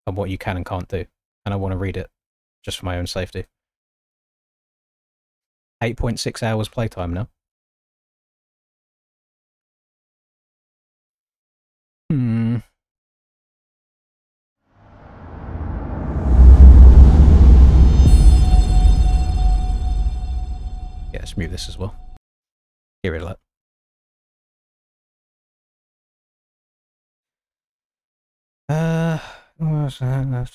on what you can and can't do. And I want to read it, just for my own safety. 8.6 hours playtime now. Yeah, let's mute this as well. Get rid of that. What's that?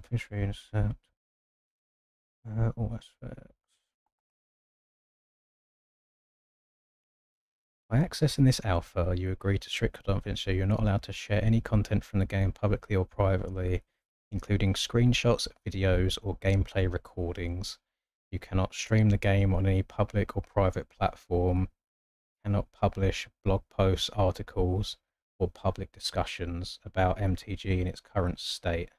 Please read accept. All aspects. By accessing this alpha, you agree to strict confidentiality. You're not allowed to share any content from the game publicly or privately, including screenshots, videos, or gameplay recordings. You cannot stream the game on any public or private platform. Cannot publish blog posts, articles, or public discussions about MTG in its current state.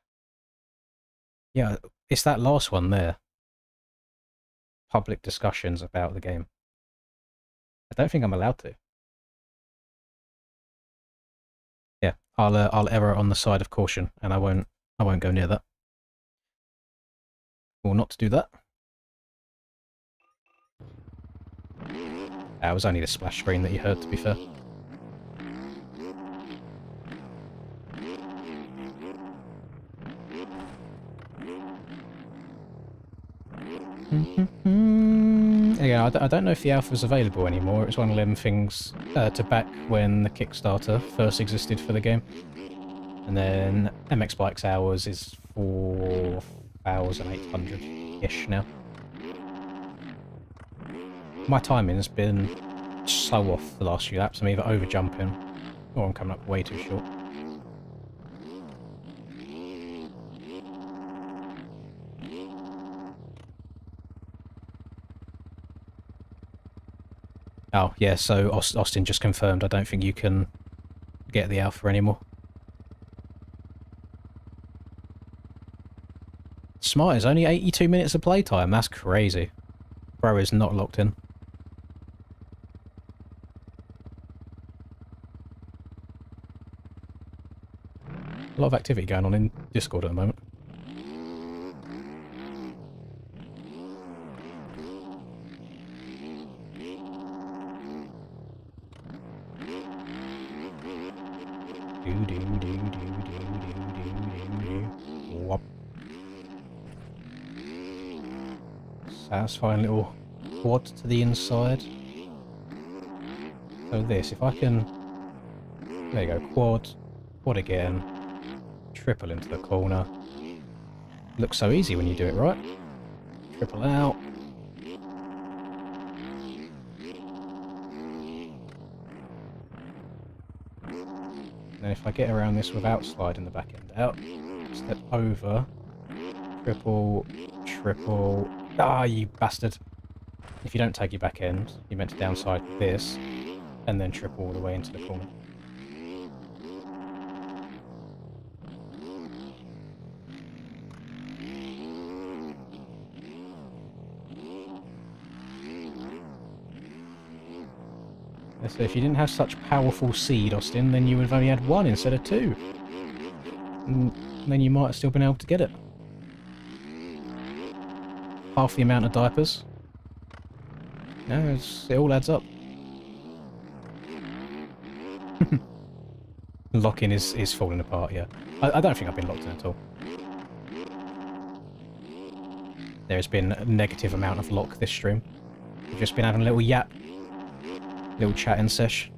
Yeah, it's that last one there. Public discussions about the game. I don't think I'm allowed to. Yeah, I'll err on the side of caution, and I won't go near that. Or not to do that. It was only the splash screen that you heard, to be fair. Again, I don't know if the alpha is available anymore. It's one of them things to back when the Kickstarter first existed for the game. And then MX Bikes hours is 4,800-ish now. My timing has been so off the last few laps. I'm either over jumping or I'm coming up way too short. Oh, yeah, so Austin just confirmed I don't think you can get the alpha anymore. Smart is only 82 minutes of playtime. That's crazy. Bro is not locked in. A lot of activity going on in Discord at the moment. Whop. Satisfying little quad to the inside. So this, if I can... There you go, quad again. Triple into the corner. Looks so easy when you do it right. Triple out. And then if I get around this without sliding the back end out, step over, triple, triple. Ah, you bastard. If you don't take your back end, you're meant to downside this, and then triple all the way into the corner. So if you didn't have such powerful seed, Austin, then you would have only had 1 instead of 2. And then you might have still been able to get it. Half the amount of diapers. No, it all adds up. Lock-in is falling apart, yeah. I don't think I've been locked in at all. There's been a negative amount of lock this stream. We've just been having a little yap. Little chatting sesh.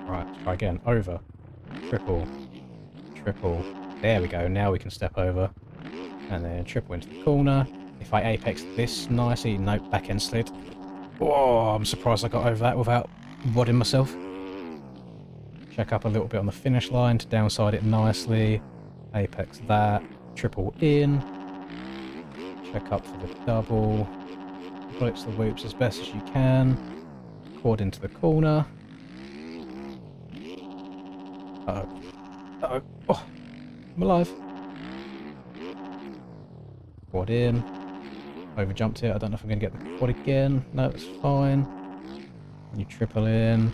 Right, let's try again. Over. Triple. Triple. There we go. Now we can step over. And then triple into the corner. If I apex this nicely, nope, back end slid. Oh, I'm surprised I got over that without wadding myself. Check up a little bit on the finish line to downside it nicely. Apex that. Triple in. Check up for the double. Glitch the whoops as best as you can. Quad into the corner. Uh-oh. Uh-oh. Oh, I'm alive. Quad in. Over jumped it. I don't know if I'm going to get the quad again. No, it's fine. You triple in.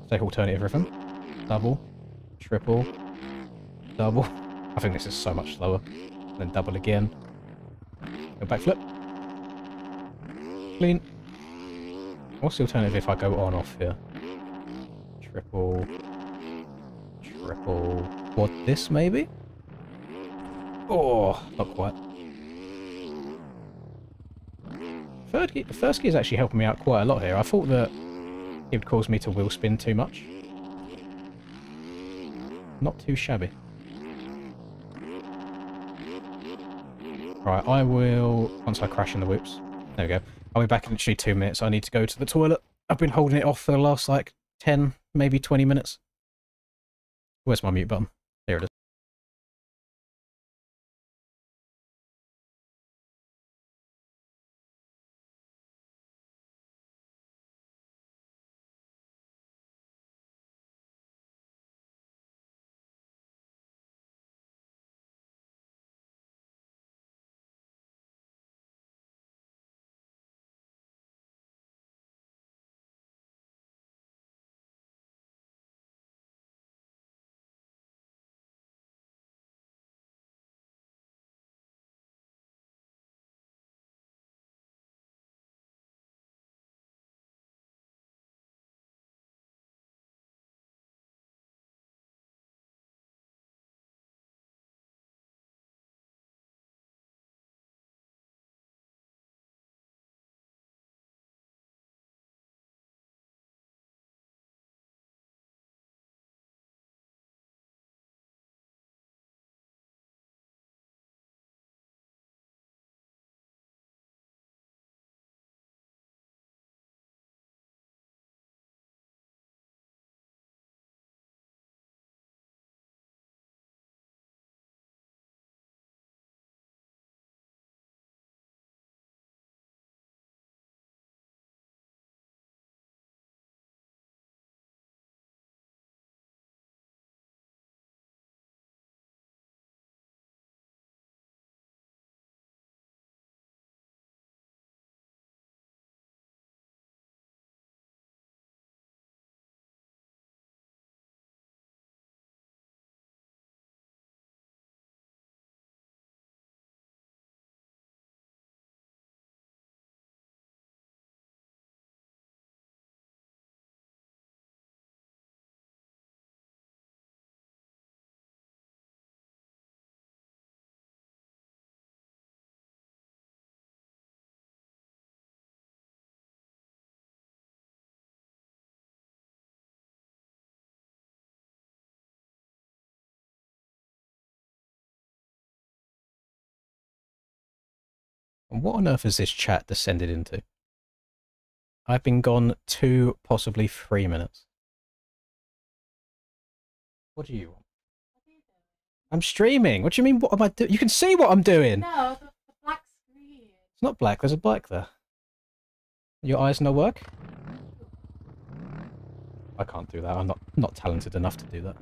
Take alternative rhythm. Double. Triple. Double. I think this is so much slower. Then double again. Go backflip. Clean. What's the alternative if I go on off here? Triple. Triple. Quad this maybe? Oh, not quite. First gear is actually helping me out quite a lot here. I thought that it would cause me to wheel spin too much. Not too shabby. Right, I will, once I crash in the whoops. There we go. I'll be back in literally 2 minutes. I need to go to the toilet. I've been holding it off for the last, like, 10, maybe 20 minutes. Where's my mute button? There it is. And what on earth has this chat descended into? I've been gone 2, possibly 3 minutes. What do you want? I'm streaming. What do you mean, what am I doing? You can see what I'm doing. No, the black screen. It's not black, there's a black there. Your eyes no work? I can't do that. I'm not talented enough to do that.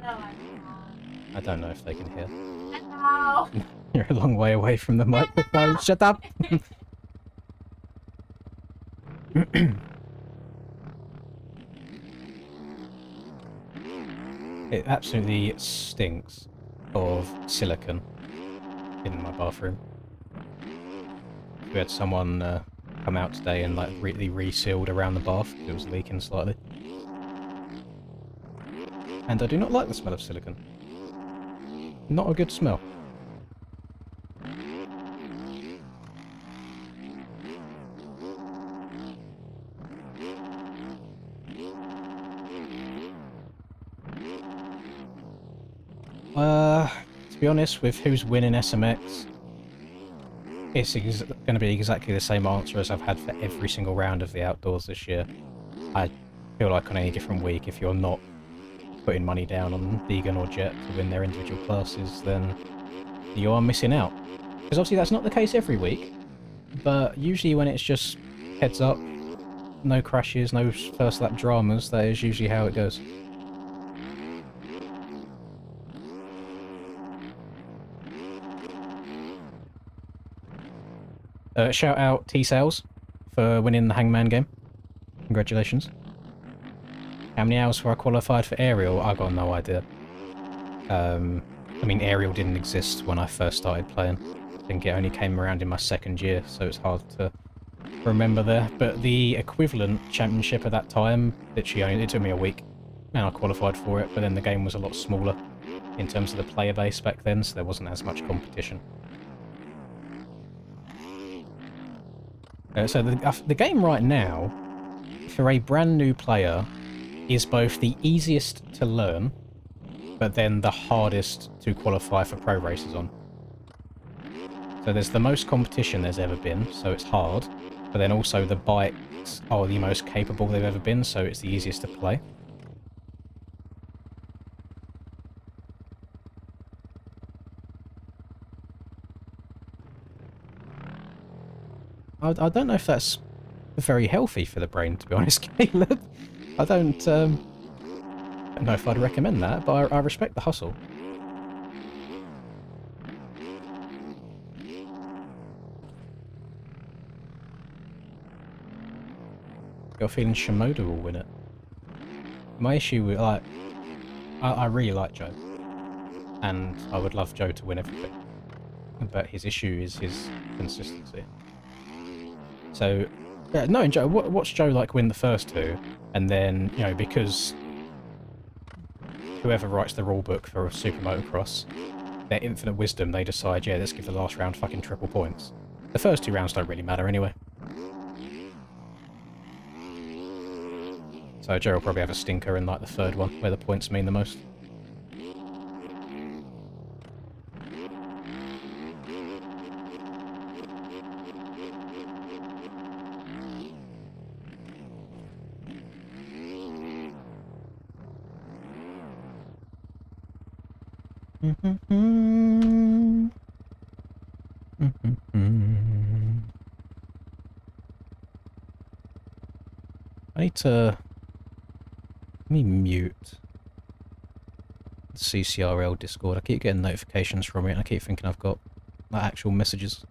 No, I can't. I don't know if they can hear. No. You're a long way away from the microphone. Shut up! It absolutely stinks of silicone in my bathroom. We had someone come out today and like really resealed around the bath because it was leaking slightly. And I do not like the smell of silicone. Not a good smell. To be honest, with who's winning SMX, it's going to be exactly the same answer as I've had for every single round of the outdoors this year. I feel like on any different week, if you're not putting money down on Vegan or Jet to win their individual classes, then you are missing out. Because obviously that's not the case every week, but usually when it's just heads up, no crashes, no first lap dramas, that is usually how it goes. Shout out T-Sales for winning the Hangman game. Congratulations. How many hours before I qualified for Aerial? I got no idea. I mean, Aerial didn't exist when I first started playing. I think it only came around in my second year, so it's hard to remember there. But the equivalent championship at that time, literally it took me a week, and I qualified for it, but then the game was a lot smaller in terms of the player base back then, so there wasn't as much competition. So the game right now, for a brand new player, is both the easiest to learn, but then the hardest to qualify for pro races on. So there's the most competition there's ever been, so it's hard, but then also the bikes are the most capable they've ever been, so it's the easiest to play. I don't know if that's very healthy for the brain, to be honest, Caleb. I don't know if I'd recommend that, but I respect the hustle. Got a feeling Shimoda will win it. My issue with, like, I really like Joe, and I would love Joe to win everything, but his issue is his consistency. So, knowing Joe, watch Joe like win the first two, and then, you know, because whoever writes the rulebook for Super Motocross, their infinite wisdom, they decide, yeah, let's give the last round fucking triple points. The first two rounds don't really matter anyway. So Joe will probably have a stinker in like the third one, where the points mean the most. I need to... Let me mute the CCRL Discord. I keep getting notifications from it and I keep thinking I've got like, actual messages.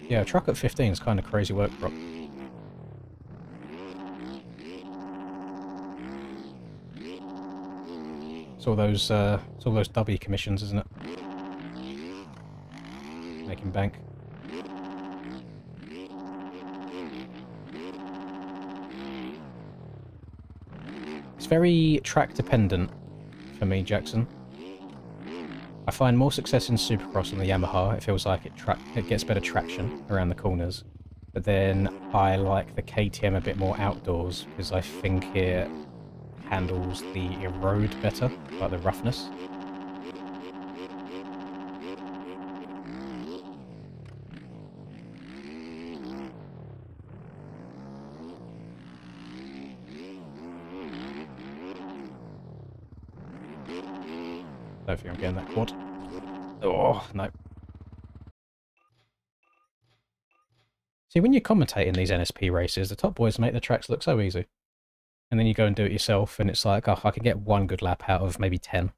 Yeah, a truck at 15 is kind of crazy work, Brock. It's all those dubby commissions, isn't it? Making bank. It's very track dependent for me, Jackson. I find more success in Supercross on the Yamaha. It feels like it gets better traction around the corners. But then I like the KTM a bit more outdoors because I think it handles the erode better, like the roughness. Don't think I'm getting that quad. Oh, no. See, when you're commentating these NSP races, the top boys make the tracks look so easy. And then you go and do it yourself, and it's like, oh, I can get one good lap out of maybe 10.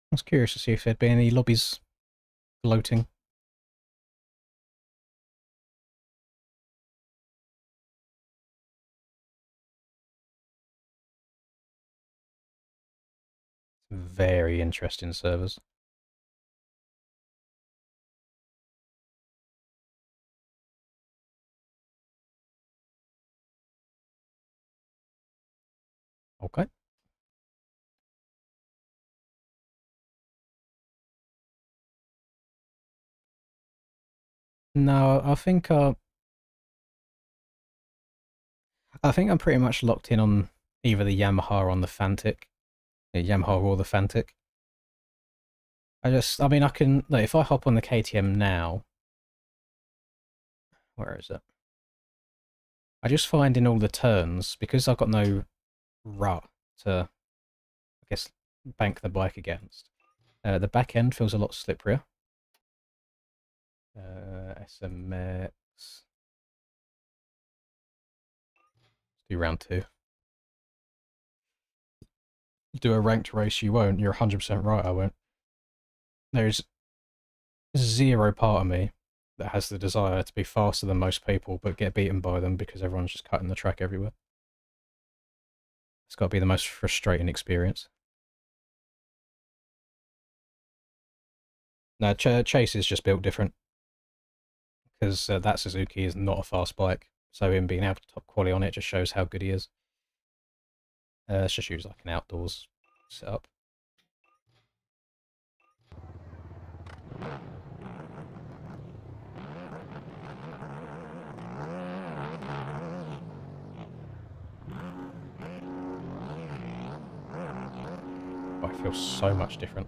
I was curious to see if there'd be any lobbies floating. Very interesting servers. Okay. No, I think I'm pretty much locked in on either the Yamaha or on the Fantic. Yeah, Yamaha or the Fantic. I mean, I can, like, if I hop on the KTM now, where is it? I just find in all the turns, because I've got no rut to, I guess, bank the bike against, the back end feels a lot slipperier. SMX. Let's do round 2. Do a ranked race, you won't. You're 100% right, I won't. There's zero part of me that has the desire to be faster than most people, but get beaten by them because everyone's just cutting the track everywhere. It's got to be the most frustrating experience. No, Chase is just built different. Because that Suzuki is not a fast bike, so him being able to top quality on it just shows how good he is. Let's just use like an outdoors setup. Oh, it feels so much different.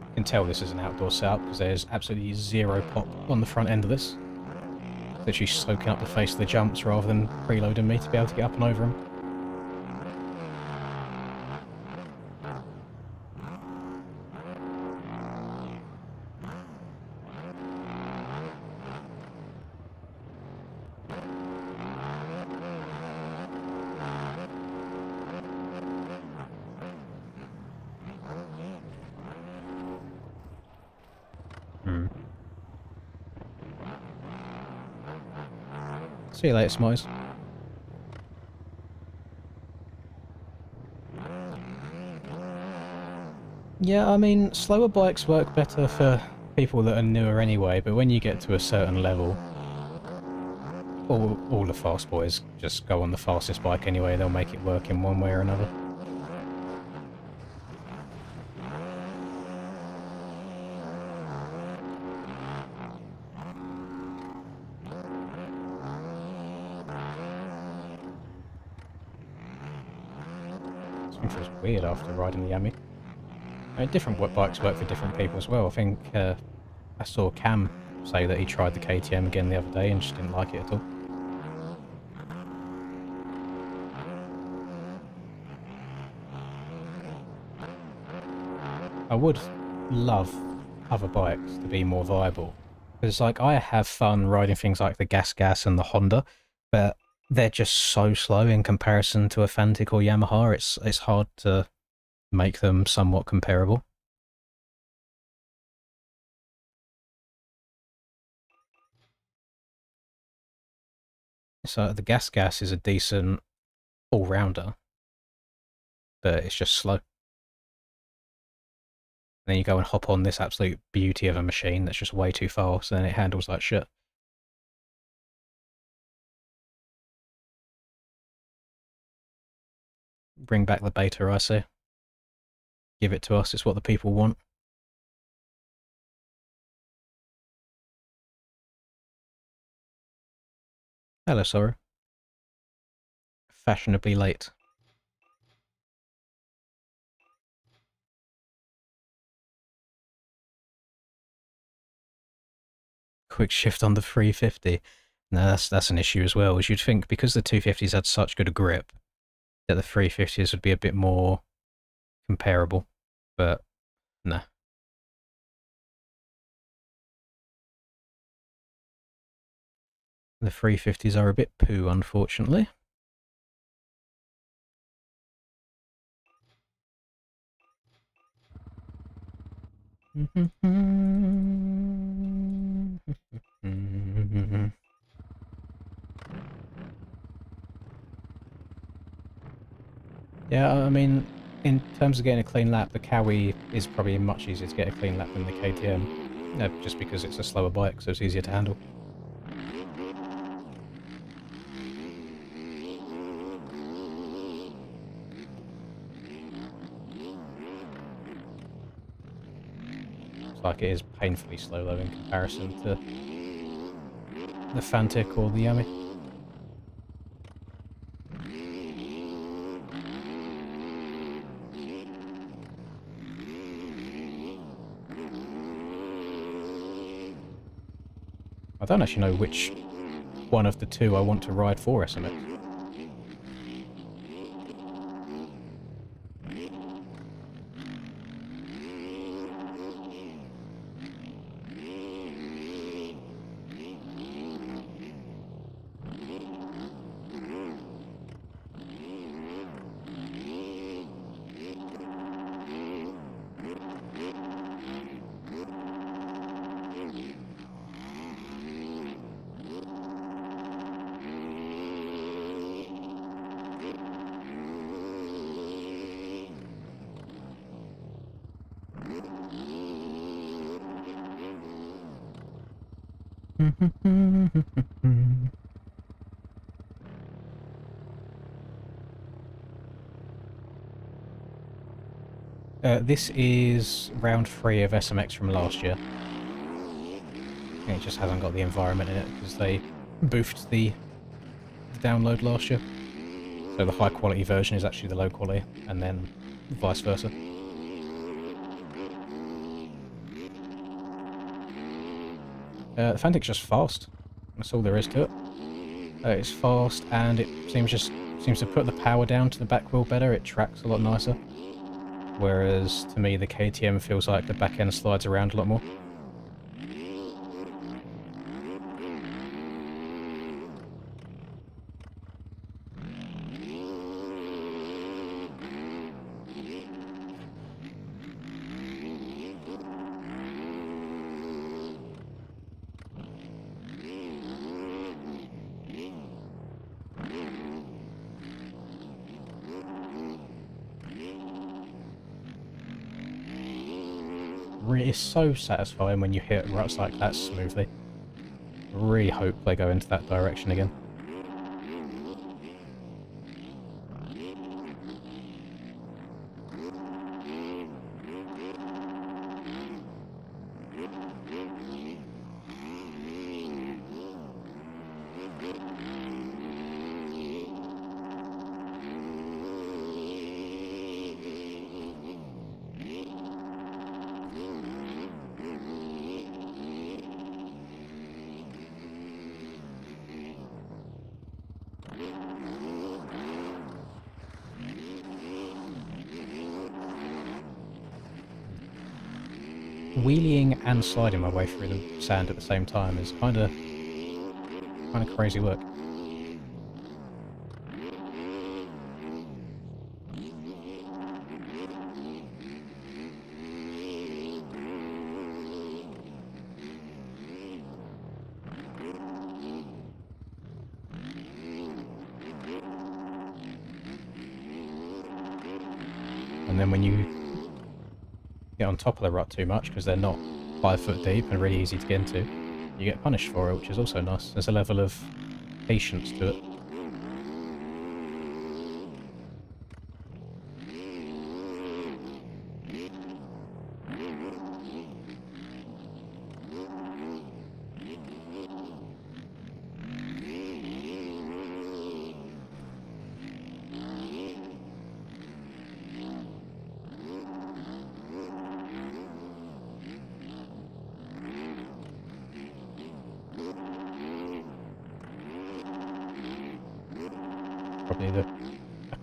You can tell this is an outdoor setup because there's absolutely zero pop on the front end of this. Literally soaking up the face of the jumps rather than preloading me to be able to get up and over them. See you later, Smiles. Yeah, I mean, slower bikes work better for people that are newer anyway, but when you get to a certain level, all the fast boys just go on the fastest bike anyway, they'll make it work in one way or another. It feels weird after riding the Yami. I mean, different bikes work for different people as well. I think I saw Cam say that he tried the KTM again the other day and just didn't like it at all. I would love other bikes to be more viable. Because, like, I have fun riding things like the Gas and the Honda, but they're just so slow in comparison to a Fantic or Yamaha. It's hard to make them somewhat comparable. So the Gas is a decent all-rounder, but it's just slow. And then you go and hop on this absolute beauty of a machine that's just way too fast, and it handles like shit. Bring back the beta, I say. Give it to us, it's what the people want. Hello, Sora. Fashionably late. Quick shift on the 350. No, that's an issue as well, as you'd think because the 250s had such good a grip that the 350s would be a bit more comparable, but nah. The 350s are a bit poo, unfortunately. Yeah, I mean, in terms of getting a clean lap, the Cowie is probably much easier to get a clean lap than the KTM, just because it's a slower bike, so it's easier to handle. It's like it is painfully slow though in comparison to the Fantic or the Yami. I don't actually know which one of the two I want to ride for SMX. This is round 3 of SMX from last year. It just hasn't got the environment in it because they boofed the download last year. So the high quality version is actually the low quality, and then vice versa. The Fantic's just fast. That's all there is to it. It's fast, and it seems to put the power down to the back wheel better. It tracks a lot nicer. Whereas to me, the KTM feels like the back end slides around a lot more. It's so satisfying when you hit ruts like that smoothly. Really hope they go into that direction again. Wheeling and sliding my way through the sand at the same time is kind of crazy work. And then when you get on top of the rut too much, because they're not 5 foot deep and really easy to get into, you get punished for it, which is also nice. There's a level of patience to it.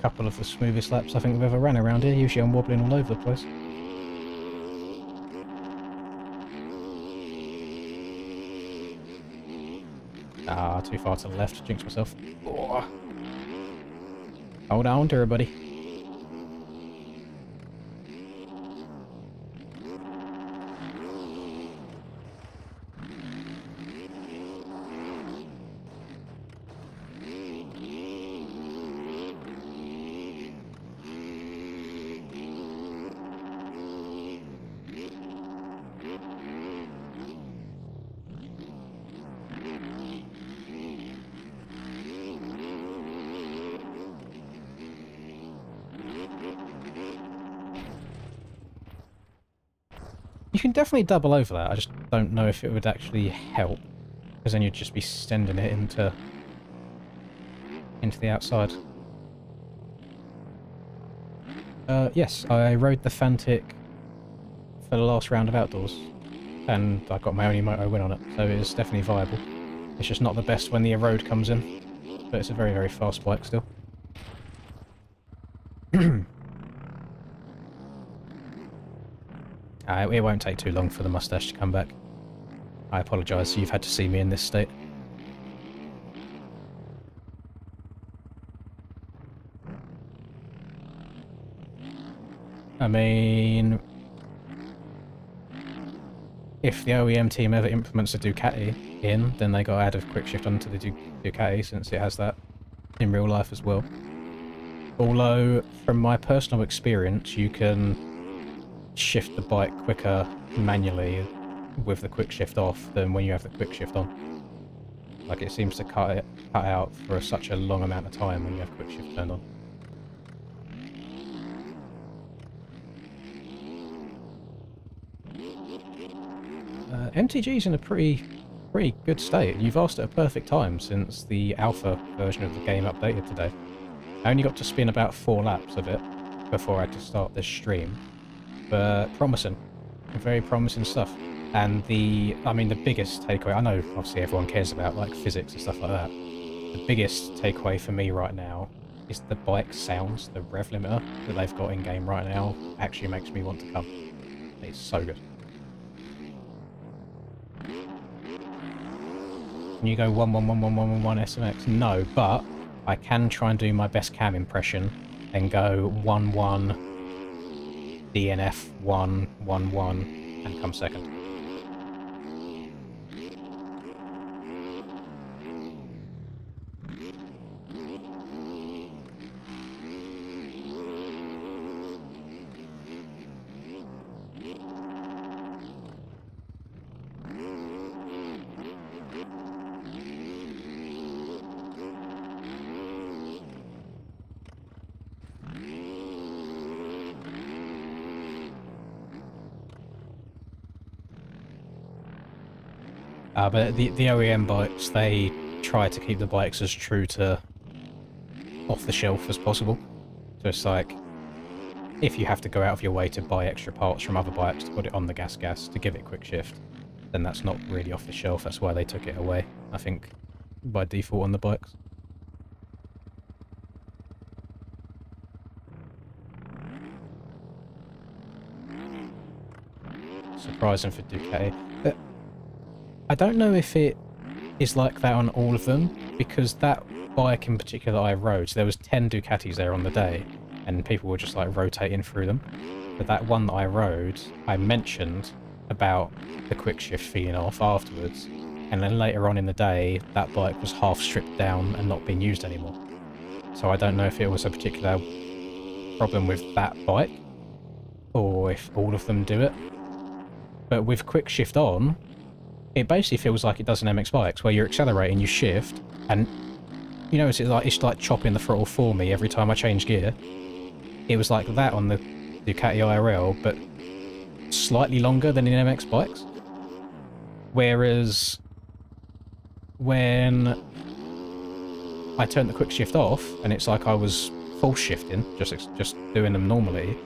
couple of the smoothest laps I think we've ever ran around here. Usually I'm wobbling all over the place. Ah, too far to the left. Jinx myself. Oh. Hold on to her, buddy. You can definitely double over that, I just don't know if it would actually help, because then you'd just be sending it into the outside. Yes, I rode the Fantic for the last round of outdoors, and I got my only moto win on it, so it is definitely viable. It's just not the best when the erode comes in, but it's a very, very fast bike still. It won't take too long for the mustache to come back. I apologise, you've had to see me in this state. I mean, if the OEM team ever implements a Ducati in, then they got to add a quick shift onto the Ducati, since it has that in real life as well. Although, from my personal experience, you can shift the bike quicker manually with the quick shift off than when you have the quick shift on. Like, it seems to cut out for such a long amount of time when you have quick shift turned on. MTG's in a pretty good state. You've asked at a perfect time since the alpha version of the game updated today. I only got to spin about 4 laps of it before I had to start this stream. But promising. Very promising stuff. And the biggest takeaway, I know obviously everyone cares about like physics and stuff like that. The biggest takeaway for me right now is the bike sounds, the rev limiter that they've got in game right now actually makes me want to come. It's so good. Can you go 1111111 SMX? No, but I can try and do my best cam impression and go 11 DNF 111 and come second. But the OEM bikes, they try to keep the bikes as true to off the shelf as possible. So it's like, if you have to go out of your way to buy extra parts from other bikes to put it on the gas to give it quick shift, then that's not really off the shelf. That's why they took it away, I think, by default on the bikes. Surprising for Ducati. But I don't know if it is like that on all of them, because that bike in particular I rode, so there was 10 Ducatis there on the day, and people were just like rotating through them. But that one that I rode, I mentioned about the quick shift feeling off afterwards, and then later on in the day, that bike was half stripped down and not being used anymore. So I don't know if it was a particular problem with that bike, or if all of them do it. But with quick shift on, it basically feels like it does in MX bikes, where you're accelerating, you shift, and you know, it's like chopping the throttle for me every time I change gear. It was like that on the Ducati IRL, but slightly longer than in MX bikes. Whereas when I turned the quick shift off, and it's like I was full shifting, just doing them normally,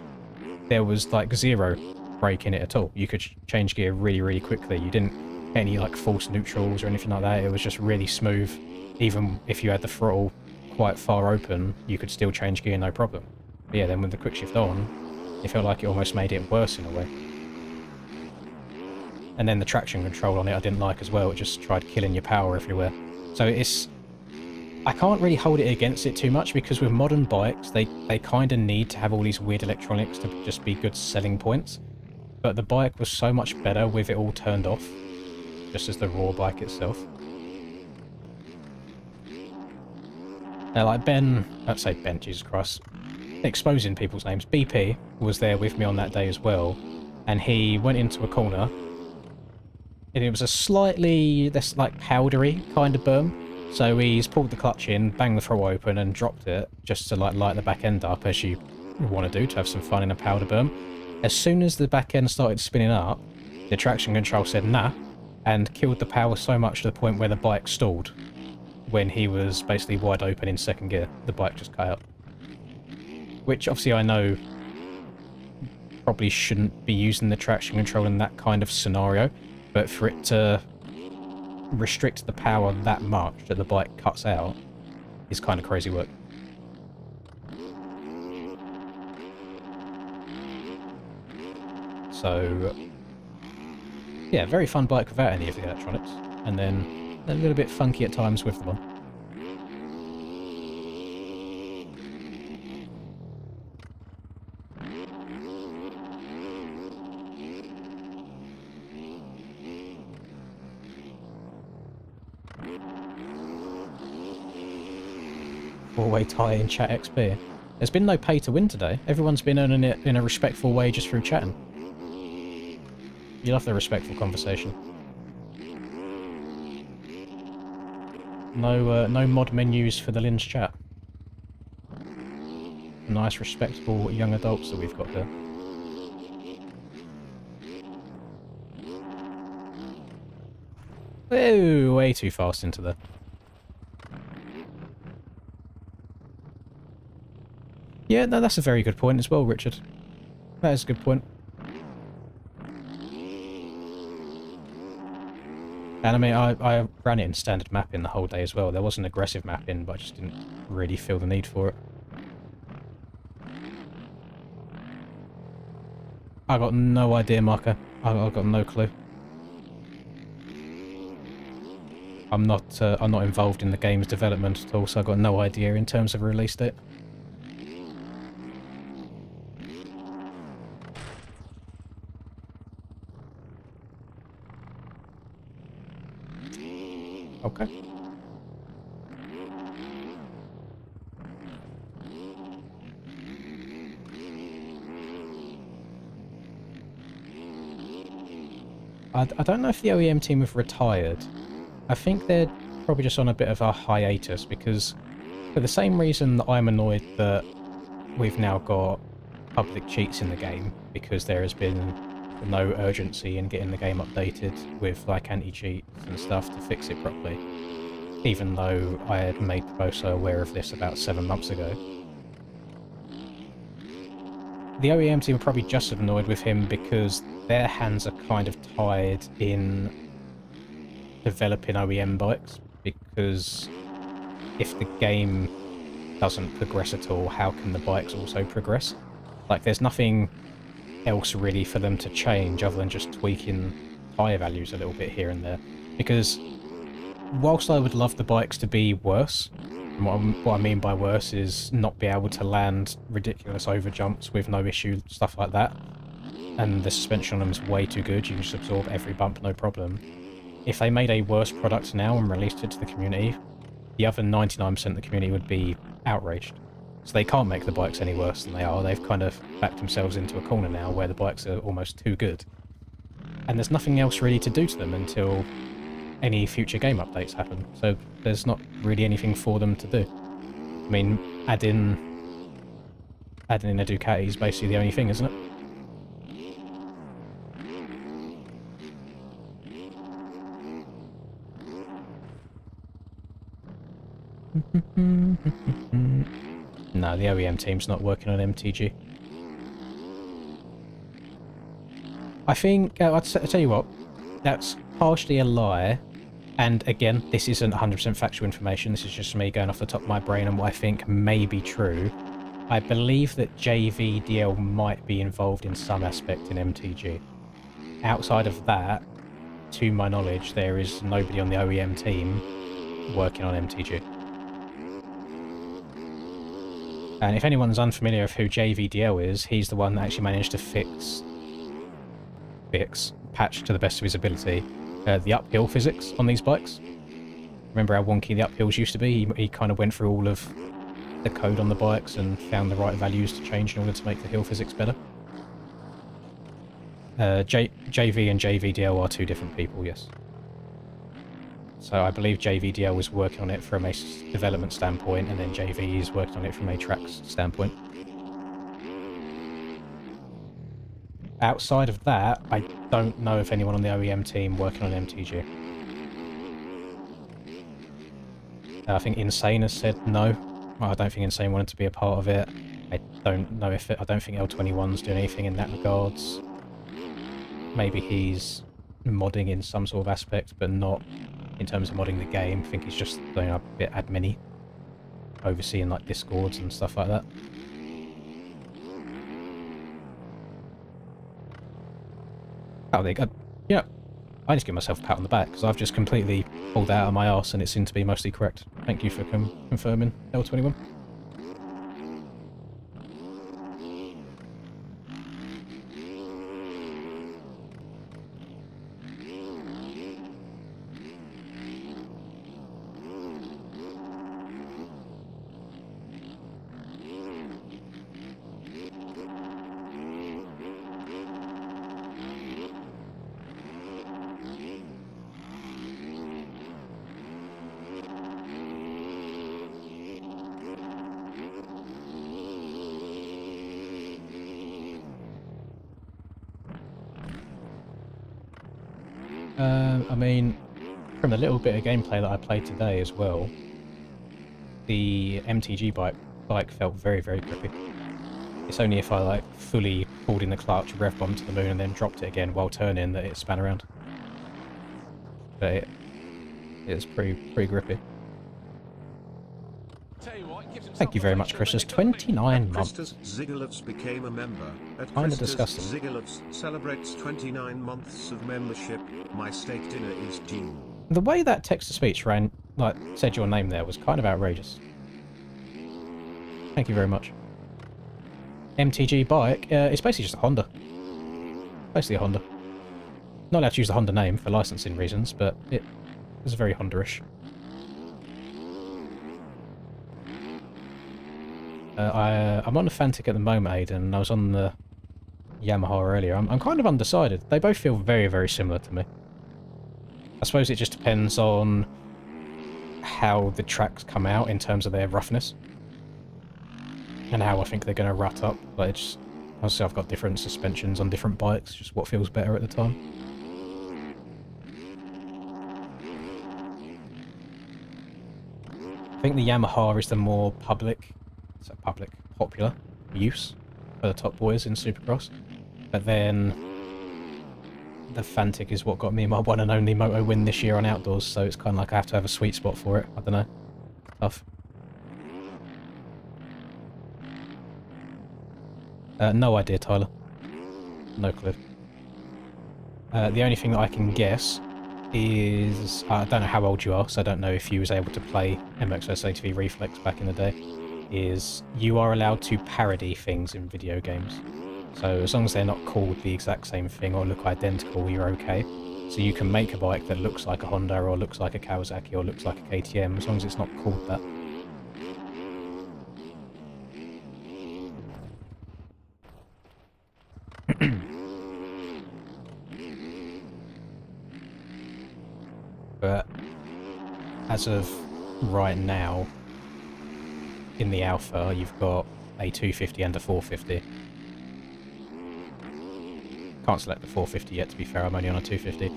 there was like zero brake in it at all. You could change gear really, really quickly. You didn't any like false neutrals or anything like that. It was just really smooth, even if you had the throttle quite far open, you could still change gear no problem. But yeah, then with the quick shift on, it felt like it almost made it worse in a way. And then the traction control on it I didn't like as well. It just tried killing your power everywhere. So it's... I can't really hold it against it too much because with modern bikes, they kind of need to have all these weird electronics to just be good selling points. But the bike was so much better with it all turned off, just as the raw bike itself. Now, like I'd say Ben, Jesus Christ, exposing people's names. BP was there with me on that day as well, and he went into a corner, and it was a slightly, this like powdery kind of berm. So he's pulled the clutch in, banged the throttle open, and dropped it just to like light the back end up, as you want to do to have some fun in a powder berm. As soon as the back end started spinning up, the traction control said nah, and killed the power so much to the point where the bike stalled. When he was basically wide open in second gear, the bike just cut out. Which obviously I know probably shouldn't be using the traction control in that kind of scenario, but for it to restrict the power that much that the bike cuts out is kind of crazy work. So yeah, very fun bike without any of the electronics, and then a little bit funky at times with the one. Four-way tie in chat XP. There's been no pay to win today. Everyone's been earning it in a respectful way just through chatting. You love the respectful conversation. No, no mod menus for the Lynn's chat. Nice, respectable young adults that we've got there. Oh, way too fast into there. Yeah, no, that's a very good point as well, Richard. That is a good point. And I mean, I ran it in standard mapping the whole day as well. There wasn't aggressive mapping, but I just didn't really feel the need for it. I got no idea, Marco. I got no clue. I'm not involved in the game's development at all, so I got no idea in terms of release date. Okay. I don't know if the OEM team have retired. I think they're probably just on a bit of a hiatus because for the same reason that I'm annoyed that we've now got public cheats in the game because there has been no urgency in getting the game updated with like anti-cheats and stuff to fix it properly, even though I had made Bosa aware of this about 7 months ago. The OEM team are probably just as annoyed with him because their hands are kind of tied in developing OEM bikes, because if the game doesn't progress at all, how can the bikes also progress? Like, there's nothing else really for them to change other than just tweaking tyre values a little bit here and there. Because whilst I would love the bikes to be worse, and what I mean by worse is not be able to land ridiculous overjumps with no issue, stuff like that, and the suspension on them is way too good, you can just absorb every bump no problem. If they made a worse product now and released it to the community, the other 99% of the community would be outraged. So they can't make the bikes any worse than they are. They've kind of backed themselves into a corner now where the bikes are almost too good. And there's nothing else really to do to them until any future game updates happen. So there's not really anything for them to do. I mean, adding in a Ducati is basically the only thing, isn't it? No, the OEM team's not working on MTG. I think, I'll tell you what, that's partially a lie, And again, this isn't 100% factual information, this is just me going off the top of my brain and what I think may be true. I believe that JVDL might be involved in some aspect in MTG. Outside of that, to my knowledge, there is nobody on the OEM team working on MTG. And if anyone's unfamiliar with who JVDL is, he's the one that actually managed to patch to the best of his ability, the uphill physics on these bikes. Remember how wonky the uphills used to be? He kind of went through all of the code on the bikes and found the right values to change in order to make the hill physics better. JV and JVDL are two different people, yes. So I believe JVDL was working on it from a development standpoint, and then JV is working on it from a tracks standpoint. Outside of that, I don't know if anyone on the OEM team working on MTG. I think Insane has said no. I don't think Insane wanted to be a part of it. I don't know if I don't think L21's doing anything in that regards. Maybe he's modding in some sort of aspect, but not in terms of modding the game. I think he's just doing a bit admin-y, overseeing like Discords and stuff like that. Oh, there you go. Yeah, I just give myself a pat on the back because I've just completely pulled that out of my arse and it seemed to be mostly correct. Thank you for confirming, L21. I mean, from the little bit of gameplay that I played today as well, the MTG bike felt very, very grippy. It's only if I like fully pulled in the clutch, rev bombed to the moon and then dropped it again while turning that it span around. But it's pretty grippy. Thank you very much, Christus. 29 months. Zigalovs became a member. Kinda disgusting. Zigalovs celebrates 29 months of membership. My steak dinner is due. The way that text-to-speech said your name there was kind of outrageous. Thank you very much. MTG bike, it's basically just a Honda. Basically a Honda. Not allowed to use the Honda name for licensing reasons, but it is very Honda-ish. I'm on the Fantic at the moment, Aiden, and I was on the Yamaha earlier. I'm kind of undecided. They both feel very, very similar to me. I suppose it just depends on how the tracks come out in terms of their roughness. And how I think they're going to rut up. Like, it's, obviously I've got different suspensions on different bikes, just what feels better at the time. I think the Yamaha is the more popular use for the top boys in Supercross. But then the Fantic is what got me my one and only moto win this year on outdoors, so it's kind of like I have to have a sweet spot for it. I don't know. Tough. No idea, Tyler. No clue. The only thing that I can guess is... I don't know how old you are, so I don't know if you was able to play MXS ATV Reflex back in the day. Is you are allowed to parody things in video games. So as long as they're not called the exact same thing or look identical, you're okay. So you can make a bike that looks like a Honda or looks like a Kawasaki or looks like a KTM, as long as it's not called that. But as of right now, in the alpha, you've got a 250 and a 450. Can't select the 450 yet, to be fair, I'm only on a 250.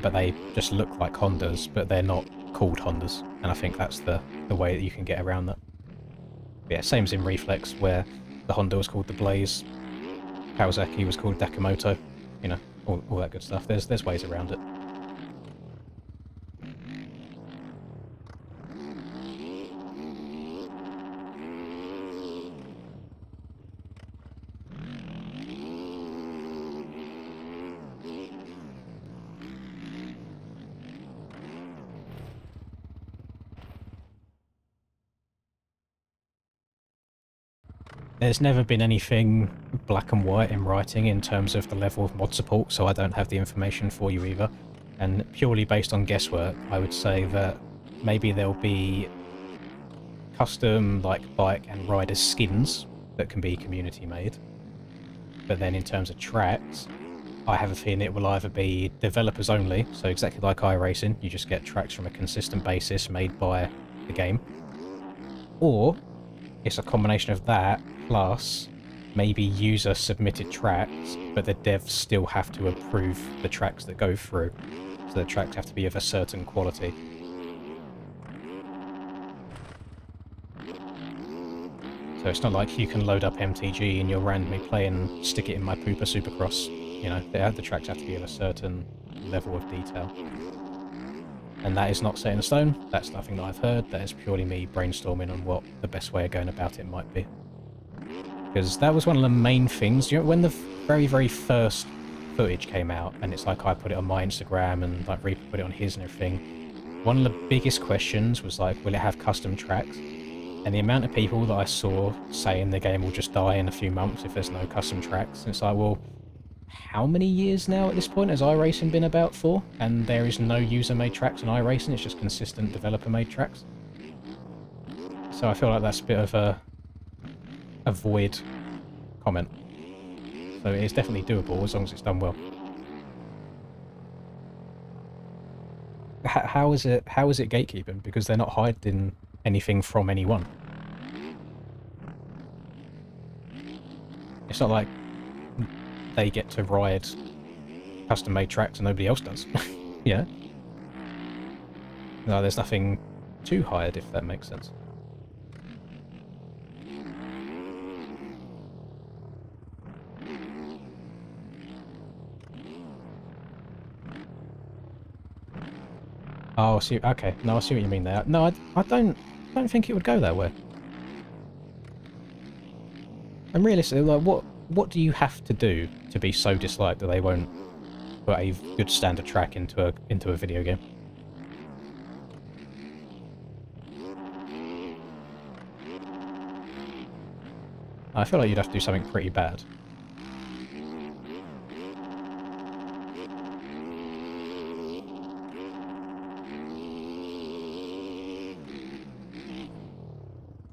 But they just look like Hondas, but they're not called Hondas. And I think that's the way that you can get around that. But yeah, same as in Reflex, where the Honda was called the Blaze, Kawasaki was called Dakamoto, you know, all that good stuff. There's ways around it. There's never been anything black and white in writing in terms of the level of mod support, so I don't have the information for you either. And purely based on guesswork, I would say that maybe there'll be custom like bike and rider skins that can be community made. But then in terms of tracks, I have a feeling it will either be developers only, so exactly like iRacing, you just get tracks from a consistent basis made by the game, or it's a combination of that plus maybe user submitted tracks, but the devs still have to approve the tracks that go through, so the tracks have to be of a certain quality. So it's not like you can load up MTG and you'll randomly play and stick it in my Pooper Supercross. You know, the tracks have to be of a certain level of detail. And that is not set in stone. That's nothing that I've heard. That is purely me brainstorming on what the best way of going about it might be. Because that was one of the main things. You know, when the very, very first footage came out, and it's like I put it on my Instagram and like Reaper put it on his and everything, one of the biggest questions was like, will it have custom tracks? And the amount of people that I saw saying the game will just die in a few months if there's no custom tracks. And it's like, well, how many years now at this point has iRacing been about for? And there is no user-made tracks on iRacing, it's just consistent developer-made tracks. So I feel like that's a bit of a void comment. So it is definitely doable as long as it's done well. How is it gatekeeping? Because they're not hiding anything from anyone. It's not like they get to ride custom-made tracks and nobody else does. Yeah. No, there's nothing to hide, if that makes sense. Oh, I see. Okay, no, I see what you mean there. No, I don't think it would go that way. And realistically, like, what do you have to do to be so disliked that they won't put a good standard track into a video game? I feel like you'd have to do something pretty bad.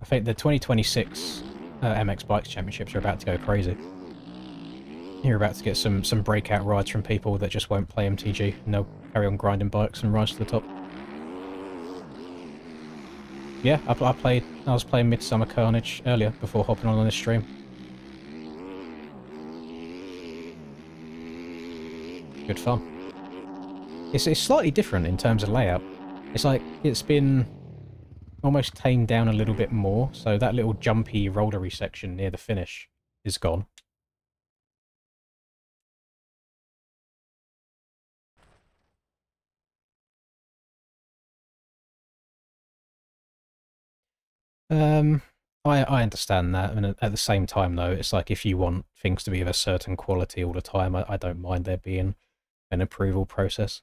I think the 2026 MX Bikes Championships are about to go crazy. You're about to get some breakout rides from people that just won't play MTG, and they'll carry on grinding bikes and rise to the top. Yeah, I was playing Midsummer Carnage earlier before hopping on this stream. Good fun. It's slightly different in terms of layout. It's like it's been almost tamed down a little bit more, so that little jumpy rollery section near the finish is gone. I understand that, and at the same time though, it's like if you want things to be of a certain quality all the time, I don't mind there being an approval process.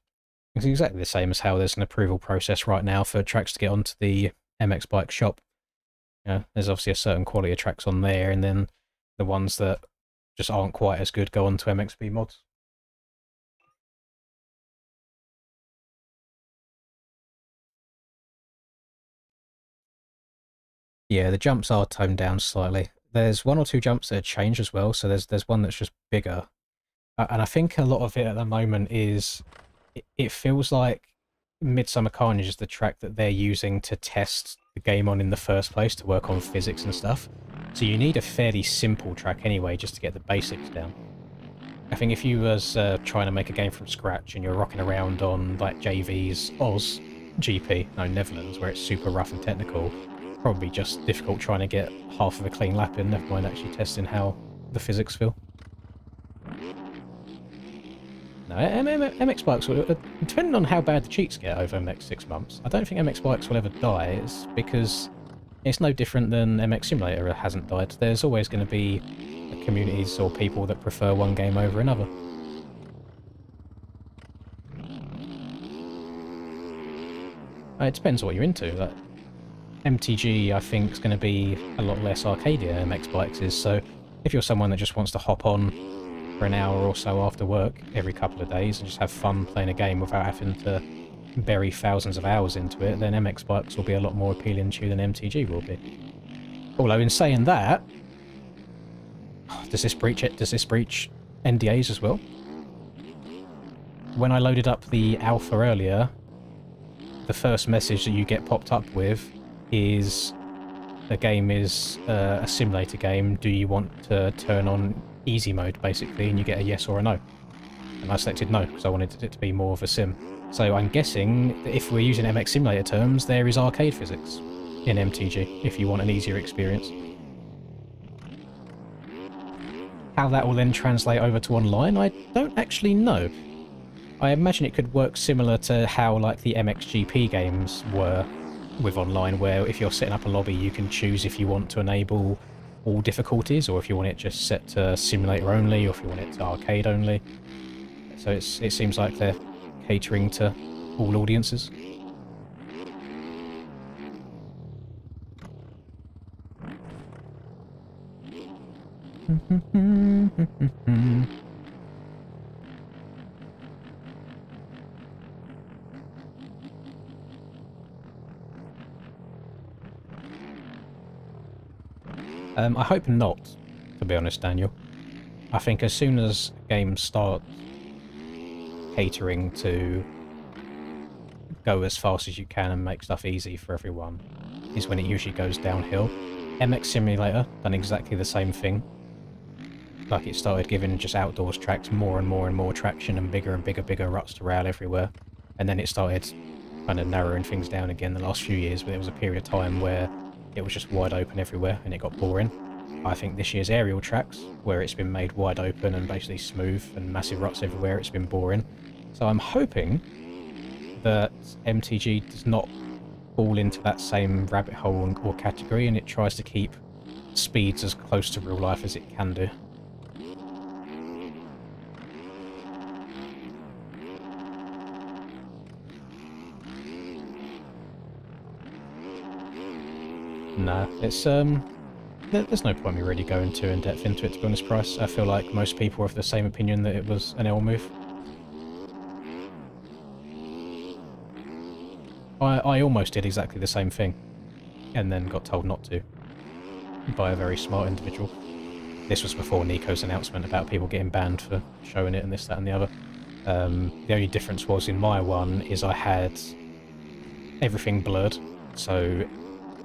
It's exactly the same as how there's an approval process right now for tracks to get onto the MX Bike shop. You know, there's obviously a certain quality of tracks on there, and then the ones that just aren't quite as good go on to MXB mods. Yeah, the jumps are toned down slightly. There's one or two jumps that have changed as well, so there's one that's just bigger. And I think a lot of it at the moment is, it feels like Midsummer Carnage is the track that they're using to test the game on in the first place, to work on physics and stuff. So you need a fairly simple track anyway, just to get the basics down. I think if you was trying to make a game from scratch and you're rocking around on like JV's Oz GP, no, Netherlands, where it's super rough and technical, probably just difficult trying to get half of a clean lap in, never mind actually testing how the physics feel. No, MX Bikes, depending on how bad the cheats get over the next 6 months, I don't think MX Bikes will ever die. It's because it's no different than MX Simulator hasn't died. There's always going to be communities or people that prefer one game over another. It depends what you're into. Like, MTG, I think, is going to be a lot less arcadey than MX Bikes is, so if you're someone that just wants to hop on for an hour or so after work every couple of days and just have fun playing a game without having to bury thousands of hours into it, then MX Bikes will be a lot more appealing to you than MTG will be. Although in saying that, does this breach it? Does this breach NDAs as well? When I loaded up the alpha earlier, the first message that you get popped up with is the game is a simulator game. Do you want to turn on easy mode, basically? And you get a yes or a no. And I selected no, because I wanted it to be more of a sim. So I'm guessing that if we're using MX Simulator terms, there is arcade physics in MTG, if you want an easier experience. How that will then translate over to online, I don't actually know. I imagine it could work similar to how like the MXGP games were with online, where if you're setting up a lobby you can choose if you want to enable all difficulties, or if you want it just set to simulator only, or if you want it to arcade only. So it seems like they're catering to all audiences. I hope not, to be honest, Daniel. I think as soon as games start catering to go as fast as you can and make stuff easy for everyone is when it usually goes downhill. MX Simulator done exactly the same thing. Like, it started giving just outdoors tracks more and more and more traction and bigger ruts to rail everywhere. And then it started kind of narrowing things down again the last few years, but there was a period of time where it was just wide open everywhere and it got boring. I think this year's aerial tracks, where it's been made wide open and basically smooth and massive ruts everywhere, it's been boring. So I'm hoping that MTG does not fall into that same rabbit hole or category, and it tries to keep speeds as close to real life as it can do. Nah, it's there's no point me really going too in depth into it, to be honest, Price. I feel like most people are of the same opinion that it was an L move. I almost did exactly the same thing, and then got told not to by a very smart individual. This was before Nico's announcement about people getting banned for showing it and this, that and the other. The only difference was in my one is I had everything blurred, so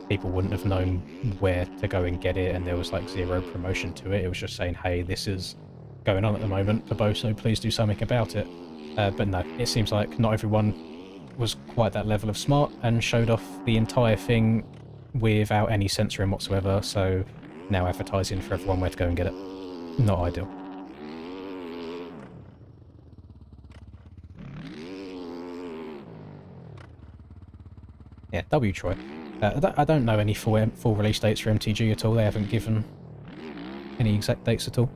people wouldn't have known where to go and get it, and there was like zero promotion to it. It was just saying, hey, this is going on at the moment, Verboso, please do something about it. But no, it seems like not everyone was quite that level of smart and showed off the entire thing without any censoring whatsoever, so now advertising for everyone where to go and get it. Not ideal. Yeah, W Troy. I don't know any full release dates for MTG at all. They haven't given any exact dates at all.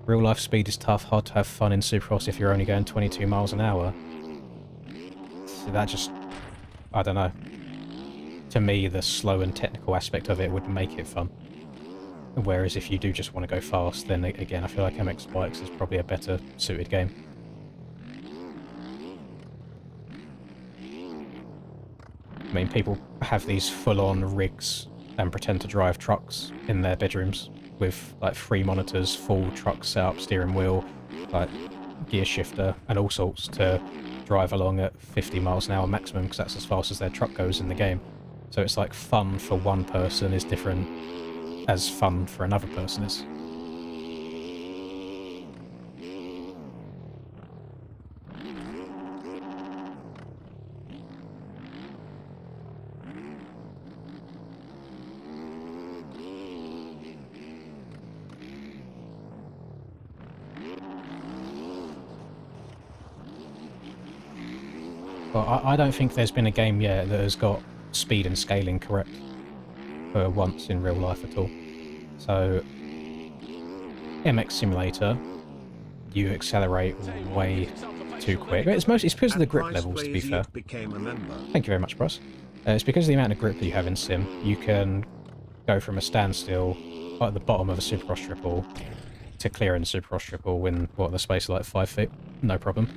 Real life speed is tough, hard to have fun in Supercross if you're only going 22 miles an hour. So that just, I don't know. To me, the slow and technical aspect of it would make it fun. Whereas if you do just want to go fast, then again, I feel like MX Bikes is probably a better suited game. I mean, people have these full-on rigs and pretend to drive trucks in their bedrooms with like 3 monitors, full truck setup, steering wheel, like gear shifter and all sorts, to drive along at 50 miles an hour maximum, because that's as fast as their truck goes in the game. So it's like fun for one person is different as fun for another person is. Well, I don't think there's been a game yet that has got speed and scaling correct for once in real life at all. So, MX Simulator, you accelerate way too quick. It's because of the grip Price levels, to be fair. became a member. Thank you very much, Bryce. It's because of the amount of grip that you have in Sim. You can go from a standstill at the bottom of a Supercross triple to clearing the Supercross triple in, what, the space of like 5 feet? No problem.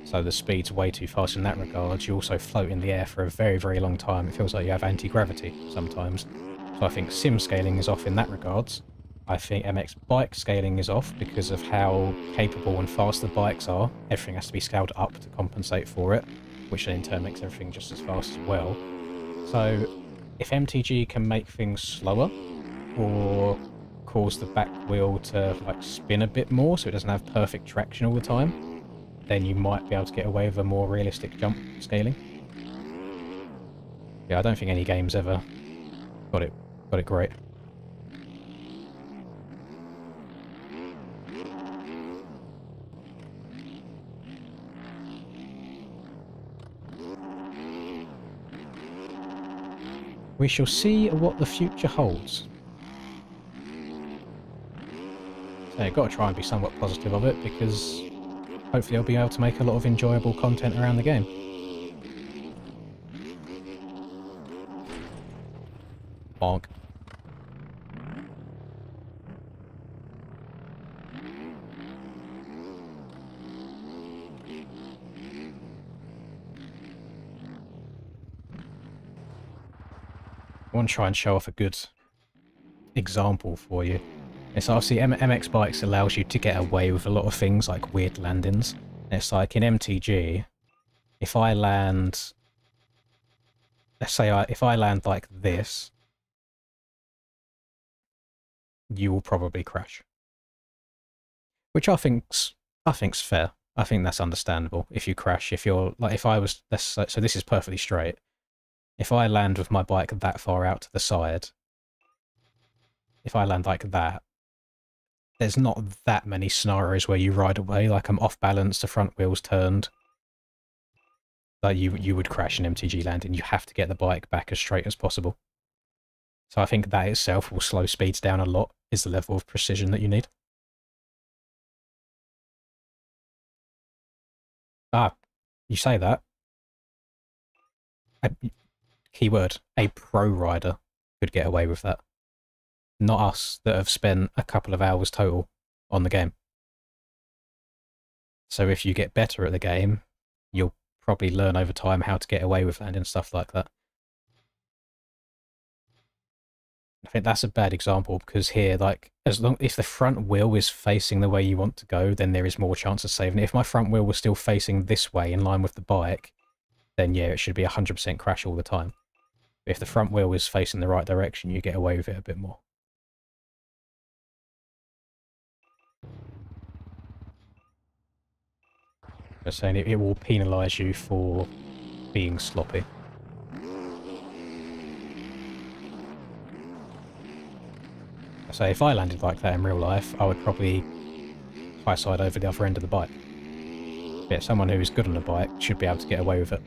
So the speed's way too fast in that regard. You also float in the air for a very, very long time. It feels like you have anti-gravity sometimes. So I think Sim scaling is off in that regards. I think MX bike scaling is off because of how capable and fast the bikes are. Everything has to be scaled up to compensate for it, which then in turn makes everything just as fast as well. So if MTG can make things slower or cause the back wheel to like spin a bit more so it doesn't have perfect traction all the time, then you might be able to get away with a more realistic jump scaling. Yeah, I don't think any game's ever got it great. We shall see what the future holds. So you've got to try and be somewhat positive of it, because hopefully I'll be able to make a lot of enjoyable content around the game. Bonk. I want to try and show off a good example for you. It's obviously MX Bikes allows you to get away with a lot of things like weird landings. And it's like in MTG, if I land, let's say if I land like this, you will probably crash. Which I think's fair. I think that's understandable. If you crash, if you're like, if I was, so this is perfectly straight. If I land with my bike that far out to the side, if I land like that, there's not that many scenarios where you ride away, like I'm off balance, the front wheel's turned. Like you would crash in MTG land, and you have to get the bike back as straight as possible. So I think that itself will slow speeds down a lot, is the level of precision that you need. Ah, you say that. Keyword, a pro rider could get away with that. Not us that have spent a couple of hours total on the game. So if you get better at the game, you'll probably learn over time how to get away with that and stuff like that. I think that's a bad example, because here, like, if the front wheel is facing the way you want to go, then there is more chance of saving it. If my front wheel was still facing this way in line with the bike, then yeah, it should be 100% crash all the time. But if the front wheel is facing the right direction, you get away with it a bit more. Just saying, it will penalise you for being sloppy. I say, if I landed like that in real life, I would probably high side over the other end of the bike. But yeah, someone who's good on a bike should be able to get away with it.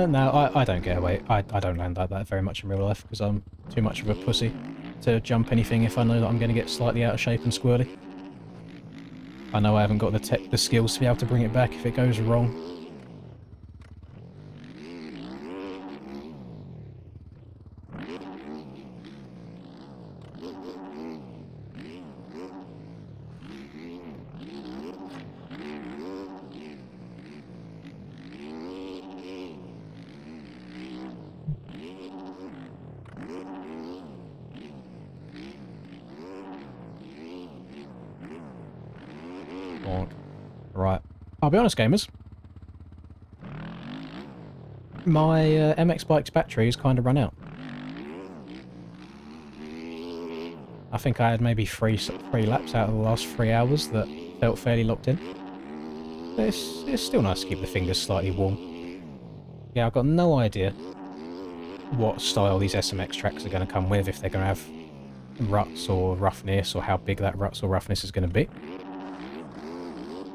No, I don't get away. I don't land like that very much in real life, because I'm too much of a pussy to jump anything if I know that I'm going to get slightly out of shape and squirrely. I know I haven't got the skills to be able to bring it back if it goes wrong. Right. I'll be honest, gamers. My MX Bike's battery has kind of run out. I think I had maybe three laps out of the last 3 hours that felt fairly locked in. But it's still nice to keep the fingers slightly warm. Yeah, I've got no idea what style these SMX tracks are going to come with, if they're going to have ruts or roughness, or how big that ruts or roughness is going to be.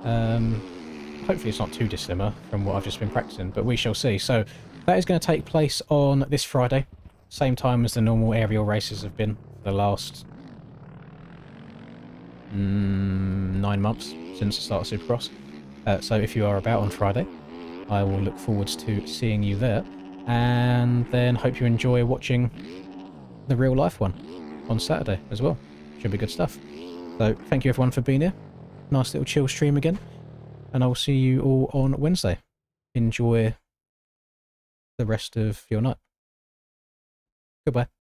Hopefully it's not too dissimilar from what I've just been practicing, but we shall see. So that is going to take place on this Friday, same time as the normal aerial races have been for the last 9 months since the start of Supercross. So if you are about on Friday, I will look forward to seeing you there, and then hope you enjoy watching the real life one on Saturday as well. Should be good stuff. So thank you everyone for being here. Nice little chill stream again, and I will see you all on Wednesday. Enjoy the rest of your night. Goodbye.